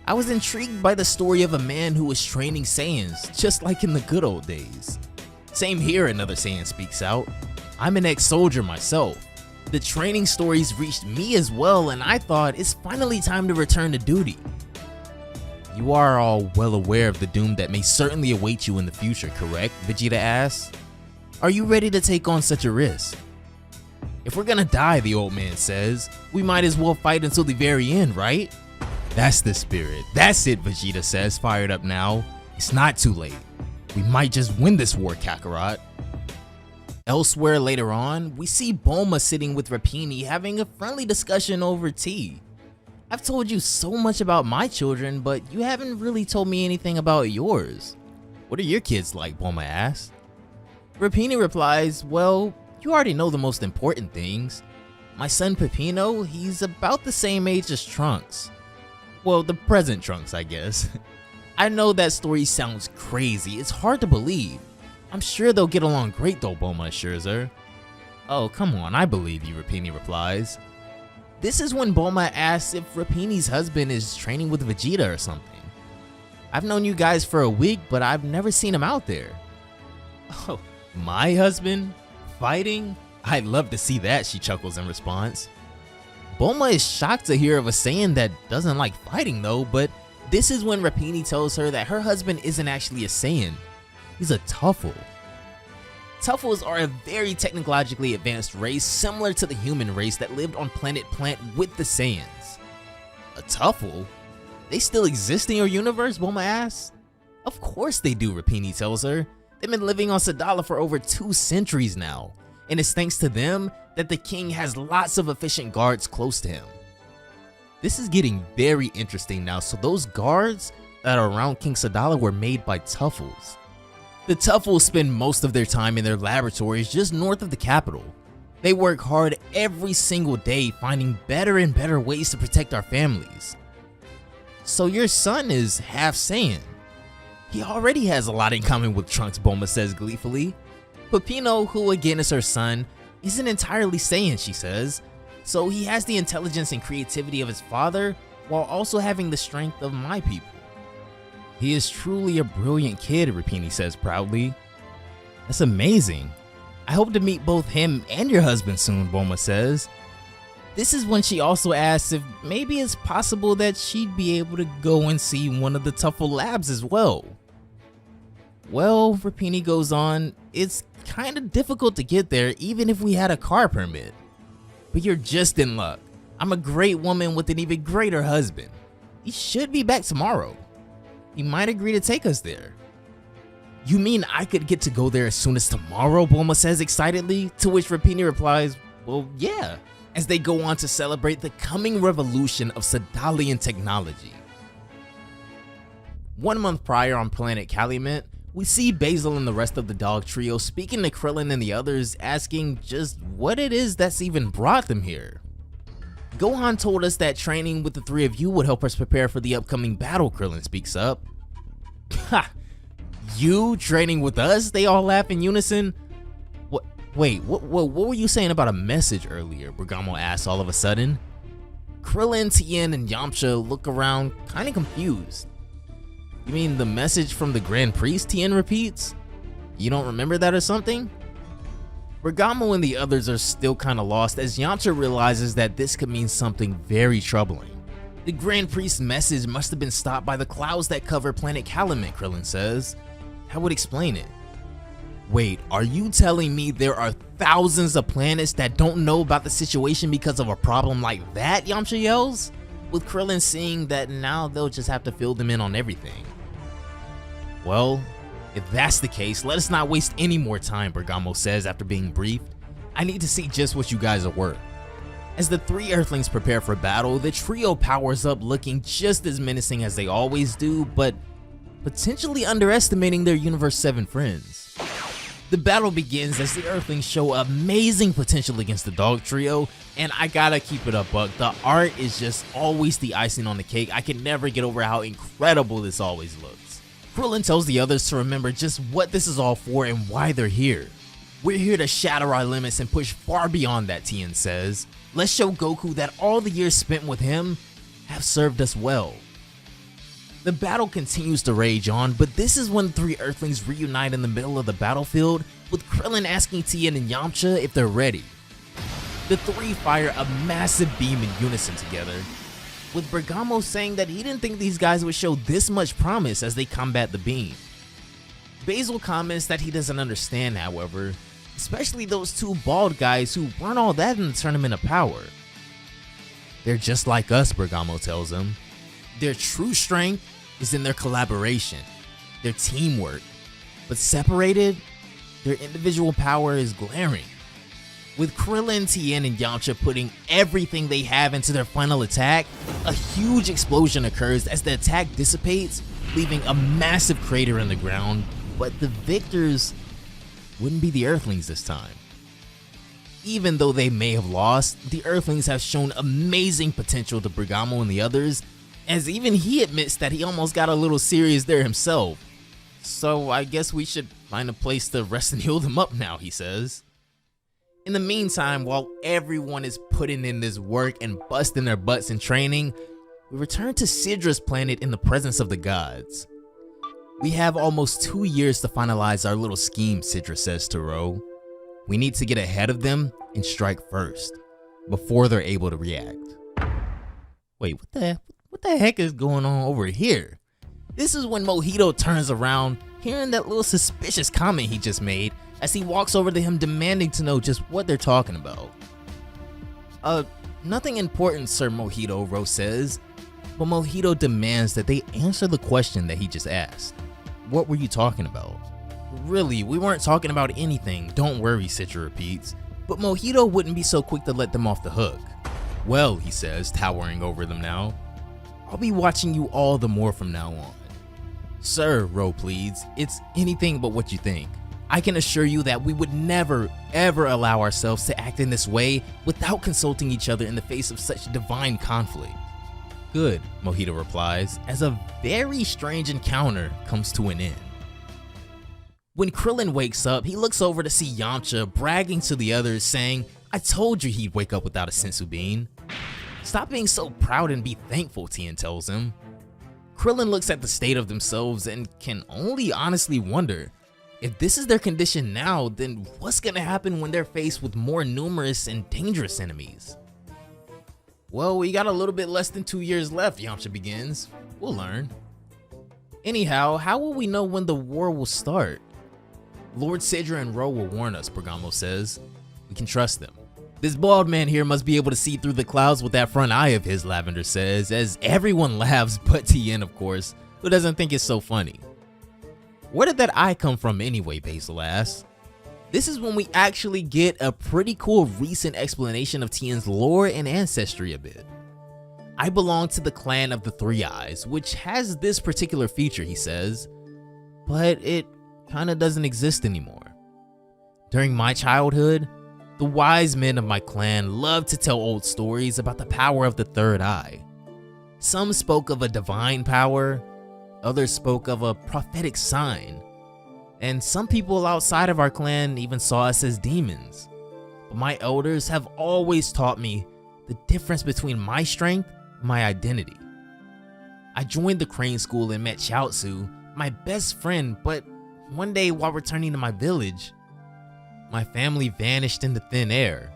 Speaker 2: I was intrigued by the story of a man who was training Saiyans, just like in the good old days. Same here, another Saiyan speaks out. I'm an ex-soldier myself. The training stories reached me as well, and I thought it's finally time to return to duty. You are all well aware of the doom that may certainly await you in the future, correct? Vegeta asks. Are you ready to take on such a risk? If we're gonna die, the old man says, we might as well fight until the very end, right? That's the spirit. That's it, Vegeta says, fired up now. It's not too late. We might just win this war, Kakarot. Elsewhere later on, we see Bulma sitting with Rapini having a friendly discussion over tea. I've told you so much about my children, but you haven't really told me anything about yours. What are your kids like? Bulma asks. Rapini replies, well, you already know the most important things. My son Peppino, he's about the same age as Trunks. Well, the present Trunks, I guess. I know that story sounds crazy, it's hard to believe. I'm sure they'll get along great though, Bulma assures her. Oh, come on, I believe you, Rapini replies. This is when Bulma asks if Rapini's husband is training with Vegeta or something. I've known you guys for a week, but I've never seen him out there. Oh, my husband? Fighting? I'd love to see that, she chuckles in response. Bulma is shocked to hear of a Saiyan that doesn't like fighting though, but this is when Rapini tells her that her husband isn't actually a Saiyan. He's a Tuffle. Tuffles are a very technologically advanced race similar to the human race that lived on planet Plant with the Saiyans. A Tuffle? They still exist in your universe, Bulma asks? Of course they do, Rapini tells her. They've been living on Sadala for over 2 centuries now, and it's thanks to them that the king has lots of efficient guards close to him. This is getting very interesting now, so those guards that are around King Sadala were made by Tuffles. The Tuffles spend most of their time in their laboratories just north of the capital. They work hard every single day finding better and better ways to protect our families. So your son is half Saiyan. He already has a lot in common with Trunks, Bulma says gleefully. Peppino, who again is her son, isn't entirely Saiyan, she says, so he has the intelligence and creativity of his father while also having the strength of my people. He is truly a brilliant kid, Rapini says proudly. That's amazing. I hope to meet both him and your husband soon, Bulma says. This is when she also asks if maybe it's possible that she'd be able to go and see one of the Tuffle labs as well. Well, Rapini goes on, it's kinda difficult to get there even if we had a car permit. But you're just in luck. I'm a great woman with an even greater husband. He should be back tomorrow. He might agree to take us there. You mean I could get to go there as soon as tomorrow, Bulma says excitedly, to which Rapini replies, well, yeah, as they go on to celebrate the coming revolution of Sadalian technology. 1 month prior on planet Calumet, we see Basil and the rest of the dog trio speaking to Krillin and the others, asking just what it is that's even brought them here. Gohan told us that training with the 3 of you would help us prepare for the upcoming battle, Krillin speaks up. Ha! You training with us? They all laugh in unison. Wait, what were you saying about a message earlier? Bergamo asks all of a sudden. Krillin, Tien, and Yamcha look around kinda confused. You mean the message from the Grand Priest, Tien repeats? You don't remember that or something? Bergamo and the others are still kinda lost as Yamcha realizes that this could mean something very troubling. The Grand Priest's message must have been stopped by the clouds that cover planet Calumet, Krillin says. That would explain it. Wait, are you telling me there are thousands of planets that don't know about the situation because of a problem like that, Yamcha yells? With Krillin seeing that now they'll just have to fill them in on everything. Well, if that's the case, let us not waste any more time, Bergamo says after being briefed. I need to see just what you guys are worth. As the 3 Earthlings prepare for battle, the trio powers up looking just as menacing as they always do, but potentially underestimating their Universe 7 friends. The battle begins as the Earthlings show amazing potential against the dog trio, and I gotta keep it up, Buck. The art is just always the icing on the cake. I can never get over how incredible this always looks. Krillin tells the others to remember just what this is all for and why they're here. We're here to shatter our limits and push far beyond that, Tien says. Let's show Goku that all the years spent with him have served us well. The battle continues to rage on, but this is when the 3 Earthlings reunite in the middle of the battlefield, with Krillin asking Tien and Yamcha if they're ready. The 3 fire a massive beam in unison together, with Bergamo saying that he didn't think these guys would show this much promise as they combat the beam. Basil comments that he doesn't understand, however, especially those 2 bald guys who weren't all that in the Tournament of Power. They're just like us, Bergamo tells him. Their true strength is in their collaboration, their teamwork, but separated, their individual power is glaring. With Krillin, Tien, and Yamcha putting everything they have into their final attack, a huge explosion occurs as the attack dissipates, leaving a massive crater in the ground, but the victors wouldn't be the Earthlings this time. even though they may have lost, the Earthlings have shown amazing potential to Bergamo and the others, as even he admits that he almost got a little serious there himself. So I guess we should find a place to rest and heal them up now, he says. In the meantime, while everyone is putting in this work and busting their butts in training, we return to Sidra's planet in the presence of the gods. We have almost 2 years to finalize our little scheme, Sidra says to Ro. We need to get ahead of them and strike first, before they're able to react. Wait, what the heck is going on over here? This is when Mojito turns around, hearing that little suspicious comment he just made, as he walks over to him demanding to know just what they're talking about. Nothing important, Sir Mojito, Ro says, but Mojito demands that they answer the question that he just asked. What were you talking about? Really, we weren't talking about anything, don't worry, Sidra repeats, but Mojito wouldn't be so quick to let them off the hook. Well, he says, towering over them now, I'll be watching you all the more from now on. Sir, Ro pleads, it's anything but what you think. I can assure you that we would never, ever allow ourselves to act in this way without consulting each other in the face of such divine conflict. Good, Mojito replies, as a very strange encounter comes to an end. When Krillin wakes up, he looks over to see Yamcha bragging to the others, saying, I told you he'd wake up without a sensu bean. Stop being so proud and be thankful, Tien tells him. Krillin looks at the state of themselves and can only honestly wonder, if this is their condition now, then what's gonna happen when they're faced with more numerous and dangerous enemies? Well, we got a little bit less than 2 years left, Yamcha begins. We'll learn. Anyhow, how will we know when the war will start? Lord Sidra and Ro will warn us, Bergamo says. We can trust them. This bald man here must be able to see through the clouds with that front eye of his, Lavender says, as everyone laughs but Tien, of course, who doesn't think it's so funny. Where did that eye come from anyway, Basil asks. This is when we actually get a pretty cool recent explanation of Tien's lore and ancestry a bit. I belong to the clan of the Three Eyes, which has this particular feature, he says, but it kinda doesn't exist anymore. During my childhood, the wise men of my clan loved to tell old stories about the power of the third eye. Some spoke of a divine power, others spoke of a prophetic sign, and some people outside of our clan even saw us as demons. But my elders have always taught me the difference between my strength and my identity. I joined the Crane School and met Chiaotzu, my best friend, but one day while returning to my village, my family vanished into thin air.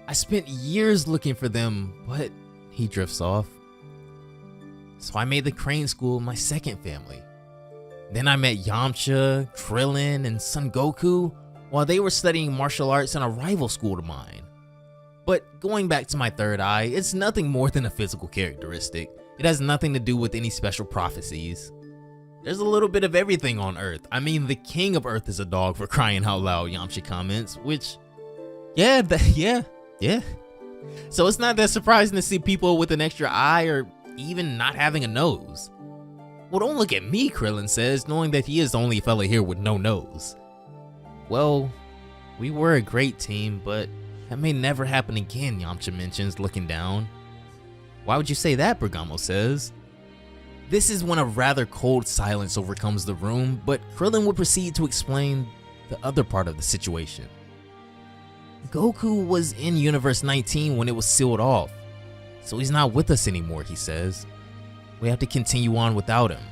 Speaker 2: I spent years looking for them, but he drifts off. So I made the Crane School my second family. Then I met Yamcha, Krillin, and Son Goku while they were studying martial arts in a rival school to mine. But going back to my third eye, it's nothing more than a physical characteristic. It has nothing to do with any special prophecies. There's a little bit of everything on Earth. I mean, the king of Earth is a dog, for crying out loud, Yamcha comments, which, yeah. So it's not that surprising to see people with an extra eye or even not having a nose. Well, don't look at me, Krillin says, knowing that he is the only fella here with no nose. Well, we were a great team, but that may never happen again, Yamcha mentions, looking down. Why would you say that, Bergamo says. This is when a rather cold silence overcomes the room, but Krillin would proceed to explain the other part of the situation. Goku was in Universe 19 when it was sealed off, so he's not with us anymore, he says. We have to continue on without him.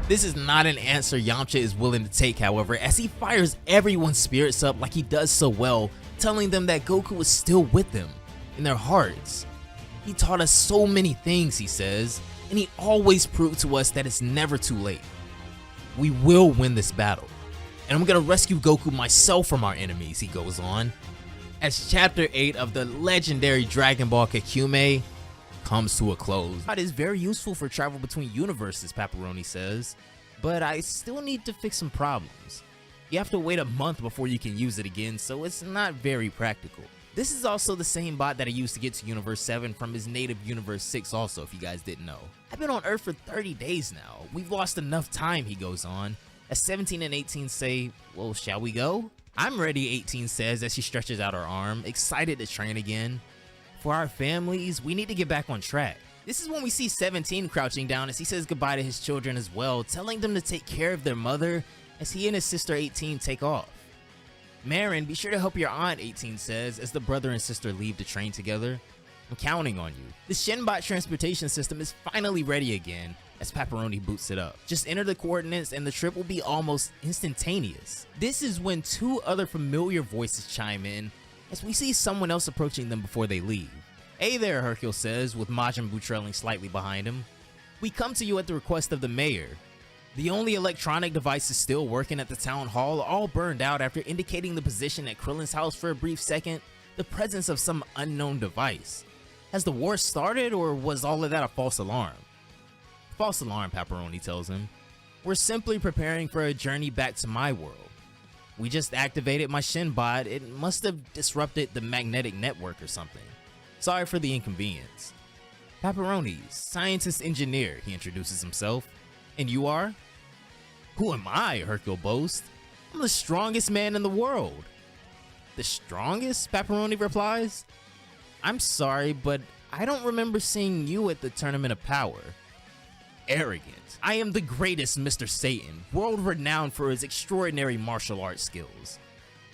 Speaker 2: This is not an answer Yamcha is willing to take, however, as he fires everyone's spirits up like he does so well, telling them that Goku is still with them, in their hearts. He taught us so many things, he says, and he always proved to us that it's never too late. We will win this battle, and I'm gonna rescue Goku myself from our enemies, he goes on, as Chapter 8 of the legendary Dragon Ball Kakumei comes to a close. It is very useful for travel between universes, Paparoni says, but I still need to fix some problems. You have to wait a month before you can use it again, so it's not very practical. This is also the same bot that I used to get to Universe 7 from his native Universe 6 also, if you guys didn't know. I've been on Earth for 30 days now. We've lost enough time, he goes on, as 17 and 18 say, well, shall we go? I'm ready, 18 says as she stretches out her arm, excited to train again. For our families, we need to get back on track. This is when we see 17 crouching down as he says goodbye to his children as well, telling them to take care of their mother as he and his sister 18 take off. Marin, be sure to help your aunt, 18 says as the brother and sister leave to train together. I'm counting on you. The Shinbot transportation system is finally ready again as Pepperoni boots it up. Just enter the coordinates and the trip will be almost instantaneous. This is when two other familiar voices chime in as we see someone else approaching them before they leave. Hey there, Hercule says, with Majin Buu trailing slightly behind him. We come to you at the request of the mayor. The only electronic devices still working at the town hall are all burned out after indicating the position at Krillin's house for a brief second, the presence of some unknown device. Has the war started, or was all of that a false alarm? False alarm, Pepperoni tells him. We're simply preparing for a journey back to my world. We just activated my Shinbot. It must have disrupted the magnetic network or something. Sorry for the inconvenience. Pepperoni, scientist engineer, he introduces himself. And you are? Who am I? Hercule boasts. I'm the strongest man in the world. The strongest? Pepperoni replies. I'm sorry, but I don't remember seeing you at the Tournament of Power. Arrogant. I am the greatest Mr. Satan, world renowned for his extraordinary martial arts skills.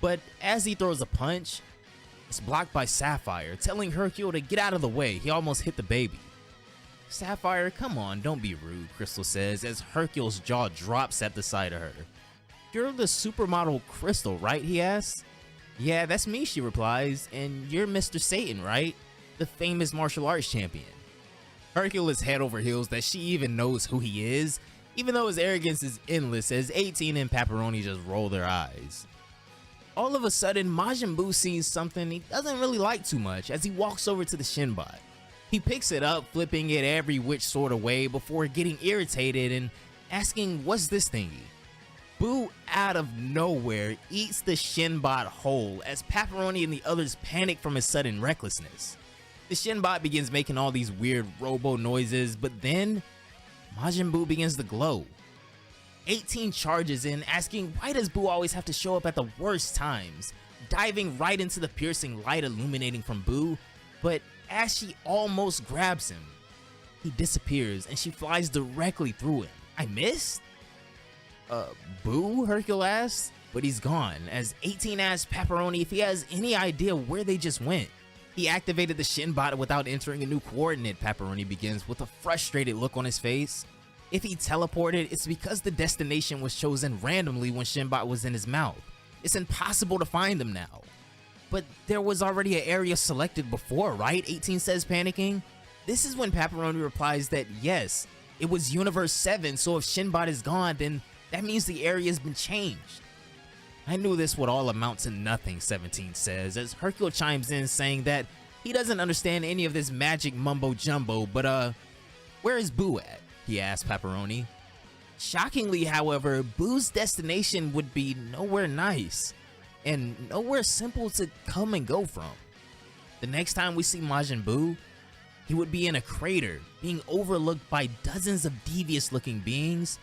Speaker 2: But as he throws a punch, it's blocked by Sapphire, telling Hercule to get out of the way. He almost hit the baby. Sapphire, come on, don't be rude, Crystal says as Hercule's jaw drops at the sight of her. You're the supermodel Crystal, right? He asks. Yeah, that's me, she replies, and you're Mr. Satan, right? The famous martial arts champion. Hercule is head over heels that she even knows who he is, even though his arrogance is endless as 18 and Pepperoni just roll their eyes. All of a sudden, Majin Buu sees something he doesn't really like too much as he walks over to the Shinbot. He picks it up, flipping it every which sort of way before getting irritated and asking, what's this thingy? Buu, out of nowhere, eats the Shinbot whole as Pepperoni and the others panic from his sudden recklessness. The Shinbot begins making all these weird robo noises, but then Majin Buu begins to glow. 18 charges in, asking why does Buu always have to show up at the worst times, diving right into the piercing light illuminating from Buu, but as she almost grabs him, he disappears and she flies directly through him. I missed? Buu? Hercule asks, but he's gone, as 18 asks Pepperoni if he has any idea where they just went. He activated the Shinbot without entering a new coordinate, Pepperoni begins with a frustrated look on his face. If he teleported, it's because the destination was chosen randomly when Shinbot was in his mouth. It's impossible to find them now. But there was already an area selected before, right? 18 says, panicking. This is when Pepperoni replies that yes, it was Universe 7, so if Shinbot is gone, then that means the area has been changed. I knew this would all amount to nothing, 17 says, as Hercule chimes in saying that he doesn't understand any of this magic mumbo jumbo, but where is Buu at? He asked Pepperoni. Shockingly, however, Buu's destination would be nowhere nice, and nowhere simple to come and go from. The next time we see Majin Buu, he would be in a crater, being overlooked by dozens of devious-looking beings,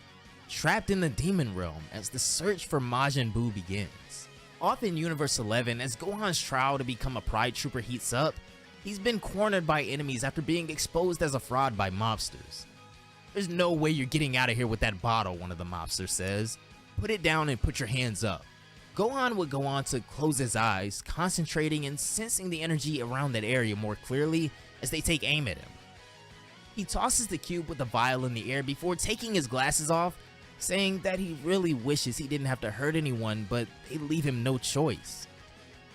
Speaker 2: trapped in the demon realm as the search for Majin Buu begins. Off in Universe 11, as Gohan's trial to become a Pride Trooper heats up, he's been cornered by enemies after being exposed as a fraud by mobsters. There's no way you're getting out of here with that bottle, one of the mobsters says. Put it down and put your hands up. Gohan would go on to close his eyes, concentrating and sensing the energy around that area more clearly as they take aim at him. He tosses the cube with the vial in the air before taking his glasses off, saying that he really wishes he didn't have to hurt anyone, but they leave him no choice.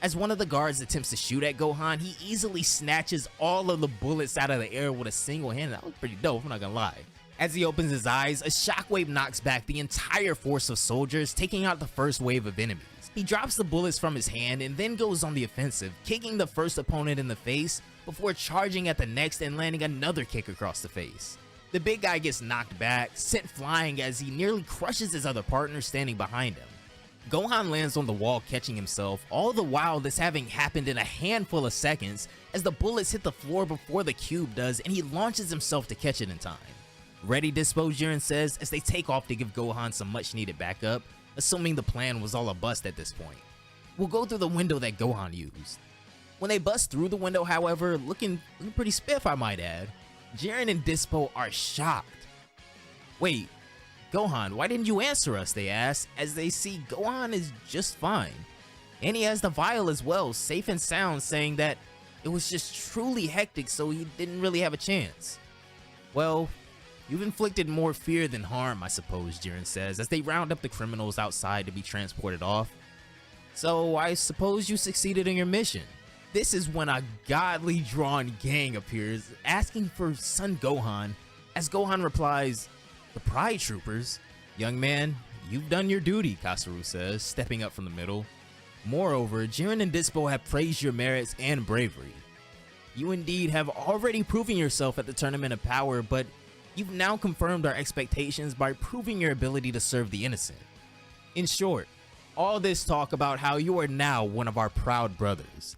Speaker 2: As one of the guards attempts to shoot at Gohan, he easily snatches all of the bullets out of the air with a single hand. That was pretty dope, I'm not gonna lie. As he opens his eyes, a shockwave knocks back the entire force of soldiers, taking out the first wave of enemies. He drops the bullets from his hand and then goes on the offensive, kicking the first opponent in the face before charging at the next and landing another kick across the face. The big guy gets knocked back, sent flying as he nearly crushes his other partner standing behind him. Gohan lands on the wall catching himself, all the while this having happened in a handful of seconds as the bullets hit the floor before the cube does and he launches himself to catch it in time. Ready dispo, Jiren says as they take off to give Gohan some much needed backup, assuming the plan was all a bust at this point. We'll go through the window that Gohan used. When they bust through the window, however, looking pretty spiff I might add, Jiren and Dispo are shocked. Wait, Gohan, why didn't you answer us, they ask, as they see Gohan is just fine. And he has the vial as well, safe and sound, saying that it was just truly hectic so he didn't really have a chance. Well, you've inflicted more fear than harm, I suppose, Jiren says, as they round up the criminals outside to be transported off. So I suppose you succeeded in your mission. This is when a godly drawn gang appears, asking for Son Gohan, as Gohan replies, "The Pride Troopers? Young man, you've done your duty," Kasaru says, stepping up from the middle. Moreover, Jiren and Dispo have praised your merits and bravery. You indeed have already proven yourself at the Tournament of Power, but you've now confirmed our expectations by proving your ability to serve the innocent. In short, all this talk about how you are now one of our proud brothers.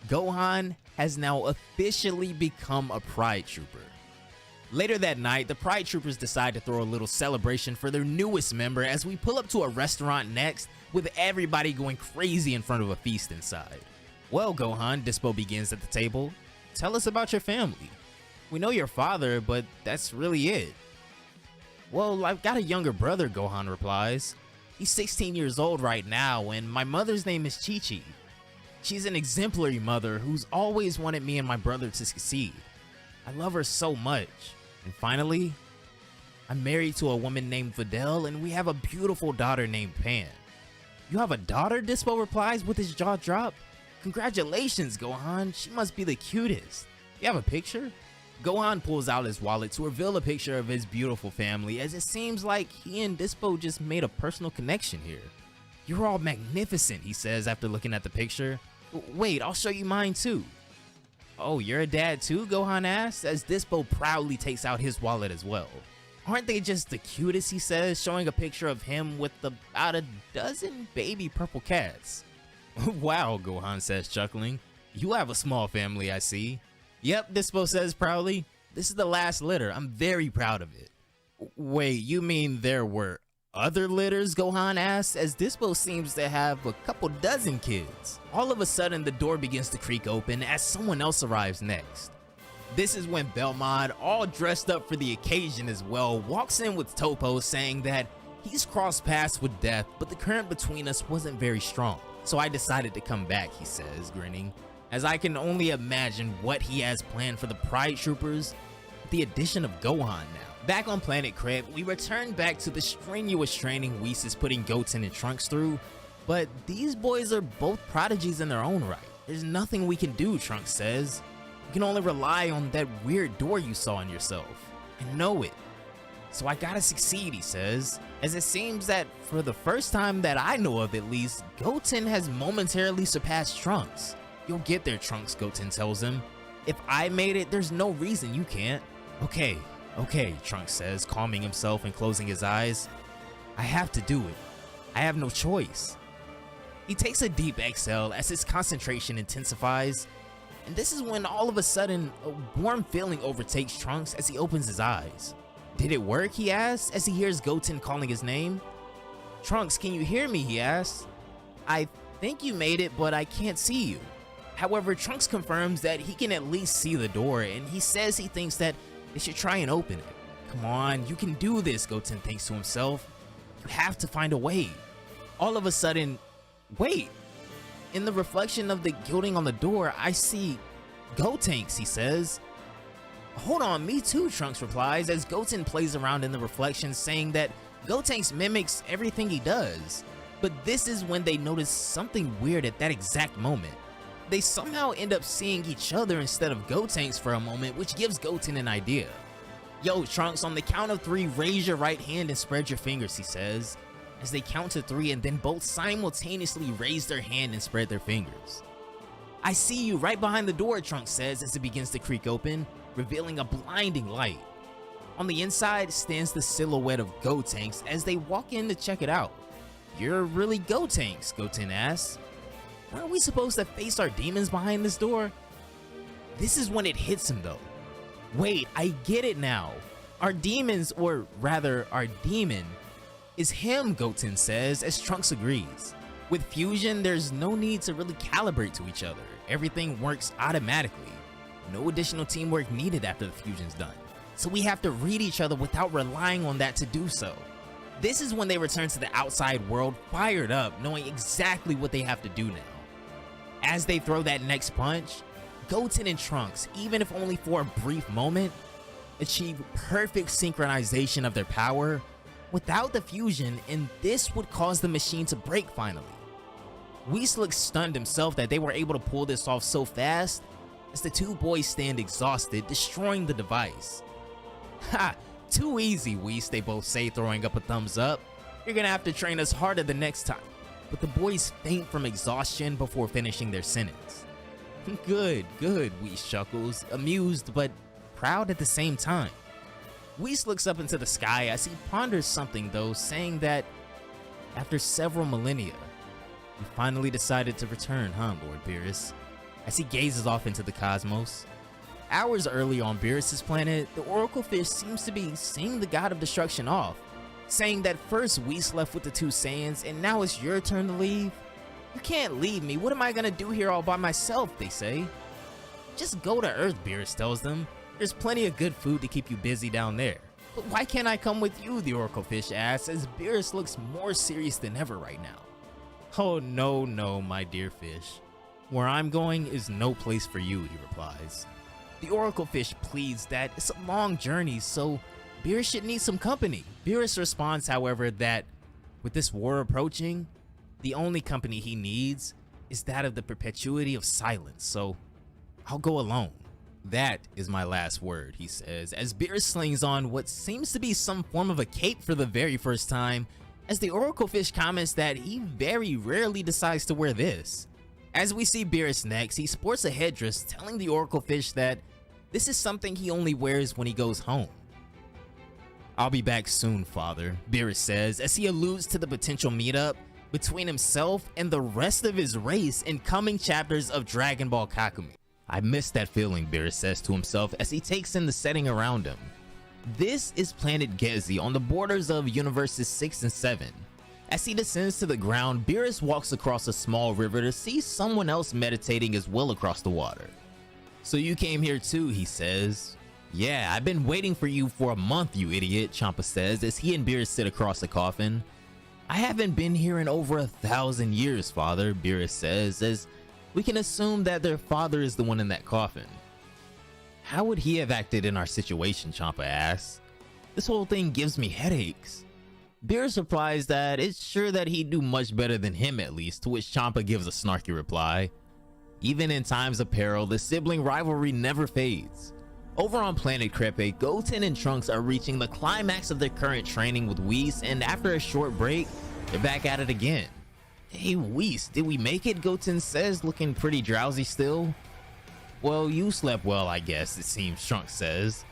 Speaker 2: Gohan has now officially become a Pride Trooper. Later that night, the Pride Troopers decide to throw a little celebration for their newest member as we pull up to a restaurant next, with everybody going crazy in front of a feast inside. Well, Gohan, Dispo begins at the table. Tell us about your family. We know your father, but that's really it. Well, I've got a younger brother, Gohan replies. He's 16 years old right now, and my mother's name is Chi-Chi. She's an exemplary mother who's always wanted me and my brother to succeed. I love her so much. And finally, I'm married to a woman named Videl, and we have a beautiful daughter named Pan. You have a daughter? Dispo replies with his jaw dropped. Congratulations, Gohan. She must be the cutest. You have a picture? Gohan pulls out his wallet to reveal a picture of his beautiful family, as it seems like he and Dispo just made a personal connection here. You're all magnificent, he says after looking at the picture. Wait, I'll show you mine too. Oh, you're a dad too? Gohan asks, as Dispo proudly takes out his wallet as well. Aren't they just the cutest, he says, showing a picture of him with about a dozen baby purple cats. Wow, Gohan says, chuckling. You have a small family, I see. Yep, Dispo says proudly. This is the last litter. I'm very proud of it. Wait, you mean there were other litters? Gohan asks, as Dispo seems to have a couple dozen kids. All of a sudden, the door begins to creak open as someone else arrives next. This is when Belmont, all dressed up for the occasion as well, walks in with Topo saying that he's crossed paths with Death, but the current between us wasn't very strong. So I decided to come back, he says, grinning, as I can only imagine what he has planned for the Pride Troopers with the addition of Gohan now. Back on Planet Crib, we return back to the strenuous training Whis is putting Goten and Trunks through, but these boys are both prodigies in their own right. There's nothing we can do, Trunks says. You can only rely on that weird door you saw in yourself, and know it. So I gotta succeed, he says, as it seems that for the first time that I know of at least, Goten has momentarily surpassed Trunks. You'll get there, Trunks, Goten tells him. If I made it, there's no reason you can't. Okay, Trunks says, calming himself and closing his eyes. I have to do it. I have no choice. He takes a deep exhale as his concentration intensifies, and this is when all of a sudden, a warm feeling overtakes Trunks as he opens his eyes. Did it work, he asks, as he hears Goten calling his name. Trunks, can you hear me, he asks. I think you made it, but I can't see you. However, Trunks confirms that he can at least see the door, and he says he thinks that they should try and open it. Come on, you can do this, Goten thinks to himself. You have to find a way. All of a sudden, wait. In the reflection of the gilding on the door, I see Gotenks, he says. Hold on, me too, Trunks replies, as Goten plays around in the reflection, saying that Gotenks mimics everything he does. But this is when they notice something weird at that exact moment. They somehow end up seeing each other instead of Gotenks for a moment, which gives Goten an idea. Yo, Trunks, on the count of 3, raise your right hand and spread your fingers, he says, as they count to 3 and then both simultaneously raise their hand and spread their fingers. I see you right behind the door, Trunks says as it begins to creak open, revealing a blinding light. On the inside stands the silhouette of Gotenks as they walk in to check it out. You're really Gotenks, Goten asks. Aren't we supposed to face our demons behind this door? This is when it hits him though. Wait, I get it now. Our demons, or rather our demon, is him, Goten says as Trunks agrees. With fusion, there's no need to really calibrate to each other. Everything works automatically. No additional teamwork needed after the fusion's done. So we have to read each other without relying on that to do so. This is when they return to the outside world fired up, knowing exactly what they have to do now. As they throw that next punch, Goten and Trunks, even if only for a brief moment, achieve perfect synchronization of their power without the fusion, and this would cause the machine to break finally. Whis looks stunned himself that they were able to pull this off so fast, as the two boys stand exhausted, destroying the device. Ha! Too easy, Whis, they both say, throwing up a thumbs up. You're gonna have to train us harder the next time. But the boys faint from exhaustion before finishing their sentence. Good, Whis chuckles, amused but proud at the same time. Whis looks up into the sky as he ponders something though, saying that after several millennia, you finally decided to return, huh, Lord Beerus? As he gazes off into the cosmos. Hours earlier on Beerus' planet, the Oracle Fish seems to be seeing the God of Destruction off, saying that first Whis left with the two Saiyans and now it's your turn to leave. You can't leave me, what am I gonna do here all by myself, they say. Just go to Earth, Beerus tells them. There's plenty of good food to keep you busy down there. But why can't I come with you, the Oracle Fish asks, as Beerus looks more serious than ever right now. Oh no, my dear fish. Where I'm going is no place for you, he replies. The Oracle Fish pleads that it's a long journey, so Beerus should need some company. Beerus responds, however, that with this war approaching, the only company he needs is that of the perpetuity of silence, so I'll go alone. That is my last word, he says, as Beerus slings on what seems to be some form of a cape for the very first time, as the Oracle Fish comments that he very rarely decides to wear this. As we see Beerus next, he sports a headdress telling the Oracle Fish that this is something he only wears when he goes home. I'll be back soon, father, Beerus says, as he alludes to the potential meetup between himself and the rest of his race in coming chapters of Dragon Ball Kakumei. I miss that feeling, Beerus says to himself as he takes in the setting around him. This is planet Gezi on the borders of universes 6 and 7. As he descends to the ground, Beerus walks across a small river to see someone else meditating as well across the water. So you came here too, he says. Yeah, I've been waiting for you for a month, you idiot, Champa says as he and Beerus sit across the coffin. I haven't been here in over 1,000 years, father, Beerus says, as we can assume that their father is the one in that coffin. How would he have acted in our situation, Champa asks. This whole thing gives me headaches. Beerus replies that it's sure that he'd do much better than him at least, to which Champa gives a snarky reply. Even in times of peril, the sibling rivalry never fades. Over on planet Crepe, Goten and Trunks are reaching the climax of their current training with Whis, and after a short break, they're back at it again. Hey Whis, did we make it? Goten says, looking pretty drowsy still. Well, you slept well, I guess, it seems, Trunks says.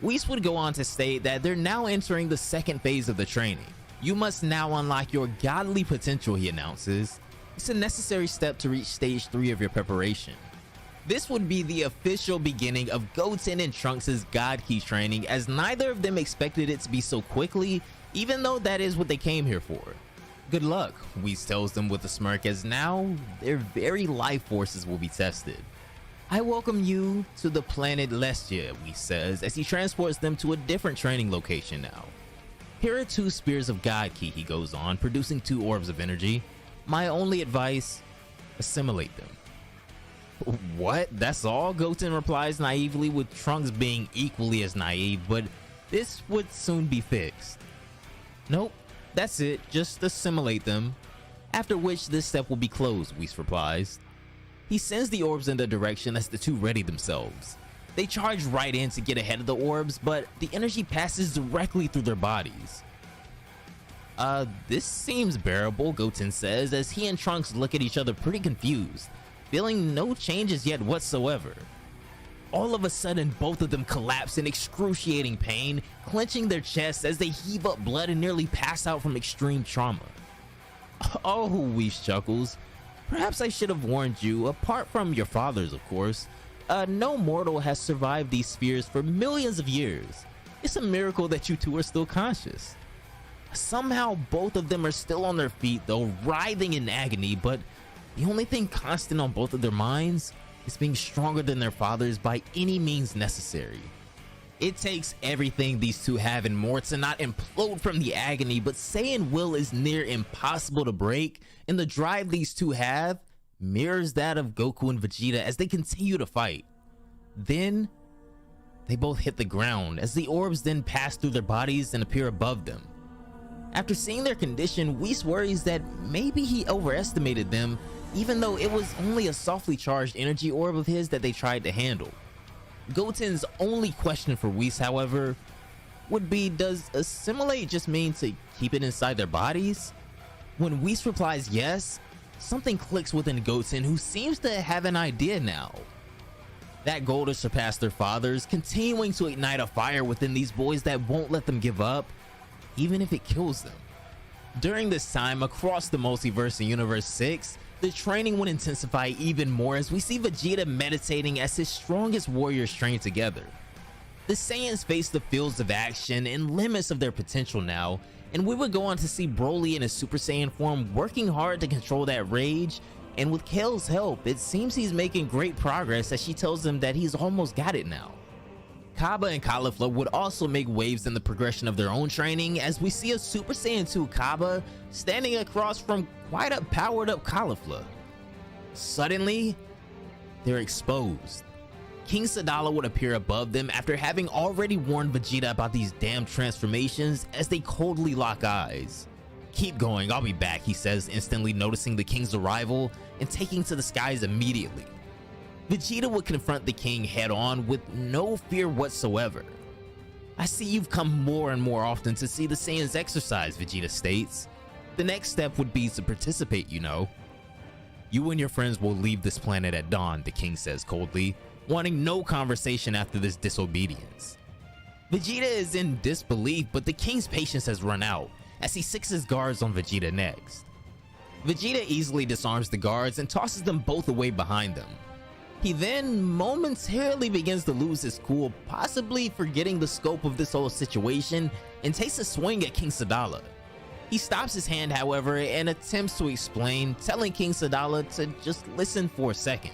Speaker 2: Whis would go on to state that they're now entering the second phase of the training. You must now unlock your godly potential, he announces. It's a necessary step to reach stage 3 of your preparation. This would be the official beginning of Goten and Trunks' God Key training, as neither of them expected it to be so quickly, even though that is what they came here for. Good luck, Whis tells them with a smirk, as now their very life forces will be tested. I welcome you to the planet Lestia, Whis says, as he transports them to a different training location now. Here are 2 spears of God Key, he goes on, producing 2 orbs of energy. My only advice, assimilate them. What? That's all? Goten replies naively, with Trunks being equally as naive, but this would soon be fixed. Nope, that's it, just assimilate them. After which this step will be closed, Whis replies. He sends the orbs in their direction as the 2 ready themselves. They charge right in to get ahead of the orbs, but the energy passes directly through their bodies. This seems bearable, Goten says, as he and Trunks look at each other pretty confused, feeling no changes yet whatsoever. All of a sudden, both of them collapse in excruciating pain, clenching their chests as they heave up blood and nearly pass out from extreme trauma. Oh, Whis chuckles. Perhaps I should have warned you, apart from your fathers, of course. No mortal has survived these spheres for millions of years. It's a miracle that you 2 are still conscious. Somehow both of them are still on their feet though, writhing in agony, but the only thing constant on both of their minds is being stronger than their fathers by any means necessary. It takes everything these two have and more to not implode from the agony, but Saiyan will is near impossible to break, and the drive these two have mirrors that of Goku and Vegeta as they continue to fight. Then they both hit the ground as the orbs then pass through their bodies and appear above them. After seeing their condition, Whis worries that maybe he overestimated them, even though it was only a softly charged energy orb of his that they tried to handle. Goten's only question for Whis, however, would be, does assimilate just mean to keep it inside their bodies? When Whis replies yes, something clicks within Goten, who seems to have an idea now. That goal to surpass their fathers, continuing to ignite a fire within these boys that won't let them give up, even if it kills them. During this time, across the multiverse in Universe 6, the training would intensify even more as we see Vegeta meditating as his strongest warriors train together. The Saiyans face the fields of action and limits of their potential now, and we would go on to see Broly in his Super Saiyan form working hard to control that rage, and with Kale's help, it seems he's making great progress as she tells him that he's almost got it now. Kaba and Caulifla would also make waves in the progression of their own training as we see a Super Saiyan 2 Kaba standing across from quite a powered up Caulifla. Suddenly, they're exposed. King Sadala would appear above them after having already warned Vegeta about these damn transformations as they coldly lock eyes. "Keep going, I'll be back," he says, instantly noticing the king's arrival and taking to the skies immediately. Vegeta would confront the king head on with no fear whatsoever. "I see you've come more and more often to see the Saiyans exercise," Vegeta states. "The next step would be to participate, you know." "You and your friends will leave this planet at dawn," the king says coldly, wanting no conversation after this disobedience. Vegeta is in disbelief, but the king's patience has run out as he six his guards on Vegeta next. Vegeta easily disarms the guards and tosses them both away behind them. He then momentarily begins to lose his cool, possibly forgetting the scope of this whole situation, and takes a swing at King Sadala. He stops his hand, however, and attempts to explain, telling King Sadala to just listen for a second.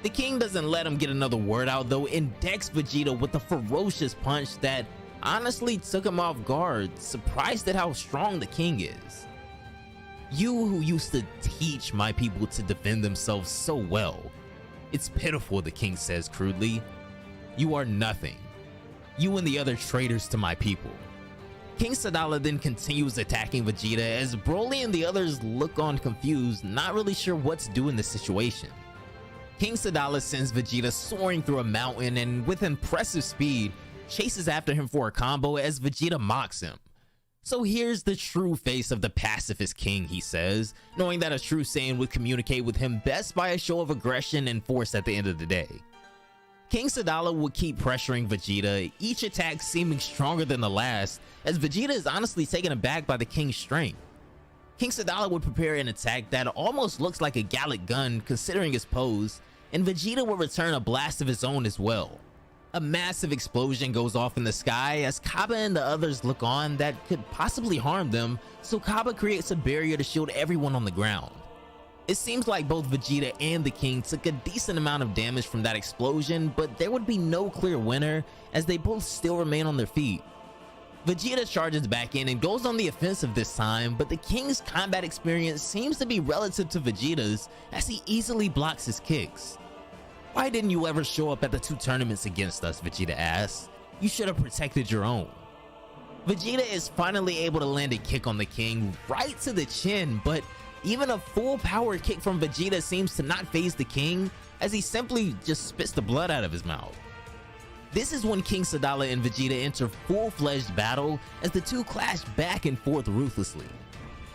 Speaker 2: The king doesn't let him get another word out though, and decks Vegeta with a ferocious punch that honestly took him off guard, surprised at how strong the king is. "You who used to teach my people to defend themselves so well. It's pitiful," the king says crudely. "You are nothing. You and the other traitors to my people." King Sadala then continues attacking Vegeta as Broly and the others look on confused, not really sure what to do in this situation. King Sadala sends Vegeta soaring through a mountain and with impressive speed chases after him for a combo as Vegeta mocks him. "So here's the true face of the pacifist king," he says, knowing that a true Saiyan would communicate with him best by a show of aggression and force at the end of the day. King Sadala would keep pressuring Vegeta, each attack seeming stronger than the last, as Vegeta is honestly taken aback by the king's strength. King Sadala would prepare an attack that almost looks like a Gallic gun considering his pose, and Vegeta would return a blast of his own as well. A massive explosion goes off in the sky as Kaba and the others look on that could possibly harm them, so Kaba creates a barrier to shield everyone on the ground. It seems like both Vegeta and the king took a decent amount of damage from that explosion, but there would be no clear winner as they both still remain on their feet. Vegeta charges back in and goes on the offensive this time, but the king's combat experience seems to be relative to Vegeta's as he easily blocks his kicks. "Why didn't you ever show up at the 2 tournaments against us?" Vegeta asks. "You should have protected your own." Vegeta is finally able to land a kick on the king right to the chin, but even a full power kick from Vegeta seems to not faze the king as he simply just spits the blood out of his mouth. This is when King Sadala and Vegeta enter full-fledged battle as the two clash back and forth ruthlessly.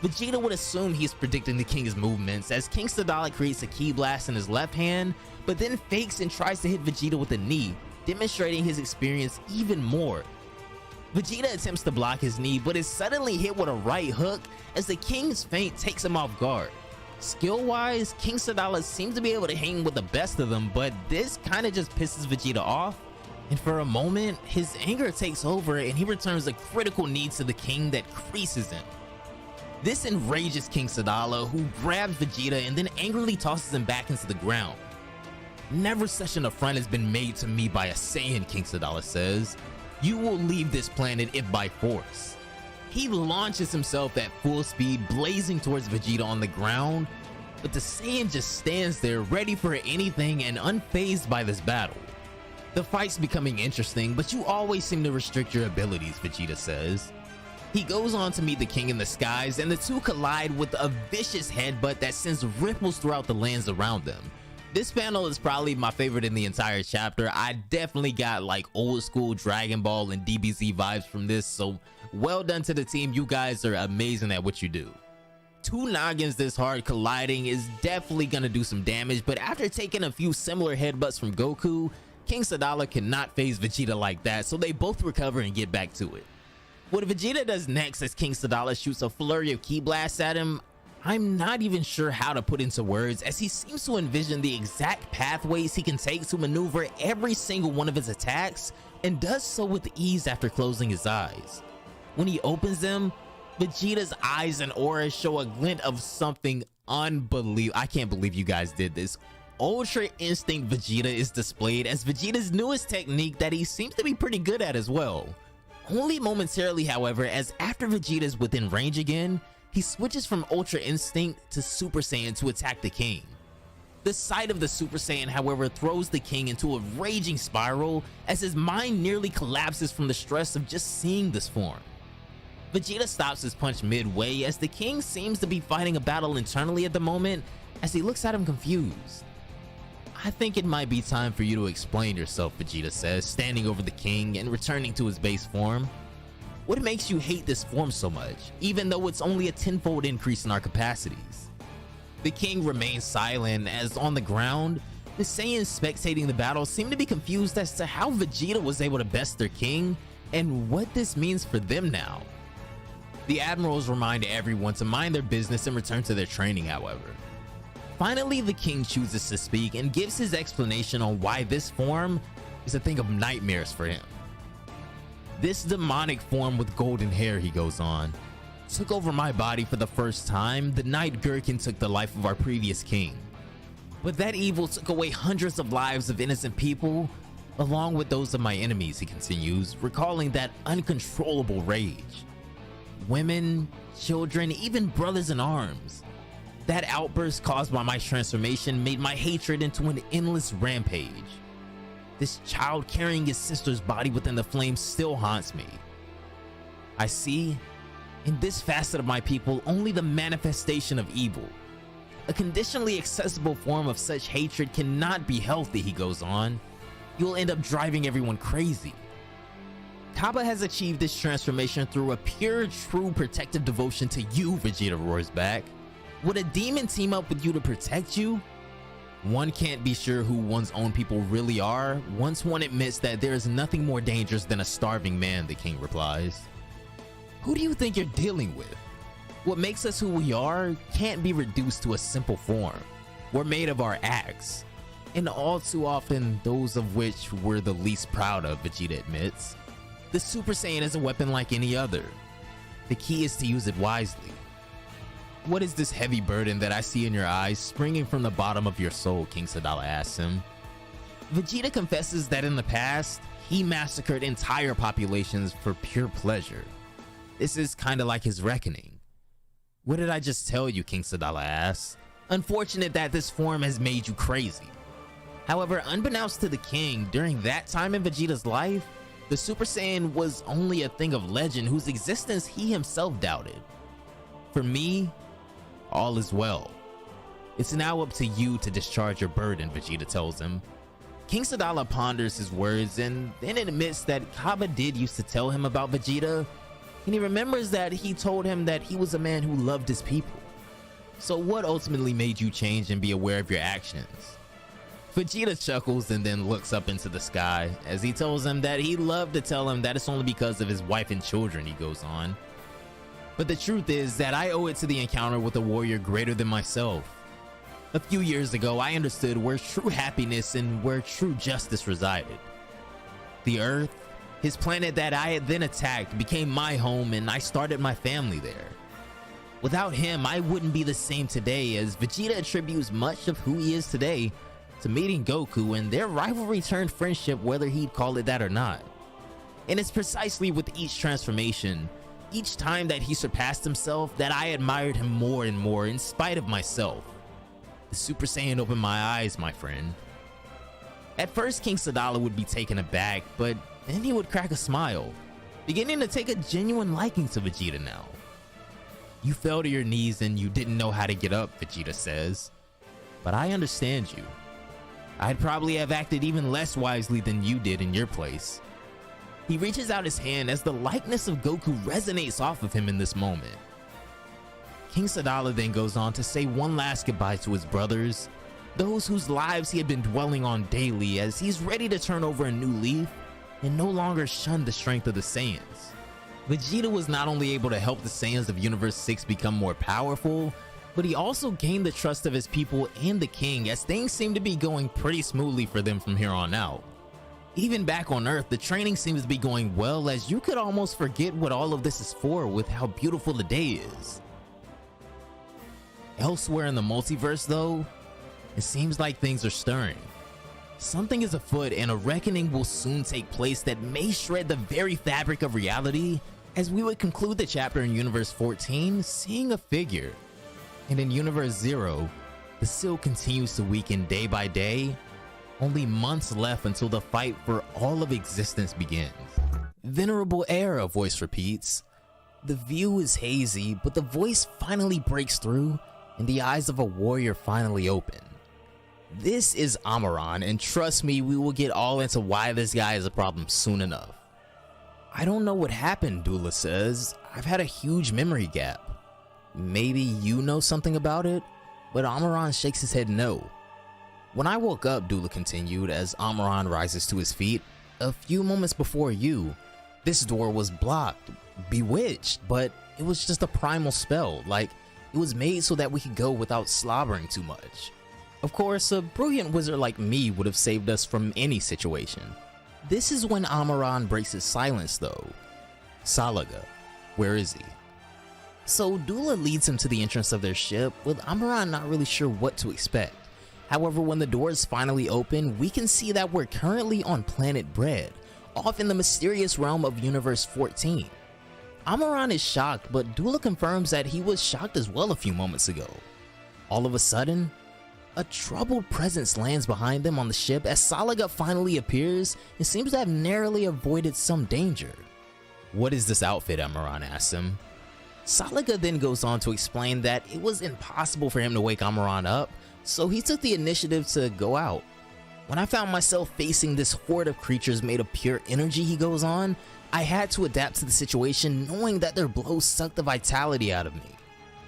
Speaker 2: Vegeta would assume he's predicting the king's movements as King Sadala creates a ki blast in his left hand, but then fakes and tries to hit Vegeta with a knee, demonstrating his experience even more. Vegeta attempts to block his knee, but is suddenly hit with a right hook as the king's feint takes him off guard. Skill-wise, King Sadala seems to be able to hang with the best of them, but this kinda just pisses Vegeta off, And for a moment, his anger takes over and he returns a critical knee to the king that creases him. This enrages King Sadala, who grabs Vegeta and then angrily tosses him back into the ground. Never such an affront has been made to me by a Saiyan, King Sadala says. You will leave this planet if by force. He launches himself at full speed, blazing towards Vegeta on the ground, but the Saiyan just stands there ready for anything and unfazed by this battle. The fight's becoming interesting, but you always seem to restrict your abilities, Vegeta says. He goes on to meet the king in the skies, and the two collide with a vicious headbutt that sends ripples throughout the lands around them. This panel is probably my favorite in the entire chapter. I definitely got like old school Dragon Ball and DBZ vibes from this, so well done to the team. You guys are amazing at what you do. Two noggins this hard colliding is definitely gonna do some damage, but after taking a few similar headbutts from Goku, King Sadala cannot phase Vegeta like that, so they both recover and get back to it. What Vegeta does next as King Sadala shoots a flurry of ki blasts at him, I'm not even sure how to put into words, as he seems to envision the exact pathways he can take to maneuver every single one of his attacks, and does so with ease after closing his eyes. When he opens them, Vegeta's eyes and aura show a glint of something unbelievable. I can't believe you guys did this. Ultra Instinct Vegeta is displayed as Vegeta's newest technique that he seems to be pretty good at as well. Only momentarily, however, as after Vegeta is within range again, he switches from Ultra Instinct to Super Saiyan to attack the king. The sight of the Super Saiyan, however, throws the king into a raging spiral as his mind nearly collapses from the stress of just seeing this form. Vegeta stops his punch midway as the king seems to be fighting a battle internally at the moment as he looks at him confused. I think it might be time for you to explain yourself, Vegeta says, standing over the king and returning to his base form. What makes you hate this form so much, even though it's only a tenfold increase in our capacities? The king remains silent as on the ground, the Saiyans spectating the battle seem to be confused as to how Vegeta was able to best their king and what this means for them now. The admirals remind everyone to mind their business and return to their training, however. Finally, the king chooses to speak and gives his explanation on why this form is a thing of nightmares for him. This demonic form with golden hair, he goes on, took over my body for the first time the night Gherkin took the life of our previous king. But that evil took away hundreds of lives of innocent people, along with those of my enemies, he continues, recalling that uncontrollable rage. Women, children, even brothers in arms. That outburst caused by my transformation made my hatred into an endless rampage. This child carrying his sister's body within the flames still haunts me. I see, in this facet of my people, only the manifestation of evil. A conditionally accessible form of such hatred cannot be healthy, he goes on. You'll end up driving everyone crazy. Kaba has achieved this transformation through a pure, true protective devotion to you, Vegeta roars back. Would a demon team up with you to protect you? One can't be sure who one's own people really are once one admits that there is nothing more dangerous than a starving man, the king replies. Who do you think you're dealing with? What makes us who we are can't be reduced to a simple form. We're made of our acts, and all too often those of which we're the least proud of, Vegeta admits. The Super Saiyan is a weapon like any other. The key is to use it wisely. What is this heavy burden that I see in your eyes springing from the bottom of your soul, King Sadala asks him. Vegeta confesses that in the past, he massacred entire populations for pure pleasure. This is kinda like his reckoning. What did I just tell you, King Sadala asks. Unfortunate that this form has made you crazy. However, unbeknownst to the king, during that time in Vegeta's life, the Super Saiyan was only a thing of legend whose existence he himself doubted. For me, all is well. It's now up to you to discharge your burden, Vegeta tells him. King Sadala ponders his words and then admits that Kaba did used to tell him about Vegeta, and he remembers that he told him that he was a man who loved his people. So what ultimately made you change and be aware of your actions? Vegeta chuckles and then looks up into the sky as he tells him that he'd love to tell him that it's only because of his wife and children, he goes on. But the truth is that I owe it to the encounter with a warrior greater than myself. A few years ago, I understood where true happiness and where true justice resided. The Earth, his planet that I had then attacked, became my home and I started my family there. Without him, I wouldn't be the same today, as Vegeta attributes much of who he is today to meeting Goku and their rivalry turned friendship, whether he'd call it that or not. And it's precisely with each transformation, each time that he surpassed himself, that I admired him more and more in spite of myself. The Super Saiyan opened my eyes, my friend. At first, King Sadala would be taken aback, but then he would crack a smile, beginning to take a genuine liking to Vegeta now. You fell to your knees and you didn't know how to get up, Vegeta says. But I understand you. I'd probably have acted even less wisely than you did in your place. He reaches out his hand as the likeness of Goku resonates off of him in this moment. King Sadala then goes on to say one last goodbye to his brothers, those whose lives he had been dwelling on daily, as he's ready to turn over a new leaf and no longer shun the strength of the Saiyans. Vegeta was not only able to help the Saiyans of Universe 6 become more powerful, but he also gained the trust of his people and the king, as things seem to be going pretty smoothly for them from here on out. Even back on Earth, the training seems to be going well, as you could almost forget what all of this is for with how beautiful the day is. Elsewhere in the multiverse though, it seems like things are stirring. Something is afoot and a reckoning will soon take place that may shred the very fabric of reality, as we would conclude the chapter in Universe 14 seeing a figure. And in Universe 0, the seal continues to weaken day by day, only months left until the fight for all of existence begins. Venerable Heir, a voice repeats. The view is hazy, but the voice finally breaks through and the eyes of a warrior finally open. This is Amaran, and trust me, we will get all into why this guy is a problem soon enough. I don't know what happened, Dula says. I've had a huge memory gap. Maybe you know something about it? But Amaran shakes his head no. When I woke up, Dula continued as Amaran rises to his feet, a few moments before you, this door was blocked, bewitched, but it was just a primal spell, like it was made so that we could go without slobbering too much. Of course, a brilliant wizard like me would have saved us from any situation. This is when Amaran breaks his silence though. Salaga, where is he? So Dula leads him to the entrance of their ship, with Amaran not really sure what to expect. However, when the doors finally open, we can see that we're currently on planet Bread, off in the mysterious realm of Universe 14. Amaran is shocked, but Dula confirms that he was shocked as well a few moments ago. All of a sudden, a troubled presence lands behind them on the ship as Salaga finally appears and seems to have narrowly avoided some danger. What is this outfit? Amaran asks him. Salaga then goes on to explain that it was impossible for him to wake Amaran up, so he took the initiative to go out. When I found myself facing this horde of creatures made of pure energy, he goes on, I had to adapt to the situation knowing that their blows sucked the vitality out of me.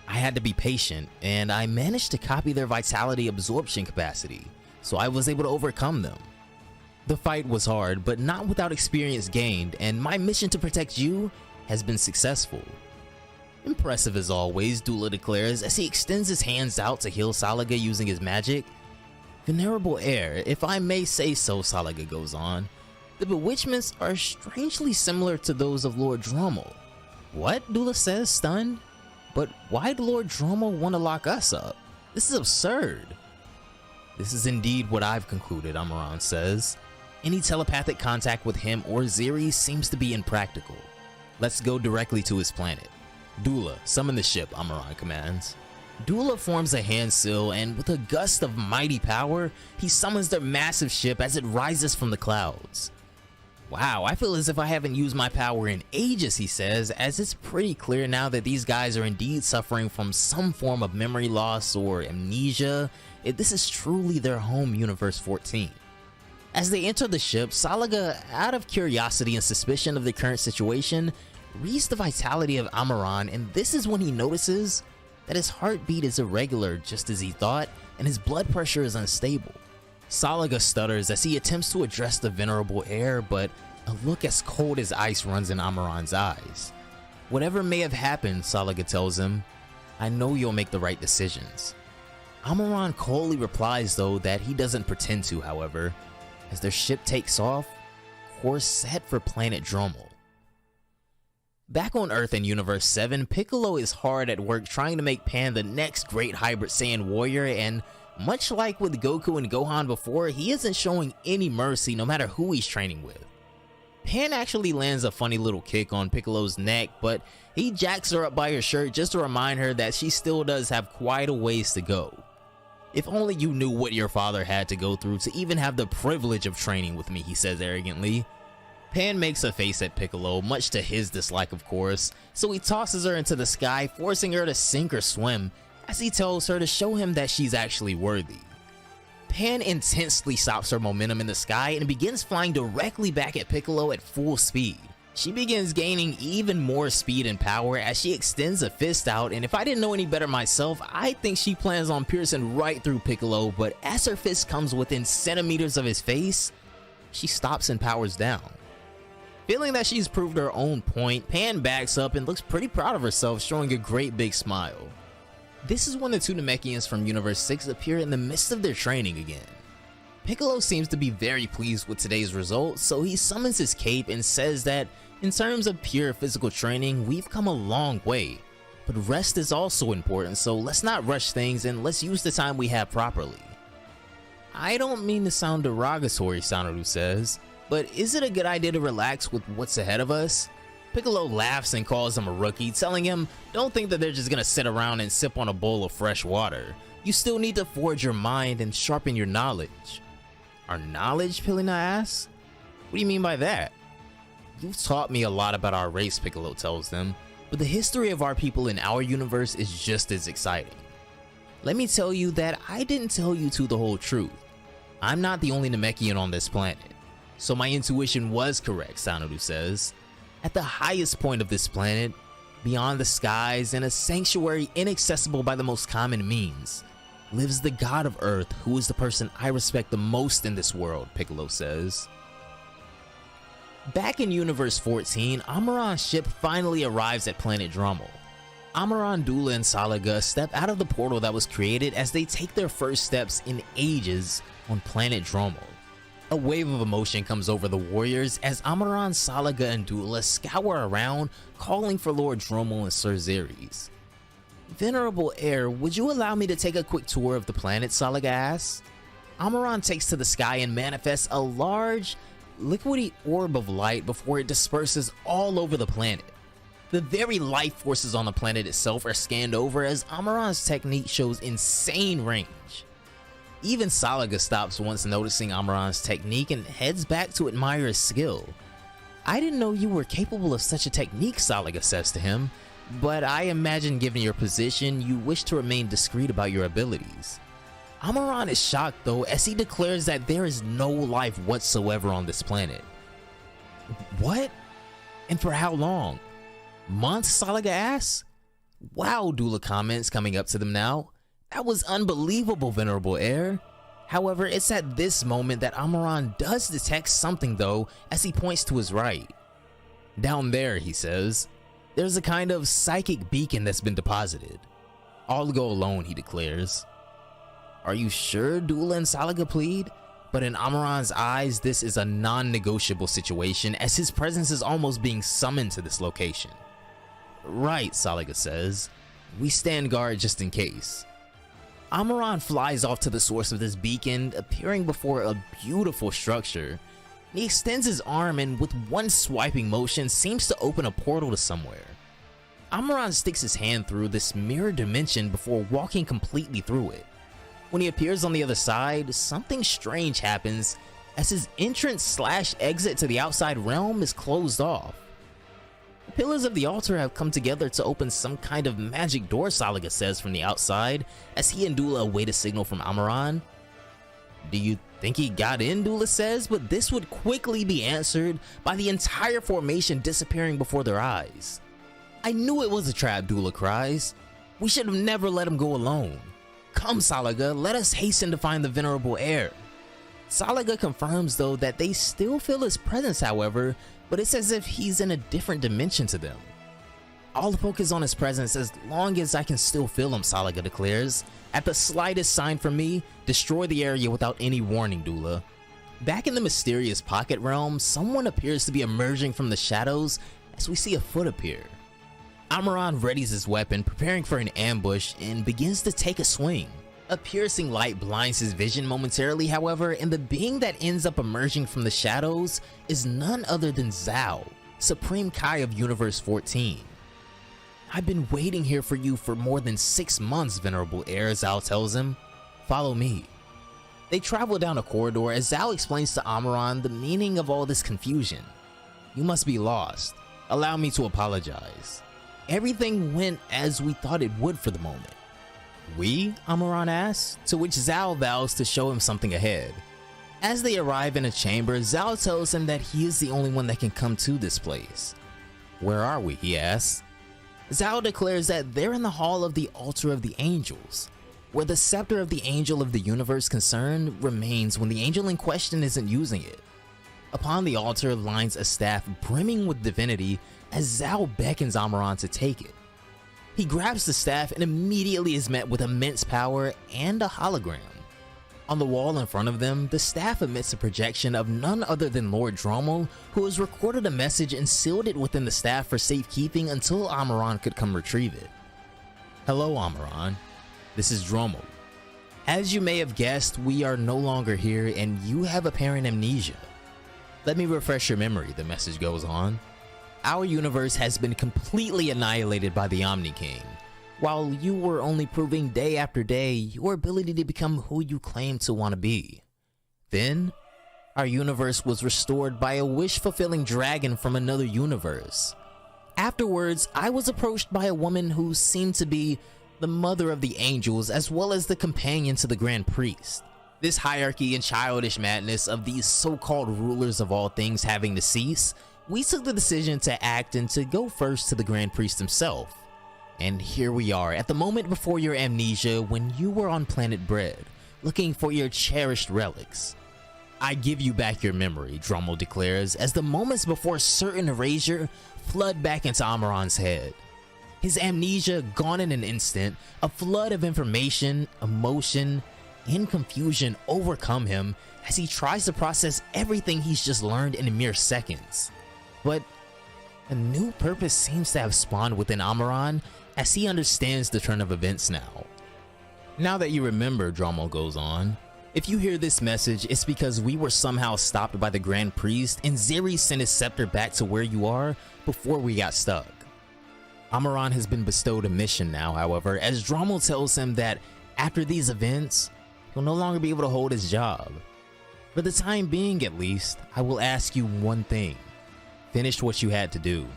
Speaker 2: I had to be patient, and I managed to copy their vitality absorption capacity, so I was able to overcome them. The fight was hard, but not without experience gained, and my mission to protect you has been successful. Impressive as always, Dula declares as he extends his hands out to heal Salaga using his magic. Venerable Heir, if I may say so, Salaga goes on, the bewitchments are strangely similar to those of Lord Drommel. What? Dula says, stunned. But why'd Lord Drommel want to lock us up? This is absurd. This is indeed what I've concluded, Amaran says. Any telepathic contact with him or Ziri seems to be impractical. Let's go directly to his planet. Dula, summon the ship, Amaran commands. Dula forms a hand seal, and with a gust of mighty power, he summons their massive ship as it rises from the clouds. Wow, I feel as if I haven't used my power in ages, he says, as it's pretty clear now that these guys are indeed suffering from some form of memory loss or amnesia, if this is truly their home Universe 14. As they enter the ship, Salaga, out of curiosity and suspicion of the current situation, reads the vitality of Amaran, and this is when he notices that his heartbeat is irregular just as he thought, and his blood pressure is unstable. Salaga stutters as he attempts to address the Venerable Heir, but a look as cold as ice runs in Amaran's eyes. Whatever may have happened, Salaga tells him, I know you'll make the right decisions. Amaran coldly replies though that he doesn't pretend to, however. As their ship takes off, course set for planet Dromel. Back on Earth in Universe 7, Piccolo is hard at work trying to make Pan the next great hybrid Saiyan warrior, and much like with Goku and Gohan before, he isn't showing any mercy no matter who he's training with. Pan actually lands a funny little kick on Piccolo's neck, but he jacks her up by her shirt just to remind her that she still does have quite a ways to go. If only you knew what your father had to go through to even have the privilege of training with me, he says arrogantly. Pan makes a face at Piccolo, much to his dislike of course, so he tosses her into the sky, forcing her to sink or swim, as he tells her to show him that she's actually worthy. Pan intensely stops her momentum in the sky and begins flying directly back at Piccolo at full speed. She begins gaining even more speed and power as she extends a fist out, and if I didn't know any better myself, I think she plans on piercing right through Piccolo, but as her fist comes within centimeters of his face, she stops and powers down. Feeling that she's proved her own point, Pan backs up and looks pretty proud of herself, showing a great big smile. This is when the two Namekians from Universe 6 appear in the midst of their training again. Piccolo seems to be very pleased with today's result, so he summons his cape and says that in terms of pure physical training, we've come a long way, but rest is also important, so let's not rush things and let's use the time we have properly. I don't mean to sound derogatory, Sanaru says, but is it a good idea to relax with what's ahead of us? Piccolo laughs and calls him a rookie, telling him, don't think that they're just gonna sit around and sip on a bowl of fresh water. You still need to forge your mind and sharpen your knowledge. Our knowledge? Pilina asks. What do you mean by that? You've taught me a lot about our race, Piccolo tells them, but the history of our people in our universe is just as exciting. Let me tell you that I didn't tell you the whole truth. I'm not the only Namekian on this planet. So my intuition was correct, Sanaru says. At the highest point of this planet, beyond the skies in a sanctuary inaccessible by the most common means, lives the god of Earth, who is the person I respect the most in this world, Piccolo says. Back in Universe 14, Amaran's ship finally arrives at planet Dromel. Amaran, Dula, and Salaga step out of the portal that was created as they take their first steps in ages on planet Dromel. A wave of emotion comes over the warriors as Amaran, Salaga, and Dula scour around, calling for Lord Dromel and Sir Xeres. Venerable Heir, would you allow me to take a quick tour of the planet, Salaga asks. Amaran takes to the sky and manifests a large, liquidy orb of light before it disperses all over the planet. The very life forces on the planet itself are scanned over as Amaran's technique shows insane range. Even Salaga stops once noticing Amaran's technique and heads back to admire his skill. I didn't know you were capable of such a technique, Salaga says to him, but I imagine given your position, you wish to remain discreet about your abilities. Amaran is shocked though as he declares that there is no life whatsoever on this planet. What? And for how long? Months, Salaga asks? Wow, Dula comments, coming up to them now. That was unbelievable, Venerable Heir. However, it's at this moment that Amaran does detect something though, as he points to his right. Down there, he says, there's a kind of psychic beacon that's been deposited. I'll go alone, he declares. Are you sure, Dula and Salaga plead? But in Amaran's eyes, this is a non-negotiable situation as his presence is almost being summoned to this location. Right, Salaga says. We stand guard just in case. Amaran flies off to the source of this beacon, appearing before a beautiful structure. He extends his arm and with one swiping motion seems to open a portal to somewhere. Amaran sticks his hand through this mirror dimension before walking completely through it. When he appears on the other side, something strange happens as his entrance/exit to the outside realm is closed off. The pillars of the altar have come together to open some kind of magic door, Salaga says from the outside as he and Dula await a signal from Amaran. Do you think he got in, Dula says, but this would quickly be answered by the entire formation disappearing before their eyes. I knew it was a trap, Dula cries. We should have never let him go alone. Come, Salaga, let us hasten to find the Venerable Heir. Salaga confirms though that they still feel his presence, however, but it's as if he's in a different dimension to them. I'll focus on his presence as long as I can still feel him, Salaga declares. At the slightest sign from me, destroy the area without any warning, Dula.
Speaker 1: Back in the mysterious pocket realm, someone appears to be emerging from the shadows as we see a foot appear. Amaran readies his weapon, preparing for an ambush, and begins to take a swing. A piercing light blinds his vision momentarily, however, and the being that ends up emerging from the shadows is none other than Zao, Supreme Kai of Universe 14. "I've been waiting here for you for more than 6 months, Venerable Heir," Zao tells him. "Follow me." They travel down a corridor as Zao explains to Amaran the meaning of all this confusion. "You must be lost. Allow me to apologize. Everything went as we thought it would for the moment." "We?" Amaran asks, to which Zao vows to show him something ahead. As they arrive in a chamber, Zao tells him that he is the only one that can come to this place. "Where are we?" he asks. Zao declares that they're in the hall of the Altar of the Angels, where the scepter of the Angel of the Universe concerned remains when the angel in question isn't using it. Upon the altar lines a staff brimming with divinity as Zao beckons Amaran to take it. He grabs the staff and immediately is met with immense power and a hologram. On the wall in front of them, the staff emits a projection of none other than Lord Drommel, who has recorded a message and sealed it within the staff for safekeeping until Amaran could come retrieve it. "Hello, Amaran. This is Drommel. As you may have guessed, we are no longer here and you have apparent amnesia. Let me refresh your memory," the message goes on. "Our universe has been completely annihilated by the Omni King, while you were only proving day after day your ability to become who you claim to want to be. Then, our universe was restored by a wish-fulfilling dragon from another universe. Afterwards, I was approached by a woman who seemed to be the mother of the angels as well as the companion to the Grand Priest. This hierarchy and childish madness of these so-called rulers of all things having to cease, we took the decision to act and to go first to the Grand Priest himself. And here we are at the moment before your amnesia when you were on planet Bread, looking for your cherished relics. I give you back your memory," Drommel declares as the moments before certain erasure flood back into Amaran's head. His amnesia gone in an instant, a flood of information, emotion, and confusion overcome him as he tries to process everything he's just learned in mere seconds. But a new purpose seems to have spawned within Amaran as he understands the turn of events now. "Now that you remember," Drommel goes on, "if you hear this message, it's because we were somehow stopped by the Grand Priest and Zeri sent his scepter back to where you are before we got stuck." Amaran has been bestowed a mission now, however, as Drommel tells him that after these events, he'll no longer be able to hold his job. "For the time being at least, I will ask you one thing. Finish what you had to do.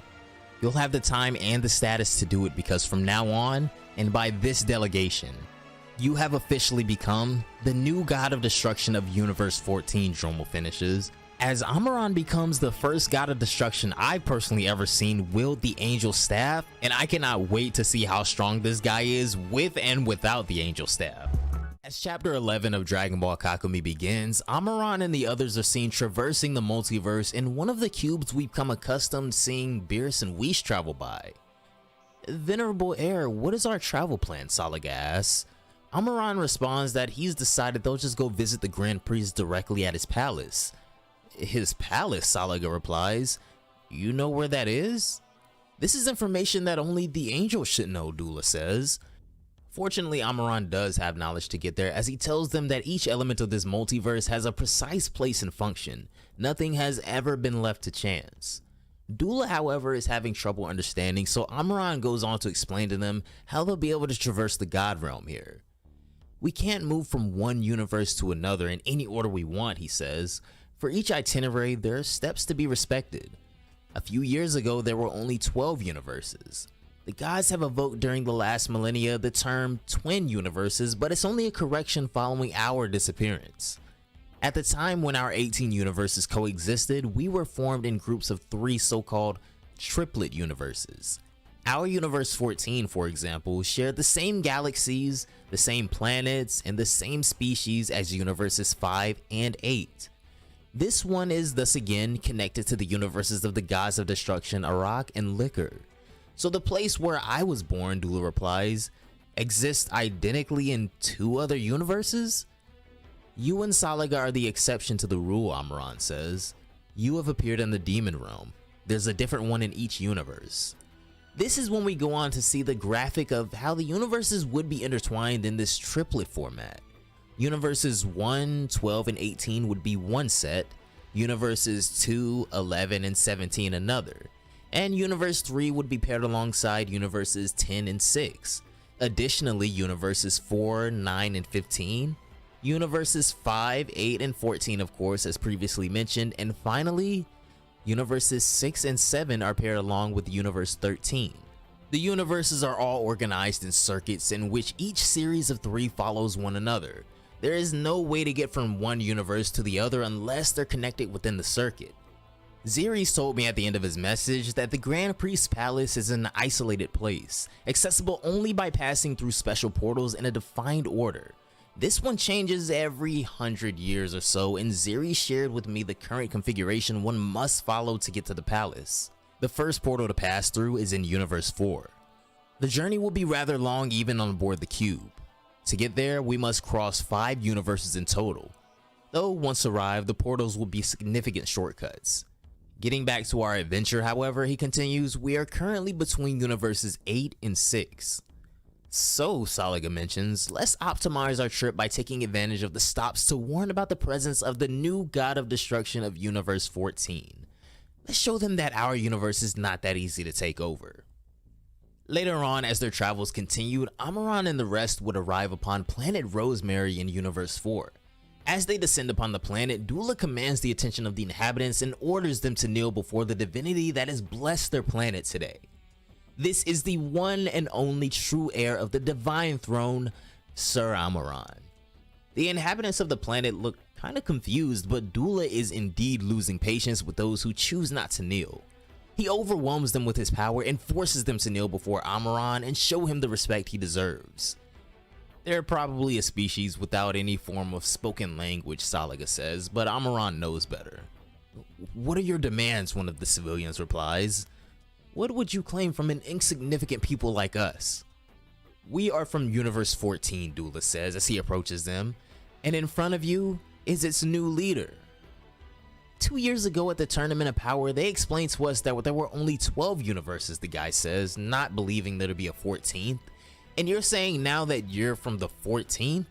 Speaker 1: You'll have the time and the status to do it because from now on, and by this delegation, you have officially become the new god of destruction of Universe 14, Drommel finishes, as Amaran becomes the first god of destruction I've personally ever seen wield the angel staff, and I cannot wait to see how strong this guy is with and without the angel staff. As chapter 11 of Dragon Ball Kakumei begins, Amaran and the others are seen traversing the multiverse in one of the cubes we've become accustomed seeing Beerus and Whis travel by. "Venerable Heir, what is our travel plan?" Salaga asks. Amaran responds that he's decided they'll just go visit the Grand Priest directly at his palace. "His palace?" Salaga replies. "You know where that is?" "This is information that only the angels should know," Dula says. Fortunately, Amaran does have knowledge to get there as he tells them that each element of this multiverse has a precise place and function. Nothing has ever been left to chance. Dula, however, is having trouble understanding, so Amaran goes on to explain to them how they'll be able to traverse the God Realm here. "We can't move from one universe to another in any order we want," he says. "For each itinerary, there are steps to be respected. A few years ago, there were only 12 universes. The gods have evoked during the last millennia the term twin universes, but it's only a correction following our disappearance. At the time when our 18 universes coexisted, we were formed in groups of 3 so-called triplet universes. Our Universe 14, for example, shared the same galaxies, the same planets, and the same species as Universes 5 and 8. This one is thus again connected to the universes of the gods of destruction Arak and Liquor. So the place where I was born," Dula replies, "exists identically in 2 other universes?"
Speaker 2: You and Salaga are the exception to the rule, Amaran says. You have appeared in the demon realm. There's a different one in each universe. This is when we go on to see the graphic of how the universes would be intertwined in this triplet format. Universes 1, 12, and 18 would be one set, Universes 2, 11, and 17 another, and Universe 3 would be paired alongside Universes 10 and 6. Additionally, Universes 4, 9, and 15, Universes 5, 8, and 14 of course as previously mentioned, and finally, Universes 6 and 7 are paired along with Universe 13. The universes are all organized in circuits in which each series of 3 follows one another. There is no way to get from one universe to the other unless they're connected within the circuit. Zeres told me at the end of his message that the Grand Priest's Palace is an isolated place, accessible only by passing through special portals in a defined order. This one changes every 100 years or so, and Zeres shared with me the current configuration one must follow to get to the palace. The first portal to pass through is in Universe 4. The journey will be rather long even on board the cube. To get there, we must cross 5 universes in total. Though once arrived, the portals will be significant shortcuts. Getting back to our adventure, however, he continues, we are currently between Universes 8 and 6. So, Salaga mentions, let's optimize our trip by taking advantage of the stops to warn about the presence of the new god of destruction of Universe 14. Let's show them that our universe is not that easy to take over. Later on, as their travels continued, Amaran and the rest would arrive upon planet Rosemary in Universe 4. As they descend upon the planet, Dula commands the attention of the inhabitants and orders them to kneel before the divinity that has blessed their planet today. This is the one and only true heir of the divine throne, Sir Amaran. The inhabitants of the planet look kinda confused, but Dula is indeed losing patience with those who choose not to kneel. He overwhelms them with his power and forces them to kneel before Amaran and show him the respect he deserves. They're probably a species without any form of spoken language, Salaga says, but Amaran knows better. What are your demands? One of the civilians replies. What would you claim from an insignificant people like us? We are from Universe 14, Dula says as he approaches them, and in front of you is its new leader. 2 years ago at the Tournament of Power, they explained to us that there were only 12 universes, the guy says, not believing there to be a 14th. And you're saying now that you're from the 14th?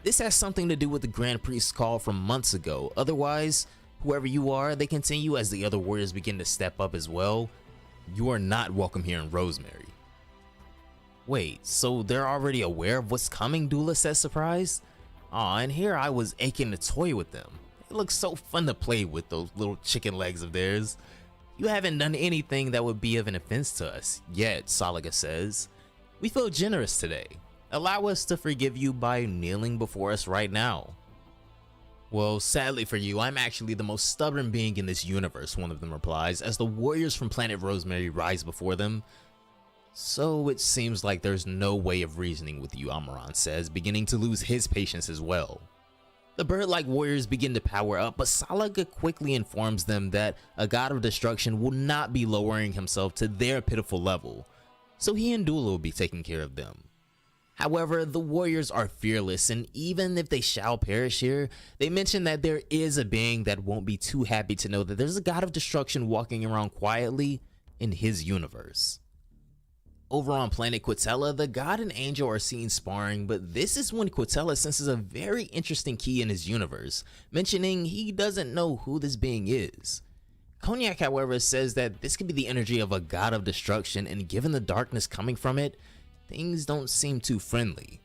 Speaker 2: This has something to do with the Grand Priest's call from months ago. Otherwise, whoever you are, they continue as the other warriors begin to step up as well. You are not welcome here in Rosemary. Wait, so they're already aware of what's coming, Dula says surprised? Aw, and here I was aching to toy with them. It looks so fun to play with those little chicken legs of theirs. You haven't done anything that would be of an offense to us yet, Salaga says. We feel generous today. Allow us to forgive you by kneeling before us right now. Well, sadly for you, I'm actually the most stubborn being in this universe, one of them replies, as the warriors from planet Rosemary rise before them. So it seems like there's no way of reasoning with you, Amaran says, beginning to lose his patience as well. The bird-like warriors begin to power up, but Salaga quickly informs them that a god of destruction will not be lowering himself to their pitiful level, so he and Dula will be taking care of them. However, the warriors are fearless, and even if they shall perish here, they mention that there is a being that won't be too happy to know that there's a god of destruction walking around quietly in his universe. Over on planet Quitella, the god and angel are seen sparring, but this is when Quitella senses a very interesting key in his universe, mentioning he doesn't know who this being is. Cognac, however, says that this could be the energy of a god of destruction, and given the darkness coming from it, things don't seem too friendly.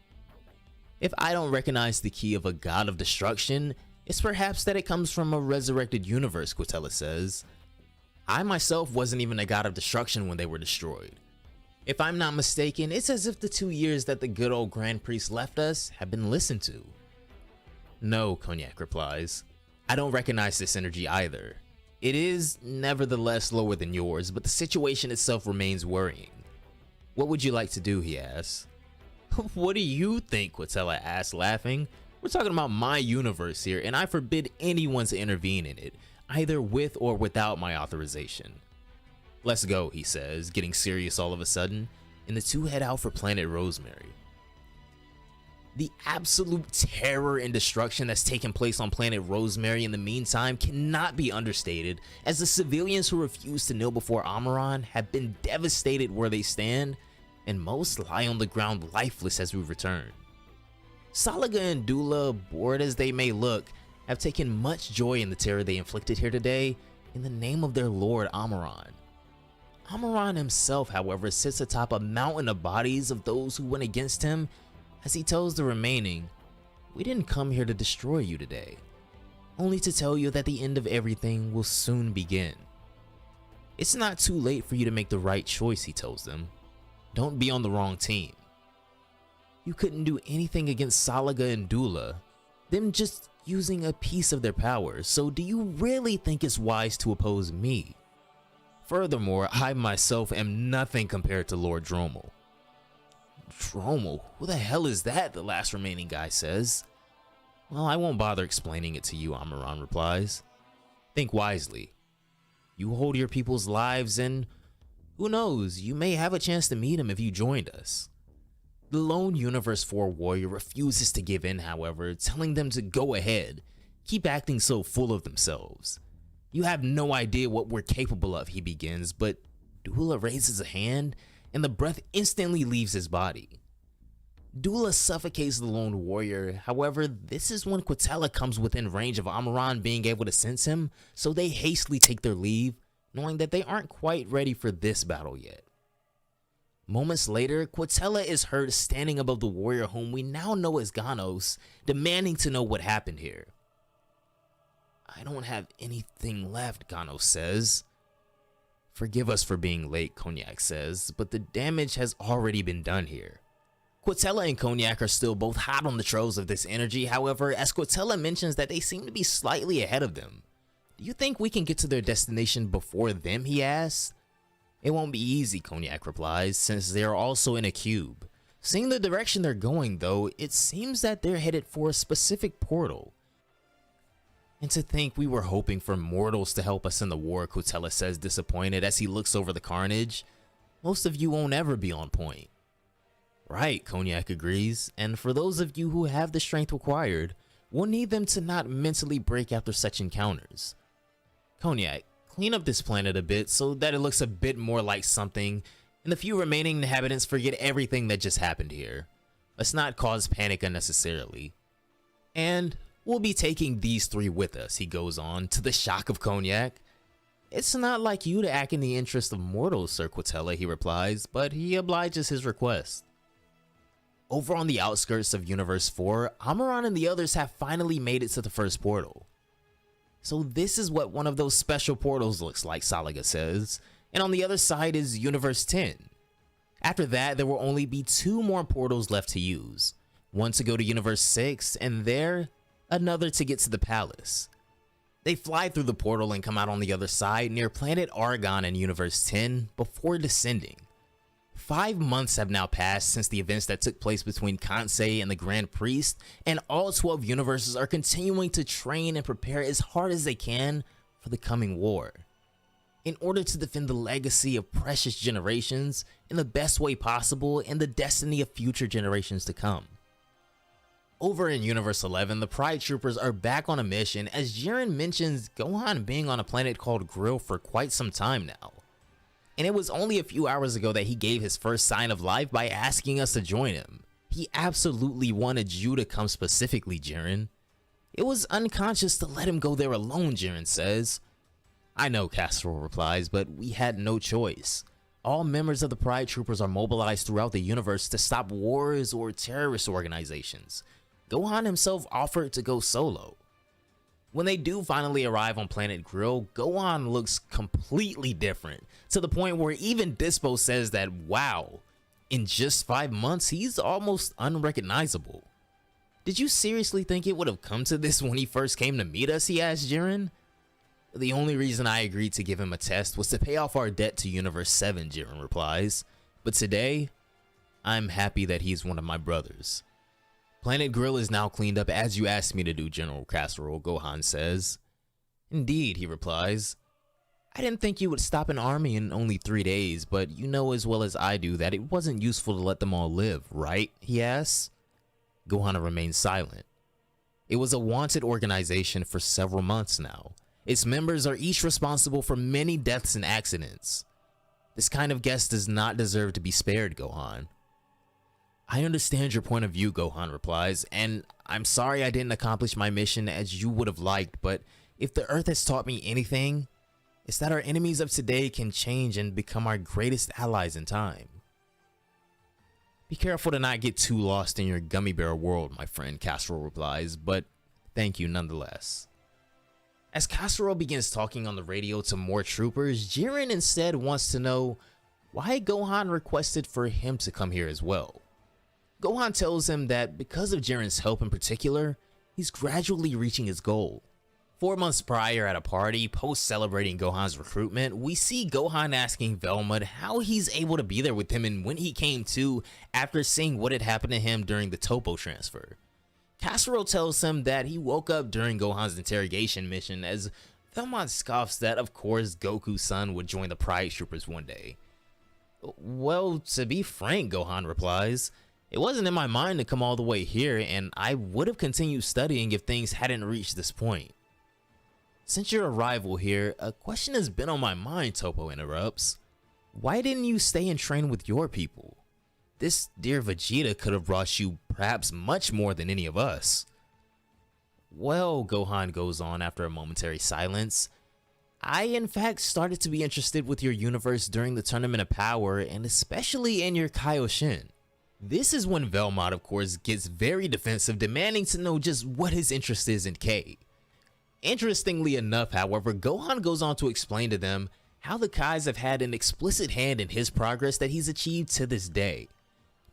Speaker 2: If I don't recognize the key of a god of destruction, it's perhaps that it comes from a resurrected universe, Quitella says. I myself wasn't even a god of destruction when they were destroyed. If I'm not mistaken, it's as if the 2 years that the good old Grand Priest left us have been listened to. No, Cognac replies. I don't recognize this energy either. It is, nevertheless, lower than yours, but the situation itself remains worrying. What would you like to do, he asks. What do you think, Quitella asks, laughing. We're talking about my universe here, and I forbid anyone to intervene in it, either with or without my authorization. Let's go, he says, getting serious all of a sudden, and the two head out for planet Rosemary. The absolute terror and destruction that's taken place on planet Rosemary in the meantime cannot be understated, as the civilians who refuse to kneel before Amaran have been devastated where they stand, and most lie on the ground lifeless as we return. Salaga and Dula, bored as they may look, have taken much joy in the terror they inflicted here today in the name of their lord Amaran. Amaran himself, however, sits atop a mountain of bodies of those who went against him, as he tells the remaining, "We didn't come here to destroy you today, only to tell you that the end of everything will soon begin. It's not too late for you to make the right choice," he tells them. "Don't be on the wrong team. You couldn't do anything against Salaga and Dula, them just using a piece of their power, so do you really think it's wise to oppose me? Furthermore, I myself am nothing compared to Lord Drommel." "Drommel? Who the hell is that?" the last remaining guy says. "Well, I won't bother explaining it to you," Amaran replies. "Think wisely. You hold your people's lives, and who knows, you may have a chance to meet him if you joined us." The lone Universe 4 warrior refuses to give in, however, telling them to go ahead, keep acting so full of themselves. "You have no idea what we're capable of," he begins, but Dula raises a hand and the breath instantly leaves his body. Dula suffocates the lone warrior, however, this is when Quatela comes within range of Amaran being able to sense him, so they hastily take their leave, knowing that they aren't quite ready for this battle yet. Moments later, Quatela is heard standing above the warrior whom we now know as Ganos, demanding to know what happened here. "I don't have anything left," Ganos says. "Forgive us for being late," Cognac says, "but the damage has already been done here." Quatela and Cognac are still both hot on the trails of this energy, however, as Quatela mentions that they seem to be slightly ahead of them. "Do you think we can get to their destination before them?" he asks. "It won't be easy," Cognac replies, "since they are also in a cube. Seeing the direction they're going though, it seems that they're headed for a specific portal. And to think we were hoping for mortals to help us in the war," Quatela says, disappointed as he looks over the carnage. "Most of you won't ever be on point." "Right," Cognac agrees, "and for those of you who have the strength required, we'll need them to not mentally break after such encounters. Cognac, clean up this planet a bit so that it looks a bit more like something, and the few remaining inhabitants forget everything that just happened here. Let's not cause panic unnecessarily. And we'll be taking these three with us," he goes on, to the shock of Cognac. "It's not like you to act in the interest of mortals, Sir Quatela," he replies, but he obliges his request. Over on the outskirts of Universe 4, Amaran and the others have finally made it to the first portal. "So this is what one of those special portals looks like," Salaga says, "and on the other side is Universe 10. After that, there will only be 2 more portals left to use, one to go to Universe 6, and there, another to get to the palace." They fly through the portal and come out on the other side near planet Argon in Universe 10 before descending. 5 months have now passed since the events that took place between Kansei and the Grand Priest, and all 12 universes are continuing to train and prepare as hard as they can for the coming war, in order to defend the legacy of precious generations in the best way possible and the destiny of future generations to come. Over in Universe 11, the Pride Troopers are back on a mission as Jiren mentions Gohan being on a planet called Grill for quite some time now. And it was only a few hours ago that he gave his first sign of life by asking us to join him. He absolutely wanted you to come specifically, Jiren. "It was unconscious to let him go there alone," Jiren says. "I know," Casserole replies, "but we had no choice. All members of the Pride Troopers are mobilized throughout the universe to stop wars or terrorist organizations. Gohan himself offered to go solo." When they do finally arrive on planet Grill, Gohan looks completely different, to the point where even Dispo says that, wow, in just 5 months, he's almost unrecognizable. "Did you seriously think it would have come to this when he first came to meet us?" he asked Jiren. "The only reason I agreed to give him a test was to pay off our debt to Universe 7, Jiren replies. "But today, I'm happy that he's one of my brothers." "Planet Grill is now cleaned up as you asked me to do, General Casserole," Gohan says. "Indeed," he replies. "I didn't think you would stop an army in only 3 days, but you know as well as I do that it wasn't useful to let them all live, right?" he asks. Gohan remained silent. It was a wanted organization for several months now. Its members are each responsible for many deaths and accidents. This kind of guest does not deserve to be spared, Gohan. I understand your point of view, Gohan replies, and I'm sorry I didn't accomplish my mission as you would have liked, but if the Earth has taught me anything, it's that our enemies of today can change and become our greatest allies in time. Be careful to not get too lost in your gummy bear world, my friend, Castro replies, but thank you nonetheless. As Castro begins talking on the radio to more troopers, Jiren instead wants to know why Gohan requested for him to come here as well. Gohan tells him that because of Jiren's help in particular, he's gradually reaching his goal. 4 months prior at a party, post-celebrating Gohan's recruitment, we see Gohan asking Velma how he's able to be there with him and when he came to after seeing what had happened to him during the Topo transfer. Castro tells him that he woke up during Gohan's interrogation mission as Velma scoffs that of course Goku's son would join the Pride Troopers one day. Well, to be frank, Gohan replies, it wasn't in my mind to come all the way here and I would have continued studying if things hadn't reached this point. Since your arrival here, a question has been on my mind, Topo interrupts. Why didn't you stay and train with your people? This dear Vegeta could have brought you perhaps much more than any of us. Well, Gohan goes on after a momentary silence, I in fact started to be interested with your universe during the Tournament of Power and especially in your Kaioshin. This is when Velma, of course, gets very defensive, demanding to know just what his interest is in K. Interestingly enough, however, Gohan goes on to explain to them how the Kais have had an explicit hand in his progress that he's achieved to this day.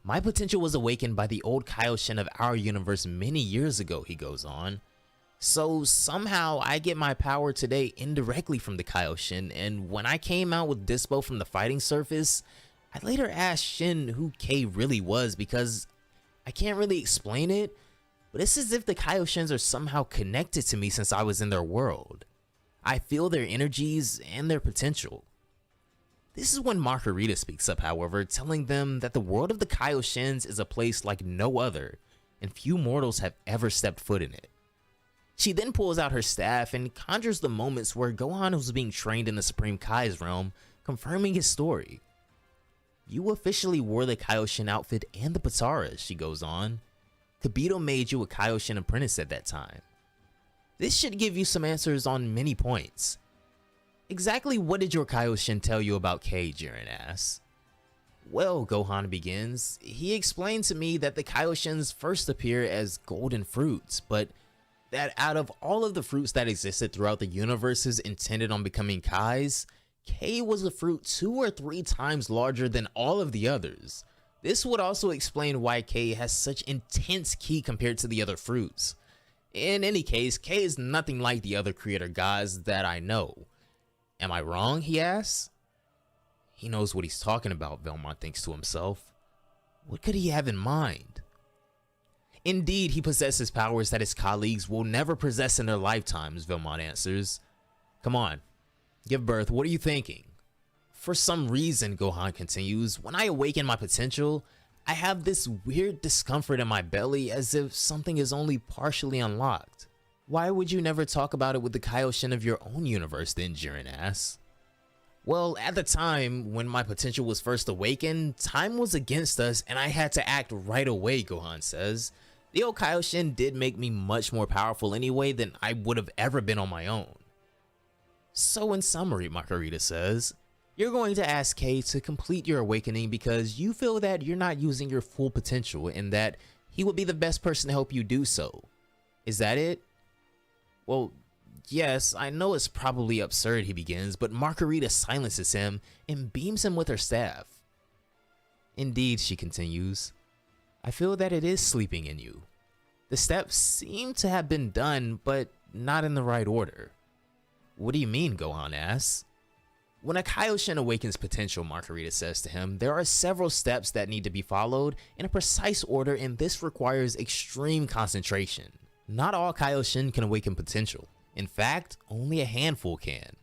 Speaker 2: My potential was awakened by the old Kaioshin of our universe many years ago, he goes on. So somehow I get my power today indirectly from the Kaioshin, and when I came out with Dispo from the fighting surface, I later asked Shin who K really was because I can't really explain it, but it's as if the Kaioshins are somehow connected to me since I was in their world. I feel their energies and their potential. This is when Margarita speaks up, however, telling them that the world of the Kaioshins is a place like no other, and few mortals have ever stepped foot in it. She then pulls out her staff and conjures the moments where Gohan was being trained in the Supreme Kai's realm, confirming his story. You officially wore the Kaioshin outfit and the Pataras, she goes on. Kibito made you a Kaioshin apprentice at that time. This should give you some answers on many points. Exactly what did your Kaioshin tell you about K, Jiren asks. Well, Gohan begins, he explained to me that the Kaioshins first appear as golden fruits, but that out of all of the fruits that existed throughout the universes intended on becoming Kais, K was a fruit 2 or 3 times larger than all of the others. This would also explain why K has such intense ki compared to the other fruits. In any case, K is nothing like the other creator gods that I know. Am I wrong, he asks? He knows what he's talking about, Velma thinks to himself. What could he have in mind? Indeed, he possesses powers that his colleagues will never possess in their lifetimes, Velma answers. Come on, give birth, what are you thinking? For some reason, Gohan continues, when I awaken my potential, I have this weird discomfort in my belly as if something is only partially unlocked. Why would you never talk about it with the Kaioshin of your own universe then, Jiren asks. Well, at the time, when my potential was first awakened, time was against us and I had to act right away, Gohan says. The old Kaioshin did make me much more powerful anyway than I would have ever been on my own. So in summary, Margarita says, you're going to ask K to complete your awakening because you feel that you're not using your full potential and that he would be the best person to help you do so. Is that it? Well, yes, I know it's probably absurd, he begins, but Margarita silences him and beams him with her staff. Indeed, she continues, I feel that it is sleeping in you. The steps seem to have been done, but not in the right order. What do you mean, Gohan asks. When a Kaioshin awakens potential, Margarita says to him, there are several steps that need to be followed in a precise order, and this requires extreme concentration. Not all Kaioshin can awaken potential. In fact, only a handful can.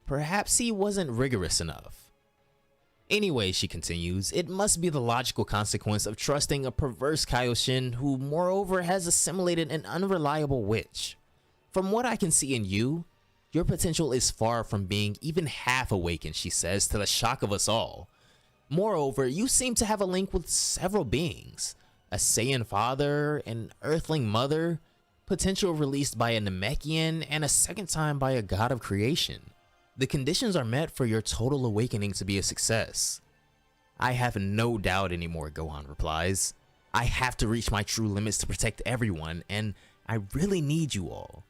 Speaker 2: Perhaps he wasn't rigorous enough. Anyway, she continues, it must be the logical consequence of trusting a perverse Kaioshin who moreover has assimilated an unreliable witch. From what I can see in you, your potential is far from being even half awakened, she says, to the shock of us all. Moreover, you seem to have a link with several beings, a Saiyan father, an earthling mother, potential released by a Namekian, and a second time by a god of creation. The conditions are met for your total awakening to be a success. I have no doubt anymore, Gohan replies. I have to reach my true limits to protect everyone, and I really need you all.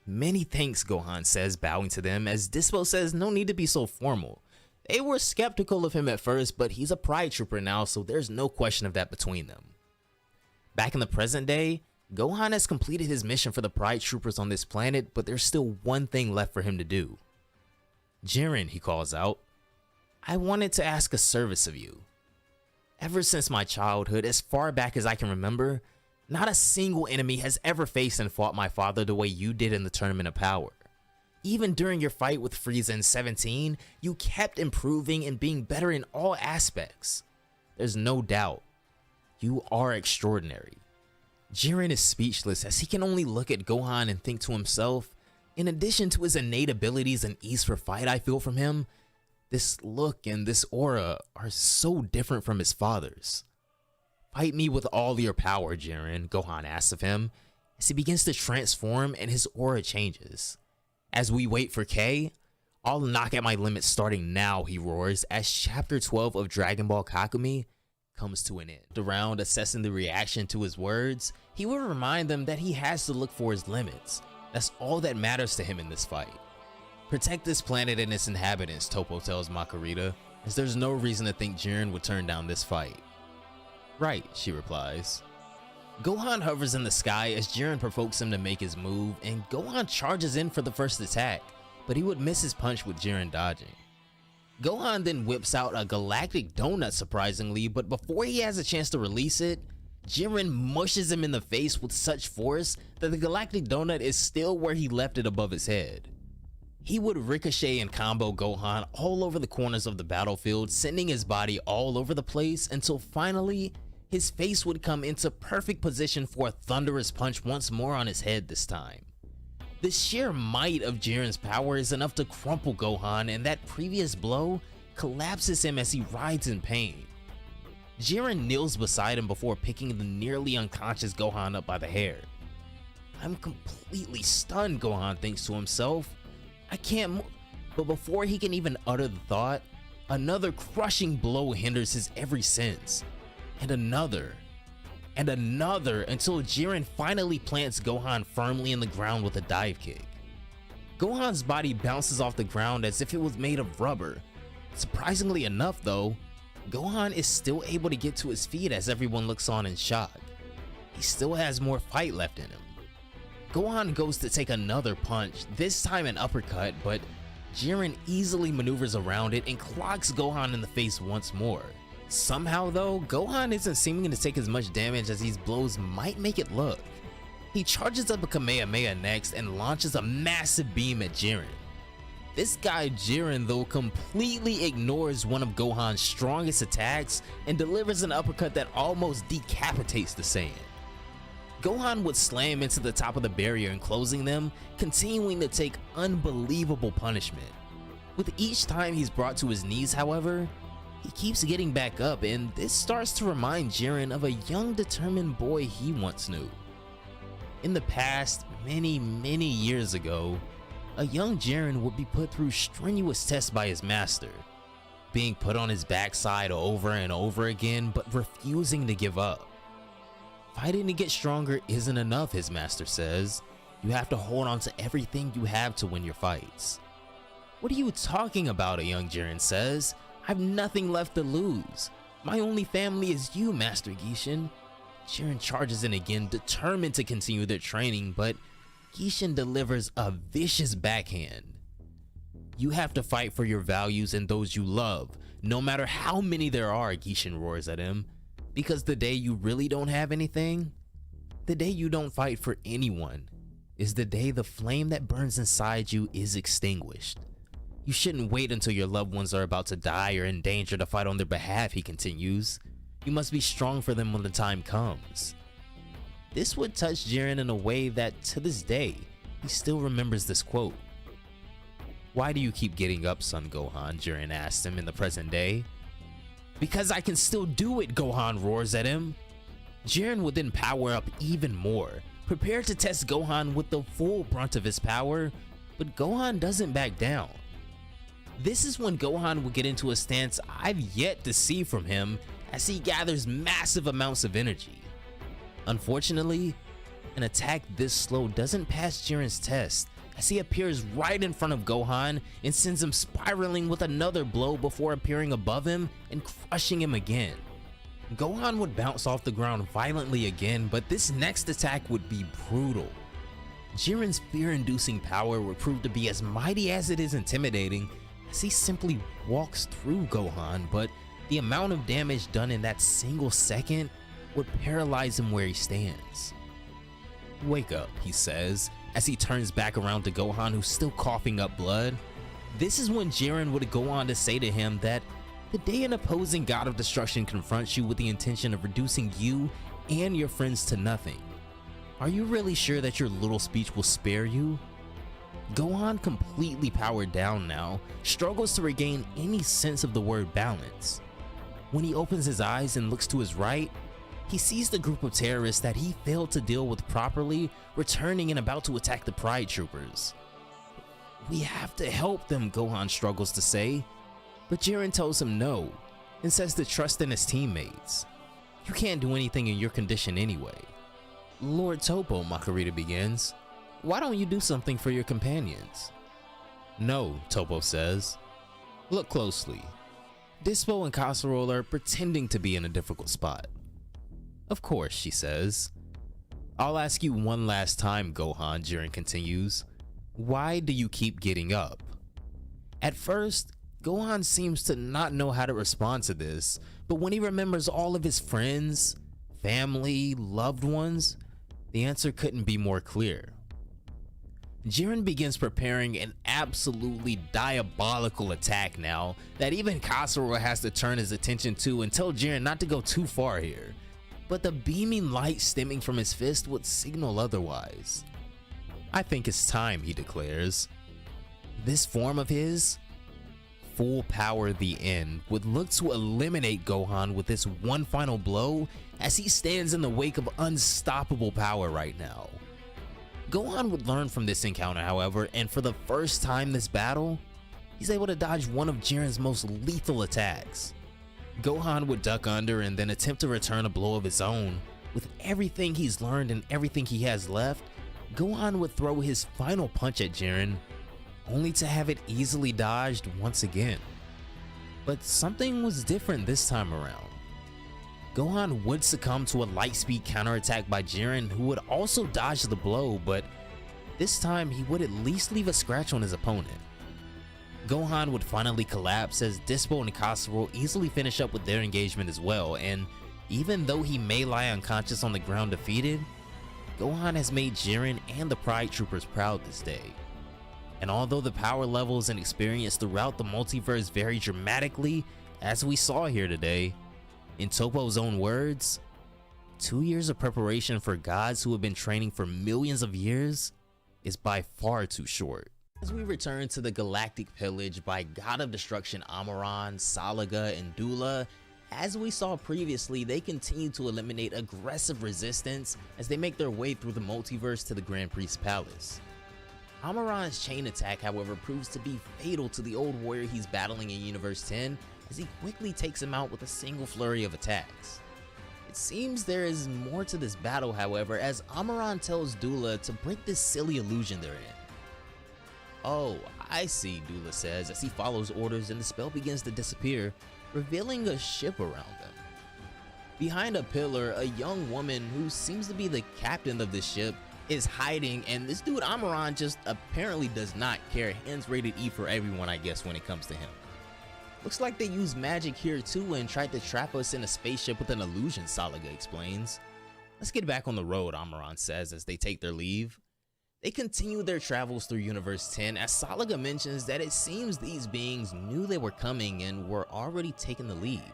Speaker 2: Many thanks, Gohan says, bowing to them, as Dispo says no need to be so formal. They were skeptical of him at first, but he's a pride trooper now, so there's no question of that between them. Back in the present day, Gohan has completed his mission for the pride troopers on this planet, but there's still one thing left for him to do. Jiren, he calls out, I wanted to ask a service of you. Ever since my childhood, as far back as I can remember, not a single enemy has ever faced and fought my father the way you did in the Tournament of Power. Even during your fight with Frieza in 17, you kept improving and being better in all aspects. There's no doubt, you are extraordinary. Jiren is speechless as he can only look at Gohan and think to himself, in addition to his innate abilities and ease for fight I feel from him, this look and this aura are so different from his father's. Fight me with all your power, Jiren, Gohan asks of him, as he begins to transform and his aura changes. As we wait for K, I'll knock at my limits starting now, he roars, as chapter 12 of Dragon Ball Kakumei comes to an end. Around assessing the reaction to his words, he will remind them that he has to look for his limits. That's all that matters to him in this fight. Protect this planet and its inhabitants, Toppo tells Makurita, as there's no reason to think Jiren would turn down this fight. Right, she replies. Gohan hovers in the sky as Jiren provokes him to make his move, and Gohan charges in for the first attack, but he would miss his punch with Jiren dodging. Gohan then whips out a galactic donut surprisingly, but before he has a chance to release it, Jiren mushes him in the face with such force that the galactic donut is still where he left it above his head. He would ricochet and combo Gohan all over the corners of the battlefield, sending his body all over the place until finally his face would come into perfect position for a thunderous punch once more on his head this time. The sheer might of Jiren's power is enough to crumple Gohan, and that previous blow collapses him as he writhes in pain. Jiren kneels beside him before picking the nearly unconscious Gohan up by the hair. I'm completely stunned, Gohan thinks to himself. I can't move. But before he can even utter the thought, another crushing blow hinders his every sense. And another until Jiren finally plants Gohan firmly in the ground with a dive kick. Gohan's body bounces off the ground as if it was made of rubber. Surprisingly enough though, Gohan is still able to get to his feet as everyone looks on in shock. He still has more fight left in him. Gohan goes to take another punch, this time an uppercut, but Jiren easily maneuvers around it and clocks Gohan in the face once more. Somehow though, Gohan isn't seeming to take as much damage as these blows might make it look. He charges up a Kamehameha next and launches a massive beam at Jiren. This guy Jiren though completely ignores one of Gohan's strongest attacks and delivers an uppercut that almost decapitates the Saiyan. Gohan would slam into the top of the barrier enclosing them, continuing to take unbelievable punishment. With each time he's brought to his knees, however, he keeps getting back up, and this starts to remind Jiren of a young determined boy he once knew. In the past, many years ago, a young Jiren would be put through strenuous tests by his master, being put on his backside over and over again, but refusing to give up. Fighting to get stronger isn't enough, his master says. You have to hold on to everything you have to win your fights. What are you talking about, a young Jiren says. I've nothing left to lose. My only family is you, Master Gishin. Jiren charges in again, determined to continue their training, but Gishin delivers a vicious backhand. You have to fight for your values and those you love, no matter how many there are, Gishin roars at him. Because the day you really don't have anything, the day you don't fight for anyone, is the day the flame that burns inside you is extinguished. You shouldn't wait until your loved ones are about to die or in danger to fight on their behalf, he continues. You must be strong for them when the time comes. This would touch Jiren in a way that, to this day, he still remembers this quote. Why do you keep getting up, son Gohan? Jiren asked him in the present day. Because I can still do it, Gohan roars at him. Jiren would then power up even more, prepared to test Gohan with the full brunt of his power, but Gohan doesn't back down. This is when Gohan will get into a stance I've yet to see from him as he gathers massive amounts of energy. Unfortunately, an attack this slow doesn't pass Jiren's test as he appears right in front of Gohan and sends him spiraling with another blow before appearing above him and crushing him again. Gohan would bounce off the ground violently again, but this next attack would be brutal. Jiren's fear-inducing power would prove to be as mighty as it is intimidating as he simply walks through Gohan, but the amount of damage done in that single second would paralyze him where he stands. Wake up, he says, as he turns back around to Gohan, who's still coughing up blood. This is when Jiren would go on to say to him that the day an opposing god of destruction confronts you with the intention of reducing you and your friends to nothing, are you really sure that your little speech will spare you? Gohan, completely powered down now, struggles to regain any sense of the word balance. When he opens his eyes and looks to his right, he sees the group of terrorists that he failed to deal with properly returning and about to attack the Pride Troopers. We have to help them, Gohan struggles to say, but Jiren tells him no and says to trust in his teammates. You can't do anything in your condition anyway. Lord Topo, Makurita begins. Why don't you do something for your companions? No, Topo says. Look closely. Dispo and Casserole are pretending to be in a difficult spot. Of course, she says. I'll ask you one last time, Gohan, Jiren continues. Why do you keep getting up? At first, Gohan seems to not know how to respond to this, but when he remembers all of his friends, family, loved ones, the answer couldn't be more clear. Jiren begins preparing an absolutely diabolical attack now that even Kasura has to turn his attention to and tell Jiren not to go too far here, but the beaming light stemming from his fist would signal otherwise. I think it's time, he declares. This form of his, full power the end, would look to eliminate Gohan with this one final blow as he stands in the wake of unstoppable power right now. Gohan would learn from this encounter, however, and for the first time this battle, he's able to dodge one of Jiren's most lethal attacks. Gohan would duck under and then attempt to return a blow of his own. With everything he's learned and everything he has left, Gohan would throw his final punch at Jiren, only to have it easily dodged once again. But something was different this time around. Gohan would succumb to a light-speed counterattack by Jiren, who would also dodge the blow, but this time he would at least leave a scratch on his opponent. Gohan would finally collapse as Dispo and Kasuro easily finish up with their engagement as well, and even though he may lie unconscious on the ground defeated, Gohan has made Jiren and the Pride Troopers proud this day. And although the power levels and experience throughout the multiverse vary dramatically, as we saw here today, in Topo's own words, 2 years of preparation for gods who have been training for millions of years is by far too short. As we return to the galactic pillage by God of Destruction Amaran, Salaga, and Dula, as we saw previously, they continue to eliminate aggressive resistance as they make their way through the multiverse to the Grand Priest's palace. Amaran's chain attack, however, proves to be fatal to the old warrior he's battling in Universe 10, as he quickly takes him out with a single flurry of attacks. It seems there is more to this battle, however, as Amaran tells Dula to break this silly illusion they're in. Oh, I see, Dula says as he follows orders and the spell begins to disappear, revealing a ship around them. Behind a pillar, a young woman who seems to be the captain of this ship is hiding, and this dude Amaran just apparently does not care. Hands rated E for everyone, I guess, when it comes to him. Looks like they used magic here too and tried to trap us in a spaceship with an illusion, Salaga explains. Let's get back on the road, Amaran says as they take their leave. They continue their travels through Universe 10 as Sadala mentions that it seems these beings knew they were coming and were already taking the lead.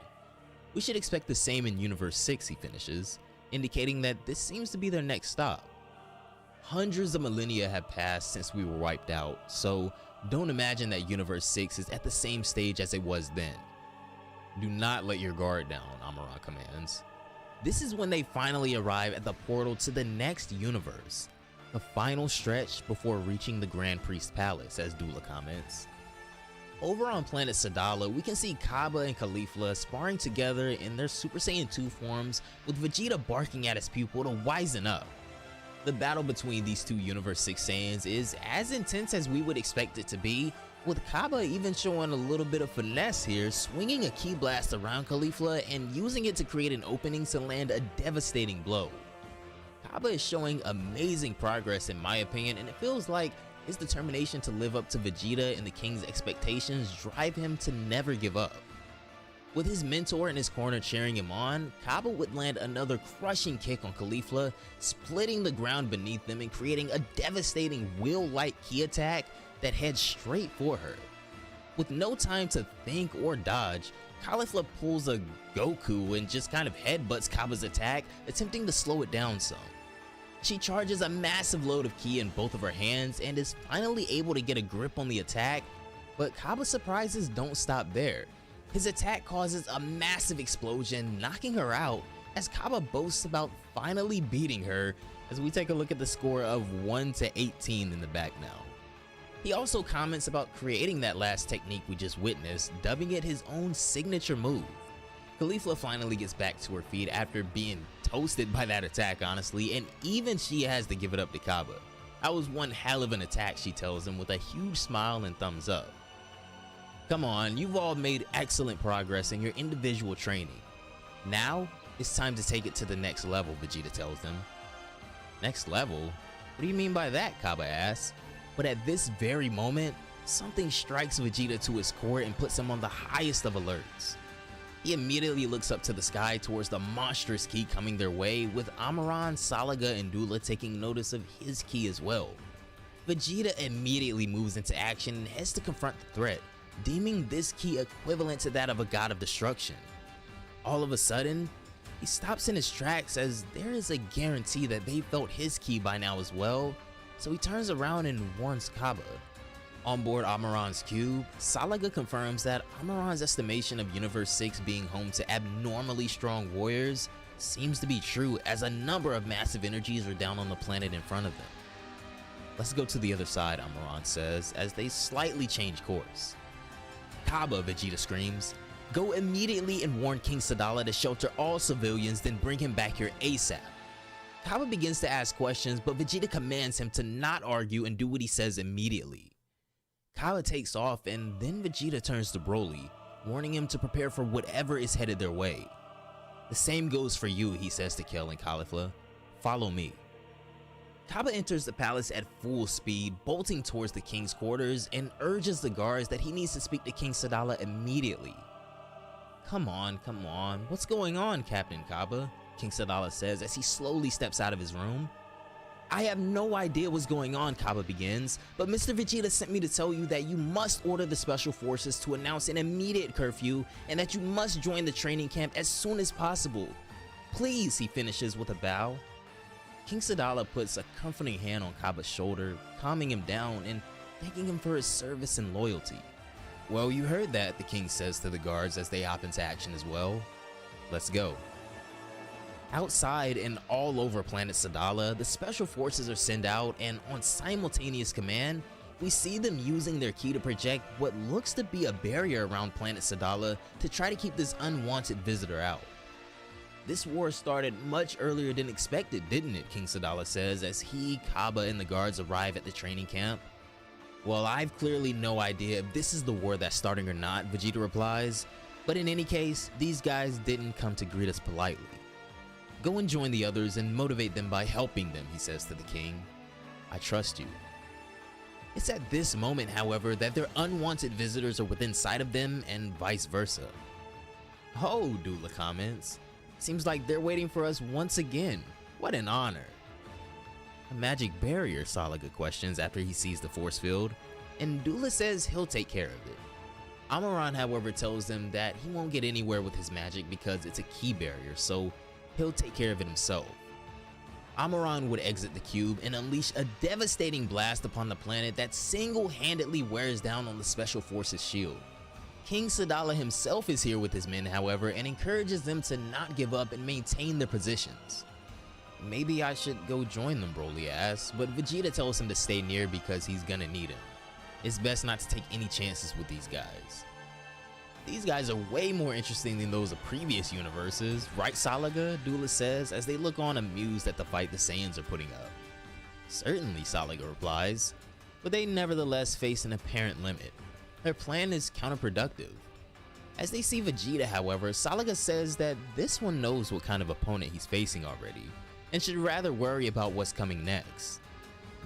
Speaker 2: We should expect the same in Universe 6, he finishes, indicating that this seems to be their next stop. Hundreds of millennia have passed since we were wiped out, so don't imagine that Universe 6 is at the same stage as it was then. Do not let your guard down, Amaran commands. This is when they finally arrive at the portal to the next universe, the final stretch before reaching the Grand Priest Palace, as Dula comments. Over on planet Sadala, we can see Kaba and Caulifla sparring together in their Super Saiyan 2 forms, with Vegeta barking at his pupil to wisen up. The battle between these two Universe 6 Saiyans is as intense as we would expect it to be, with Kaba even showing a little bit of finesse here, swinging a ki blast around Caulifla and using it to create an opening to land a devastating blow. Kaba is showing amazing progress in my opinion, and it feels like his determination to live up to Vegeta and the King's expectations drive him to never give up. With his mentor in his corner cheering him on, Kaba would land another crushing kick on Caulifla, splitting the ground beneath them and creating a devastating wheel-like ki attack that heads straight for her. With no time to think or dodge, Caulifla pulls a Goku and just kind of headbutts Kaba's attack, attempting to slow it down some. She charges a massive load of ki in both of her hands and is finally able to get a grip on the attack, but Kaba's surprises don't stop there. His attack causes a massive explosion, knocking her out, as Kaba boasts about finally beating her, as we take a look at the score of 1-18 in the back now. He also comments about creating that last technique we just witnessed, dubbing it his own signature move. Caulifla finally gets back to her feet after being toasted by that attack, honestly, and even she has to give it up to Kaba. That was one hell of an attack, she tells him with a huge smile and thumbs up. Come on, you've all made excellent progress in your individual training. Now, it's time to take it to the next level, Vegeta tells them. Next level? What do you mean by that, Kaba asks. But at this very moment, something strikes Vegeta to his core and puts him on the highest of alerts. He immediately looks up to the sky towards the monstrous ki coming their way, with Amaran, Salaga, and Dula taking notice of his ki as well. Vegeta immediately moves into action and heads to confront the threat, deeming this ki equivalent to that of a god of destruction. All of a sudden, he stops in his tracks as there is a guarantee that they felt his ki by now as well, so he turns around and warns Kaba. On board Amaran's cube, Salaga confirms that Amaran's estimation of Universe 6 being home to abnormally strong warriors seems to be true, as a number of massive energies are down on the planet in front of them. Let's go to the other side, Amaran says, as they slightly change course. Kaba, Vegeta screams, go immediately and warn King Sadala to shelter all civilians, then bring him back here ASAP. Kaba begins to ask questions, but Vegeta commands him to not argue and do what he says immediately. Kaba takes off, and then Vegeta turns to Broly, warning him to prepare for whatever is headed their way. The same goes for you, he says to Kale and Caulifla. Follow me. Kaba enters the palace at full speed, bolting towards the king's quarters, and urges the guards that he needs to speak to King Sadala immediately. Come on, what's going on, Captain Kaba? King Sadala says as he slowly steps out of his room. I have no idea what's going on, Kaba begins, but Mr. Vegeta sent me to tell you that you must order the special forces to announce an immediate curfew and that you must join the training camp as soon as possible. Please, he finishes with a bow. King Sadala puts a comforting hand on Kaba's shoulder, calming him down and thanking him for his service and loyalty. Well, you heard that, the king says to the guards as they hop into action as well. Let's go. Outside and all over planet Sadala, the special forces are sent out, and on simultaneous command, we see them using their ki to project what looks to be a barrier around planet Sadala to try to keep this unwanted visitor out. This war started much earlier than expected, didn't it? King Sadala says as he, Kaba, and the guards arrive at the training camp. Well, I've clearly no idea if this is the war that's starting or not, Vegeta replies, but in any case, these guys didn't come to greet us politely. Go and join the others and motivate them by helping them, he says to the king. I trust you. It's at this moment, however, that their unwanted visitors are within sight of them and vice versa. Oh, Dula comments. Seems like they're waiting for us once again. What an honor. A magic barrier, Salaga questions after he sees the force field, and Dula says he'll take care of it. Amaran, however, tells them that he won't get anywhere with his magic because it's a key barrier, so he'll take care of it himself. Amaran would exit the cube and unleash a devastating blast upon the planet that single-handedly wears down on the Special Forces shield. King Sadala himself is here with his men, however, and encourages them to not give up and maintain their positions. Maybe I should go join them, Broly asks, but Vegeta tells him to stay near because he's gonna need him. It's best not to take any chances with these guys. These guys are way more interesting than those of previous universes, right Salaga? Dula says as they look on amused at the fight the Saiyans are putting up. Certainly, Salaga replies, but they nevertheless face an apparent limit. Their plan is counterproductive. As they see Vegeta, however, Salaga says that this one knows what kind of opponent he's facing already, and should rather worry about what's coming next.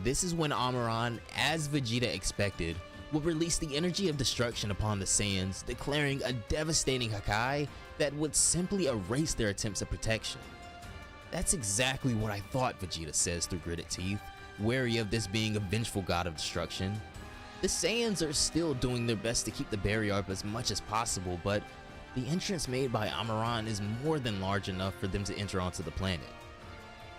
Speaker 2: This is when Amaran, as Vegeta expected, will release the energy of destruction upon the Saiyans, declaring a devastating Hakai that would simply erase their attempts at protection. That's exactly what I thought, Vegeta says through gritted teeth, wary of this being a vengeful god of destruction. The Saiyans are still doing their best to keep the barrier up as much as possible, but the entrance made by Amaran is more than large enough for them to enter onto the planet.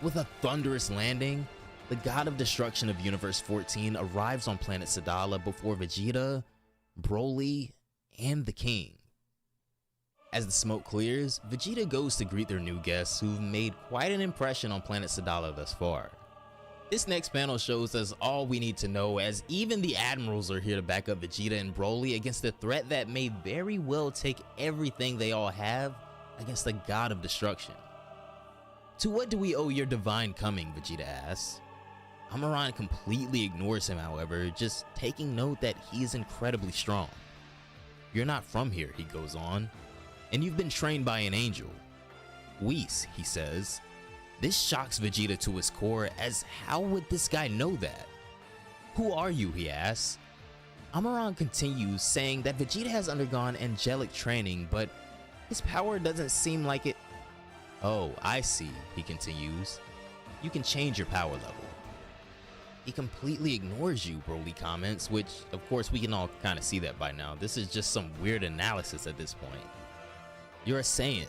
Speaker 2: With a thunderous landing, the god of destruction of Universe 14 arrives on planet Sadala before Vegeta, Broly, and the king. As the smoke clears, Vegeta goes to greet their new guests who've made quite an impression on planet Sadala thus far. This next panel shows us all we need to know, as even the admirals are here to back up Vegeta and Broly against a threat that may very well take everything they all have against the god of destruction. To what do we owe your divine coming? Vegeta asks. Amaran completely ignores him, however, just taking note that he is incredibly strong. You're not from here, he goes on, and you've been trained by an angel. Whis, he says. This shocks Vegeta to his core, as how would this guy know that? Who are you, he asks. Amaran continues, saying that Vegeta has undergone angelic training, but his power doesn't seem like it. Oh, I see, he continues. You can change your power level. He completely ignores you, Broly comments, which of course we can all kind of see that by now. This is just some weird analysis at this point. You're a Saiyan,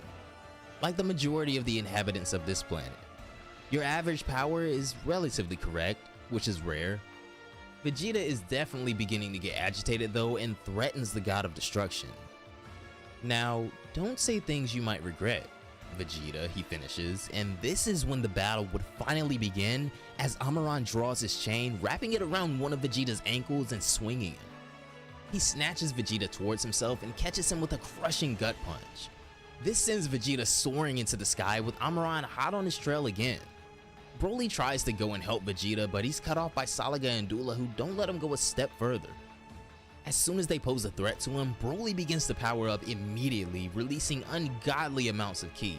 Speaker 2: like the majority of the inhabitants of this planet. Your average power is relatively correct, which is rare. Vegeta is definitely beginning to get agitated though, and threatens the god of destruction. Now, don't say things you might regret, Vegeta, he finishes, and this is when the battle would finally begin, as Amaran draws his chain, wrapping it around one of Vegeta's ankles and swinging him. He snatches Vegeta towards himself and catches him with a crushing gut punch. This sends Vegeta soaring into the sky, with Amaran hot on his trail again. Broly tries to go and help Vegeta, but he's cut off by Salaga and Dula, who don't let him go a step further. As soon as they pose a threat to him, Broly begins to power up immediately, releasing ungodly amounts of ki.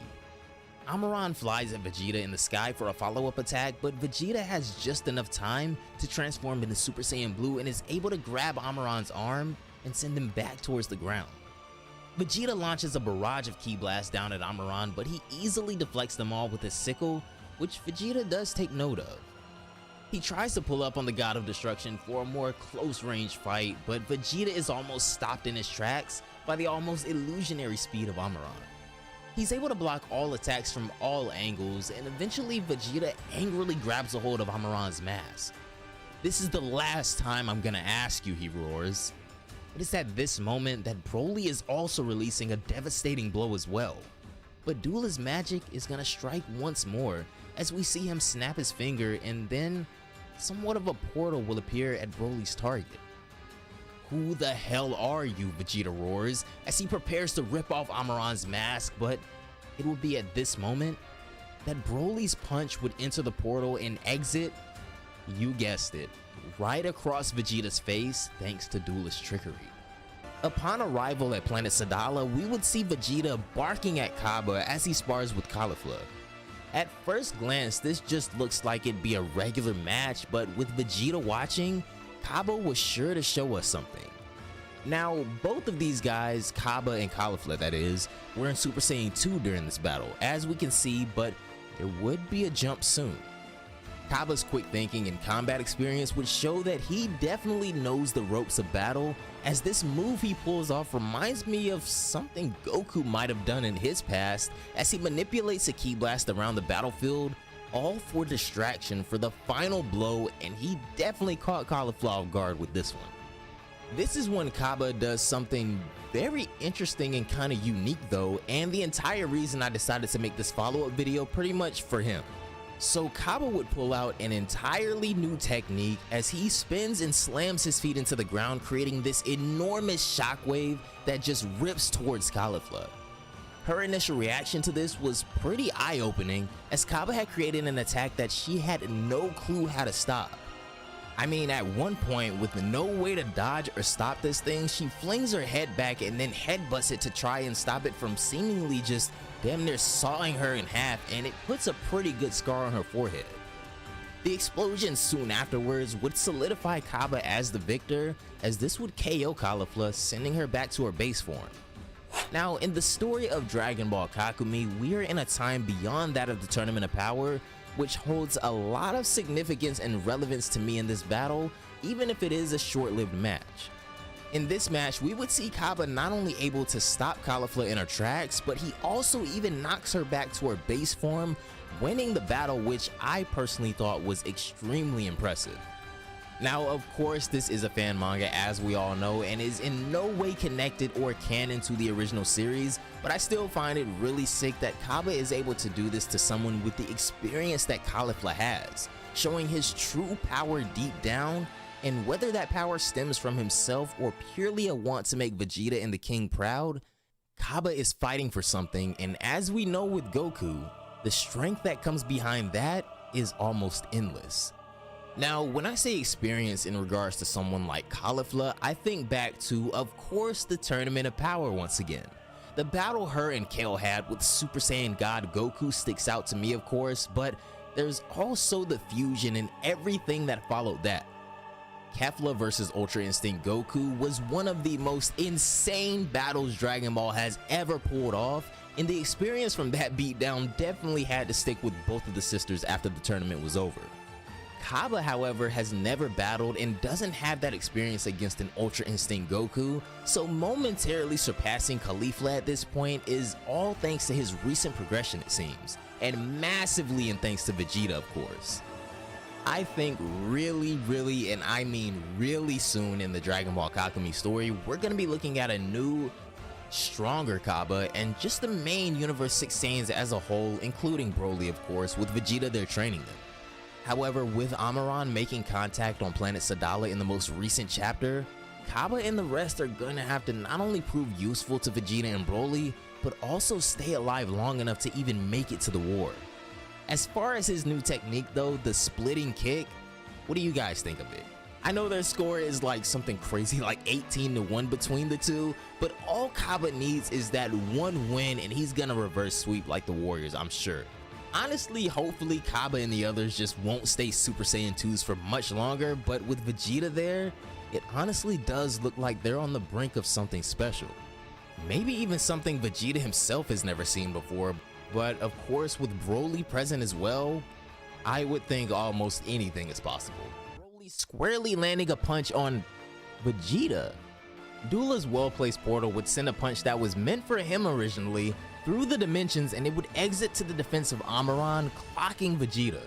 Speaker 2: Amaran flies at Vegeta in the sky for a follow-up attack, but Vegeta has just enough time to transform into Super Saiyan Blue and is able to grab Amaran's arm and send him back towards the ground. Vegeta launches a barrage of ki blasts down at Amaran, but he easily deflects them all with his sickle, which Vegeta does take note of. He tries to pull up on the god of destruction for a more close-range fight, but Vegeta is almost stopped in his tracks by the almost illusionary speed of Amaran. He's able to block all attacks from all angles, and eventually Vegeta angrily grabs a hold of Amaran's mask. This is the last time I'm gonna ask you, he roars. But it's at this moment that Broly is also releasing a devastating blow as well. But Dula's magic is gonna strike once more, as we see him snap his finger, and then somewhat of a portal will appear at Broly's target. Who the hell are you? Vegeta roars as he prepares to rip off Amaran's mask, but it will be at this moment that Broly's punch would enter the portal and exit, you guessed it, right across Vegeta's face thanks to Dula's trickery. Upon arrival at planet Sadala, we would see Vegeta barking at Cabba as he spars with Caulifla. At first glance, this just looks like it'd be a regular match, but with Vegeta watching, Cabba was sure to show us something. Now, both of these guys, Cabba and Caulifla that is, were in Super Saiyan 2 during this battle, as we can see, but there would be a jump soon.
Speaker 1: Kaba's quick thinking and combat experience would show that he definitely knows the ropes of battle, as this move he pulls off reminds me of something Goku might have done in his past, as he manipulates a ki blast around the battlefield, all for distraction for the final blow, and he definitely caught Cauliflower off guard with this one. This is when Kaba does something very interesting and kind of unique though, and the entire reason I decided to make this follow-up video pretty much for him. So Kaba would pull out an entirely new technique as he spins and slams his feet into the ground, creating this enormous shockwave that just rips towards Cauliflower. Her initial reaction to this was pretty eye-opening, as Kaba had created an attack that she had no clue how to stop. I mean, at one point, with no way to dodge or stop this thing, she flings her head back and then headbutts it to try and stop it from seemingly just damn near sawing her in half, and it puts a pretty good scar on her forehead. The explosion soon afterwards would solidify Kaba as the victor, as this would KO Cauliflower, sending her back to her base form. Now, in the story of Dragon Ball Kakumei, we are in a time beyond that of the Tournament of Power, which holds a lot of significance and relevance to me in this battle, even if it is a short-lived match. In this match, we would see Kaba not only able to stop Cauliflower in her tracks, but he also even knocks her back to her base form, winning the battle, which I personally thought was extremely impressive. Now, of course, this is a fan manga, as we all know, and is in no way connected or canon to the original series, but I still find it really sick that Kaba is able to do this to someone with the experience that Cauliflower has, showing his true power deep down, and whether that power stems from himself or purely a want to make Vegeta and the King proud, Kaba is fighting for something, and as we know with Goku, the strength that comes behind that is almost endless. Now, when I say experience in regards to someone like Cauliflower, I think back to, of course, the Tournament of Power once again. The battle her and Kale had with Super Saiyan God Goku sticks out to me, of course, but there's also the fusion and everything that followed that. Kefla vs Ultra Instinct Goku was one of the most insane battles Dragon Ball has ever pulled off, and the experience from that beatdown definitely had to stick with both of the sisters after the tournament was over. Kaba, however, has never battled and doesn't have that experience against an Ultra Instinct Goku, so momentarily surpassing Cauliflower at this point is all thanks to his recent progression, it seems, and massively in thanks to Vegeta, of course. I think really, and I mean really soon in the Dragon Ball Kakumei story, we're going to be looking at a new, stronger Kaba and just the main Universe 6 Saiyans as a whole, including Broly, of course, with Vegeta there training them. However, with Amaran making contact on planet Sadala in the most recent chapter, Kaba and the rest are going to have to not only prove useful to Vegeta and Broly, but also stay alive long enough to even make it to the war. As far as his new technique though, the splitting kick, what do you guys think of it? I know their score is like something crazy like 18-1 between the two, but all Kaba needs is that one win and he's gonna reverse sweep like the Warriors, I'm sure. Honestly, hopefully Kaba and the others just won't stay Super Saiyan 2s for much longer, but with Vegeta there, it honestly does look like they're on the brink of something special. Maybe even something Vegeta himself has never seen before, but of course with Broly present as well, I would think almost anything is possible. Broly squarely landing a punch on Vegeta. Doula's well-placed portal would send a punch that was meant for him originally through the dimensions, and it would exit to the defense of Amaran, clocking Vegeta.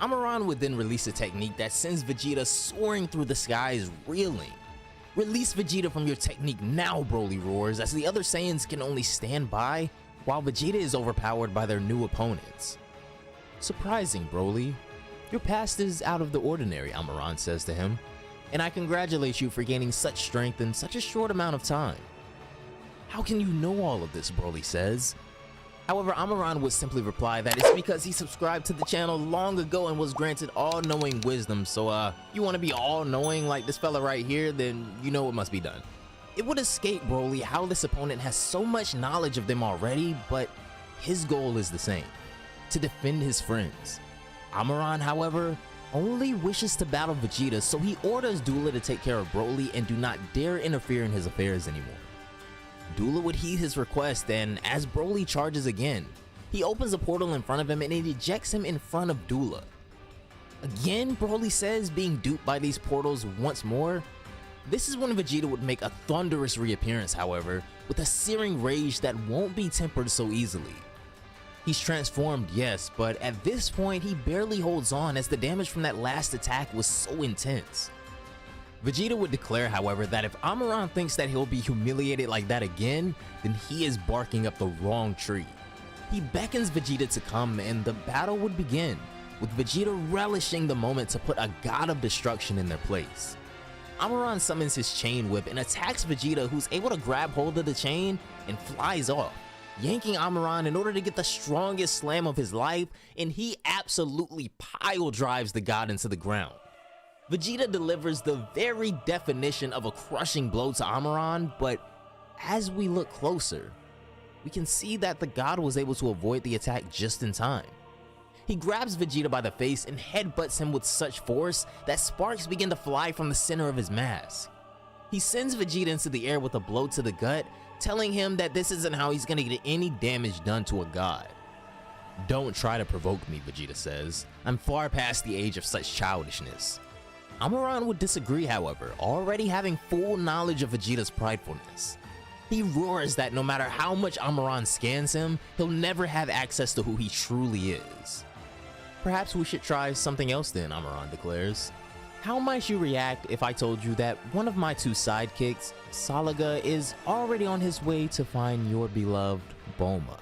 Speaker 1: Amaran would then release a technique that sends Vegeta soaring through the skies, reeling. Release Vegeta from your technique now, Broly roars, as the other Saiyans can only stand by, while Vegeta is overpowered by their new opponents. Surprising, Broly. Your past is out of the ordinary, Amaran says to him, and I congratulate you for gaining such strength in such a short amount of time. How can you know all of this, Broly says. However, Amaran would simply reply that it's because he subscribed to the channel long ago and was granted all-knowing wisdom, so you want to be all-knowing like this fella right here, then you know what must be done. It would escape Broly how this opponent has so much knowledge of them already, but his goal is the same, to defend his friends. Amaran, however, only wishes to battle Vegeta, so he orders Doula to take care of Broly and do not dare interfere in his affairs anymore. Doula would heed his request, and as Broly charges again, he opens a portal in front of him and it ejects him in front of Doula. Again, Broly says, being duped by these portals once more. This is when Vegeta would make a thunderous reappearance, however, with a searing rage that won't be tempered so easily. He's transformed, yes, but at this point he barely holds on as the damage from that last attack was so intense. Vegeta would declare, however, that if Amaran thinks that he'll be humiliated like that again, then he is barking up the wrong tree. He beckons Vegeta to come and the battle would begin, with Vegeta relishing the moment to put a god of destruction in their place. Amaran summons his chain whip and attacks Vegeta, who's able to grab hold of the chain and flies off, yanking Amaran in order to get the strongest slam of his life, and he absolutely pile drives the god into the ground. Vegeta delivers the very definition of a crushing blow to Amaran, but as we look closer, we can see that the god was able to avoid the attack just in time. He grabs Vegeta by the face and headbutts him with such force that sparks begin to fly from the center of his mask. He sends Vegeta into the air with a blow to the gut, telling him that this isn't how he's gonna get any damage done to a god. "Don't try to provoke me," Vegeta says. "I'm far past the age of such childishness." Amaran would disagree, however, already having full knowledge of Vegeta's pridefulness. He roars that no matter how much Amaran scans him, he'll never have access to who he truly is. "Perhaps we should try something else then," Amaran declares. "How might you react if I told you that one of my two sidekicks, Salaga, is already on his way to find your beloved Bulma?"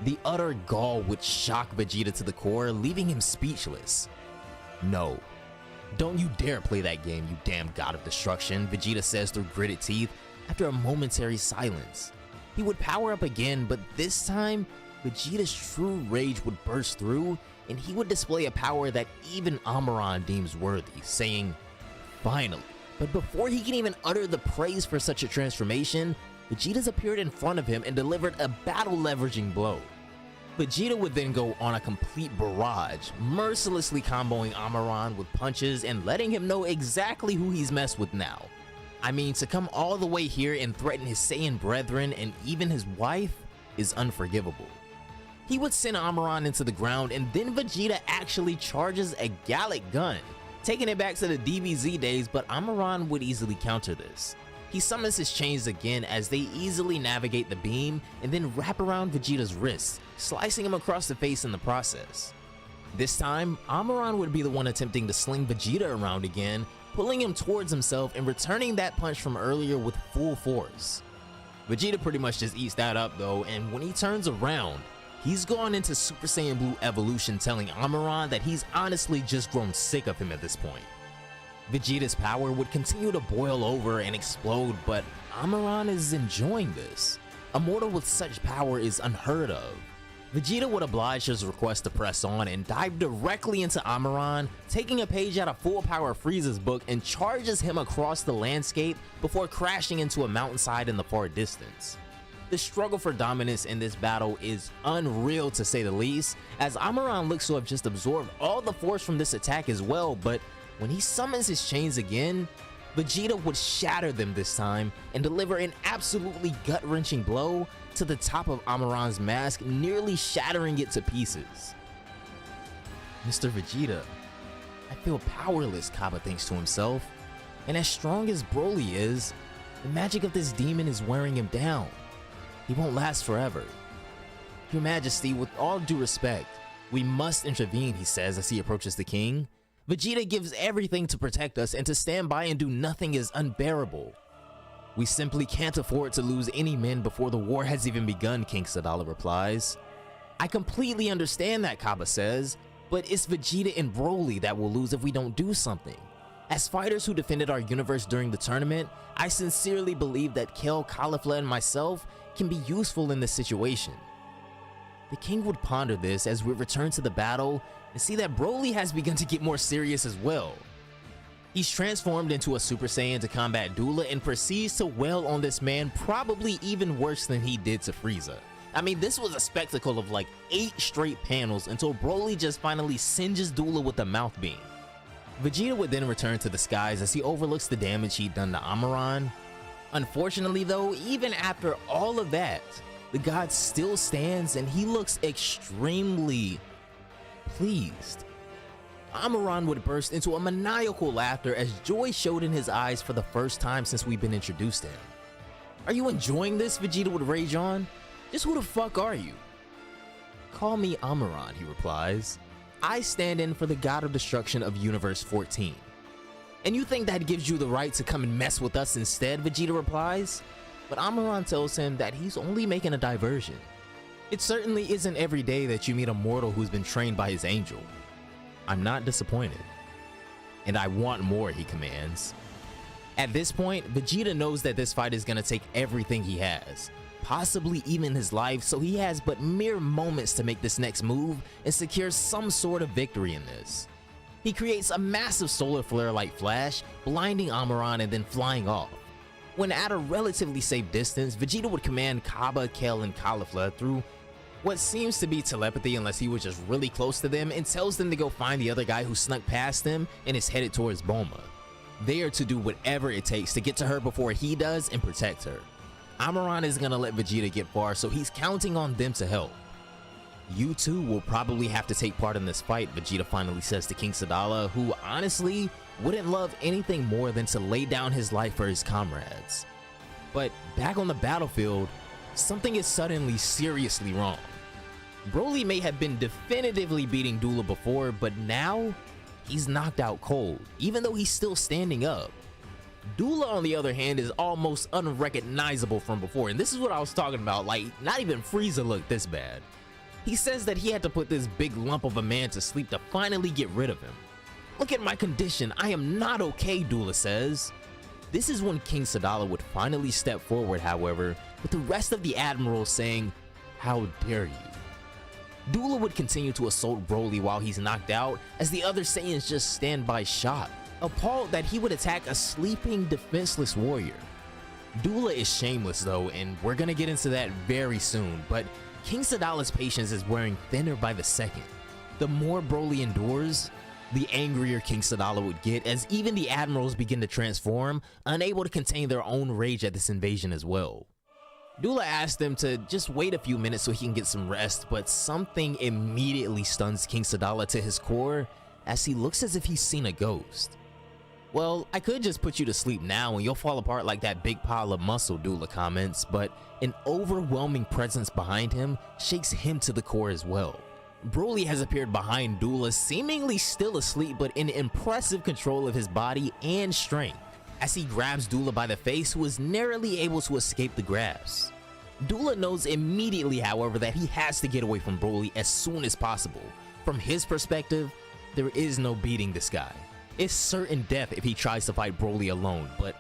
Speaker 1: The utter gall would shock Vegeta to the core, leaving him speechless. "No. Don't you dare play that game, you damn god of destruction," Vegeta says through gritted teeth after a momentary silence. He would power up again, but this time, Vegeta's true rage would burst through, and he would display a power that even Amaran deems worthy, saying, "Finally." But before he can even utter the praise for such a transformation, Vegeta's appeared in front of him and delivered a battle-leveraging blow. Vegeta would then go on a complete barrage, mercilessly comboing Amaran with punches and letting him know exactly who he's messed with now. I mean, to come all the way here and threaten his Saiyan brethren and even his wife is unforgivable. He would send Amaran into the ground, and then Vegeta actually charges a Gallic gun, taking it back to the DBZ days, but Amaran would easily counter this. He summons his chains again as they easily navigate the beam and then wrap around Vegeta's wrists, slicing him across the face in the process. This time, Amaran would be the one attempting to sling Vegeta around again, pulling him towards himself and returning that punch from earlier with full force. Vegeta pretty much just eats that up though, and when he turns around, he's gone into Super Saiyan Blue evolution, telling Amaran that he's honestly just grown sick of him at this point. Vegeta's power would continue to boil over and explode, but Amaran is enjoying this. A mortal with such power is unheard of. Vegeta would oblige his request to press on and dive directly into Amaran, taking a page out of Full Power Frieza's book and charges him across the landscape before crashing into a mountainside in the far distance. The struggle for dominance in this battle is unreal to say the least, as Amaran looks to have just absorbed all the force from this attack as well, but when he summons his chains again, Vegeta would shatter them this time and deliver an absolutely gut-wrenching blow to the top of Amaran's mask, nearly shattering it to pieces. "Mr. Vegeta, I feel powerless," Kaba thinks to himself, "and as strong as Broly is, the magic of this demon is wearing him down. He won't last forever. Your Majesty, with all due respect, we must intervene," he says as he approaches the king. "Vegeta gives everything to protect us, and to stand by and do nothing is unbearable." "We simply can't afford to lose any men before the war has even begun," King Sadala replies. "I completely understand that," Kaba says, "but it's Vegeta and Broly that will lose if we don't do something. As fighters who defended our universe during the tournament, I sincerely believe that Kale, Caulifla, and myself can be useful in this situation." The king would ponder this as we return to the battle and see that Broly has begun to get more serious as well. He's transformed into a Super Saiyan to combat Dula and proceeds to wail on this man probably even worse than he did to Frieza. I mean, this was a spectacle of like 8 straight panels until Broly just finally singes Dula with the mouth beam. Vegeta would then return to the skies as he overlooks the damage he'd done to Amaran. Unfortunately though, even after all of that, the god still stands and he looks extremely pleased. Amaran would burst into a maniacal laughter as joy showed in his eyes for the first time since we've been introduced to him. "Are you enjoying this?" Vegeta would rage on. "Just who the fuck are you?" "Call me Amaran," he replies. "I stand in for the God of Destruction of Universe 14. "And you think that gives you the right to come and mess with us instead?" Vegeta replies. But Amaran tells him that he's only making a diversion. "It certainly isn't every day that you meet a mortal who's been trained by his angel. I'm not disappointed. And I want more," he commands. At this point, Vegeta knows that this fight is going to take everything he has, possibly even his life, so he has but mere moments to make this next move and secure some sort of victory in this. He creates a massive solar flare-like flash, blinding Amaran and then flying off. When at a relatively safe distance, Vegeta would command Kaba, Kale, and Caulifla through what seems to be telepathy unless he was just really close to them, and tells them to go find the other guy who snuck past him and is headed towards Bulma. They are to do whatever it takes to get to her before he does and protect her. Amaran isn't gonna let Vegeta get far, so he's counting on them to help. "You two will probably have to take part in this fight," Vegeta finally says to King Sadala, who honestly wouldn't love anything more than to lay down his life for his comrades. But back on the battlefield, something is suddenly seriously wrong. Broly may have been definitively beating Dula before, but now he's knocked out cold, even though he's still standing up. Dula, on the other hand, is almost unrecognizable from before, and this is what I was talking about, like, not even Frieza looked this bad. He says that he had to put this big lump of a man to sleep to finally get rid of him. "Look at my condition, I am not okay," Dula says. This is when King Sadala would finally step forward, however, with the rest of the admirals saying, "How dare you." Dula would continue to assault Broly while he's knocked out, as the other Saiyans just stand by shocked, appalled that he would attack a sleeping, defenseless warrior. Dula is shameless though, and we're gonna get into that very soon, but King Sadala's patience is wearing thinner by the second. The more Broly endures, the angrier King Sadala would get, as even the admirals begin to transform, unable to contain their own rage at this invasion as well. Dula asks them to just wait a few minutes so he can get some rest, but something immediately stuns King Sadala to his core as he looks as if he's seen a ghost. "Well, I could just put you to sleep now and you'll fall apart like that big pile of muscle," Dula comments, but an overwhelming presence behind him shakes him to the core as well. Broly has appeared behind Dula, seemingly still asleep but in impressive control of his body and strength, as he grabs Dula by the face, who is narrowly able to escape the grasp. Dula knows immediately, however, that he has to get away from Broly as soon as possible. From his perspective, there is no beating this guy. It's certain death if he tries to fight Broly alone, but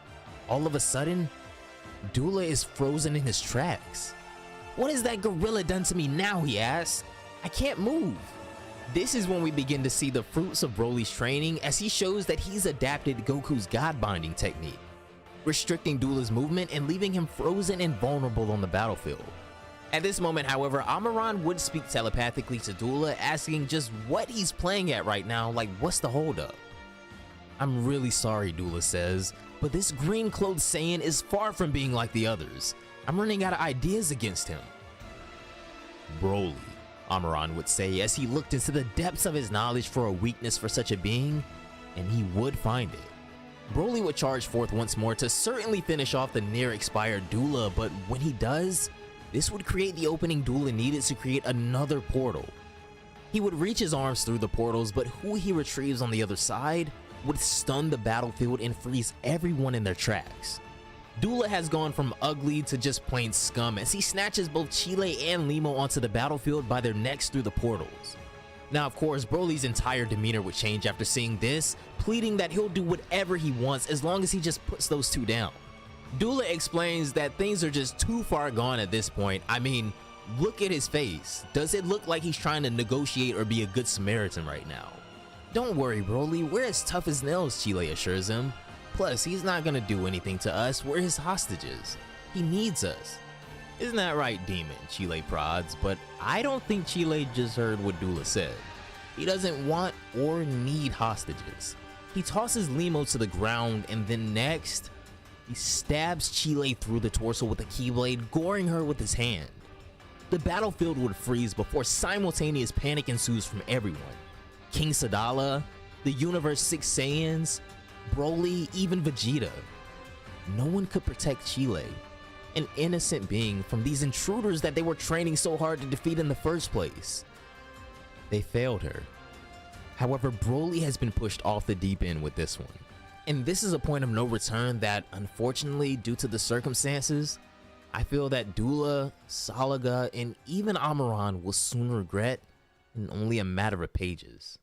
Speaker 1: all of a sudden, Dula is frozen in his tracks. "What has that gorilla done to me now?" he asks. "I can't move." This is when we begin to see the fruits of Broly's training, as he shows that he's adapted Goku's God binding technique, restricting Dula's movement and leaving him frozen and vulnerable on the battlefield. At this moment, however, Amaran would speak telepathically to Dula, asking just what he's playing at right now, like what's the holdup. "I'm really sorry," Dula says, "but this green-clothed Saiyan is far from being like the others. I'm running out of ideas against him." "Broly," Amaran would say as he looked into the depths of his knowledge for a weakness for such a being, and he would find it. Broly would charge forth once more to certainly finish off the near-expired Dula, but when he does, this would create the opening Dula needed to create another portal. He would reach his arms through the portals, but who he retrieves on the other side would stun the battlefield and freeze everyone in their tracks. Dula has gone from ugly to just plain scum, as he snatches both Chile and Limo onto the battlefield by their necks through the portals. Now, of course, Broly's entire demeanor would change after seeing this, pleading that he'll do whatever he wants as long as he just puts those two down. Dula explains that things are just too far gone at this point. I mean, look at his face. Does it look like he's trying to negotiate or be a good Samaritan right now? "Don't worry, Broly, we're as tough as nails," Chile assures him. "Plus, he's not gonna do anything to us, we're his hostages. He needs us." "Isn't that right, Demon?" Chile prods, but I don't think Chile just heard what Dula said. He doesn't want or need hostages. He tosses Limo to the ground, and then next, he stabs Chile through the torso with a keyblade, goring her with his hand. The battlefield would freeze before simultaneous panic ensues from everyone. King Sadala, the universe 6 Saiyans, Broly, even Vegeta. No one could protect Chile, an innocent being, from these intruders that they were training so hard to defeat in the first place. They failed her. However, Broly has been pushed off the deep end with this one. And this is a point of no return that, unfortunately, due to the circumstances, I feel that Dula, Salaga, and even Amaran will soon regret in only a matter of pages.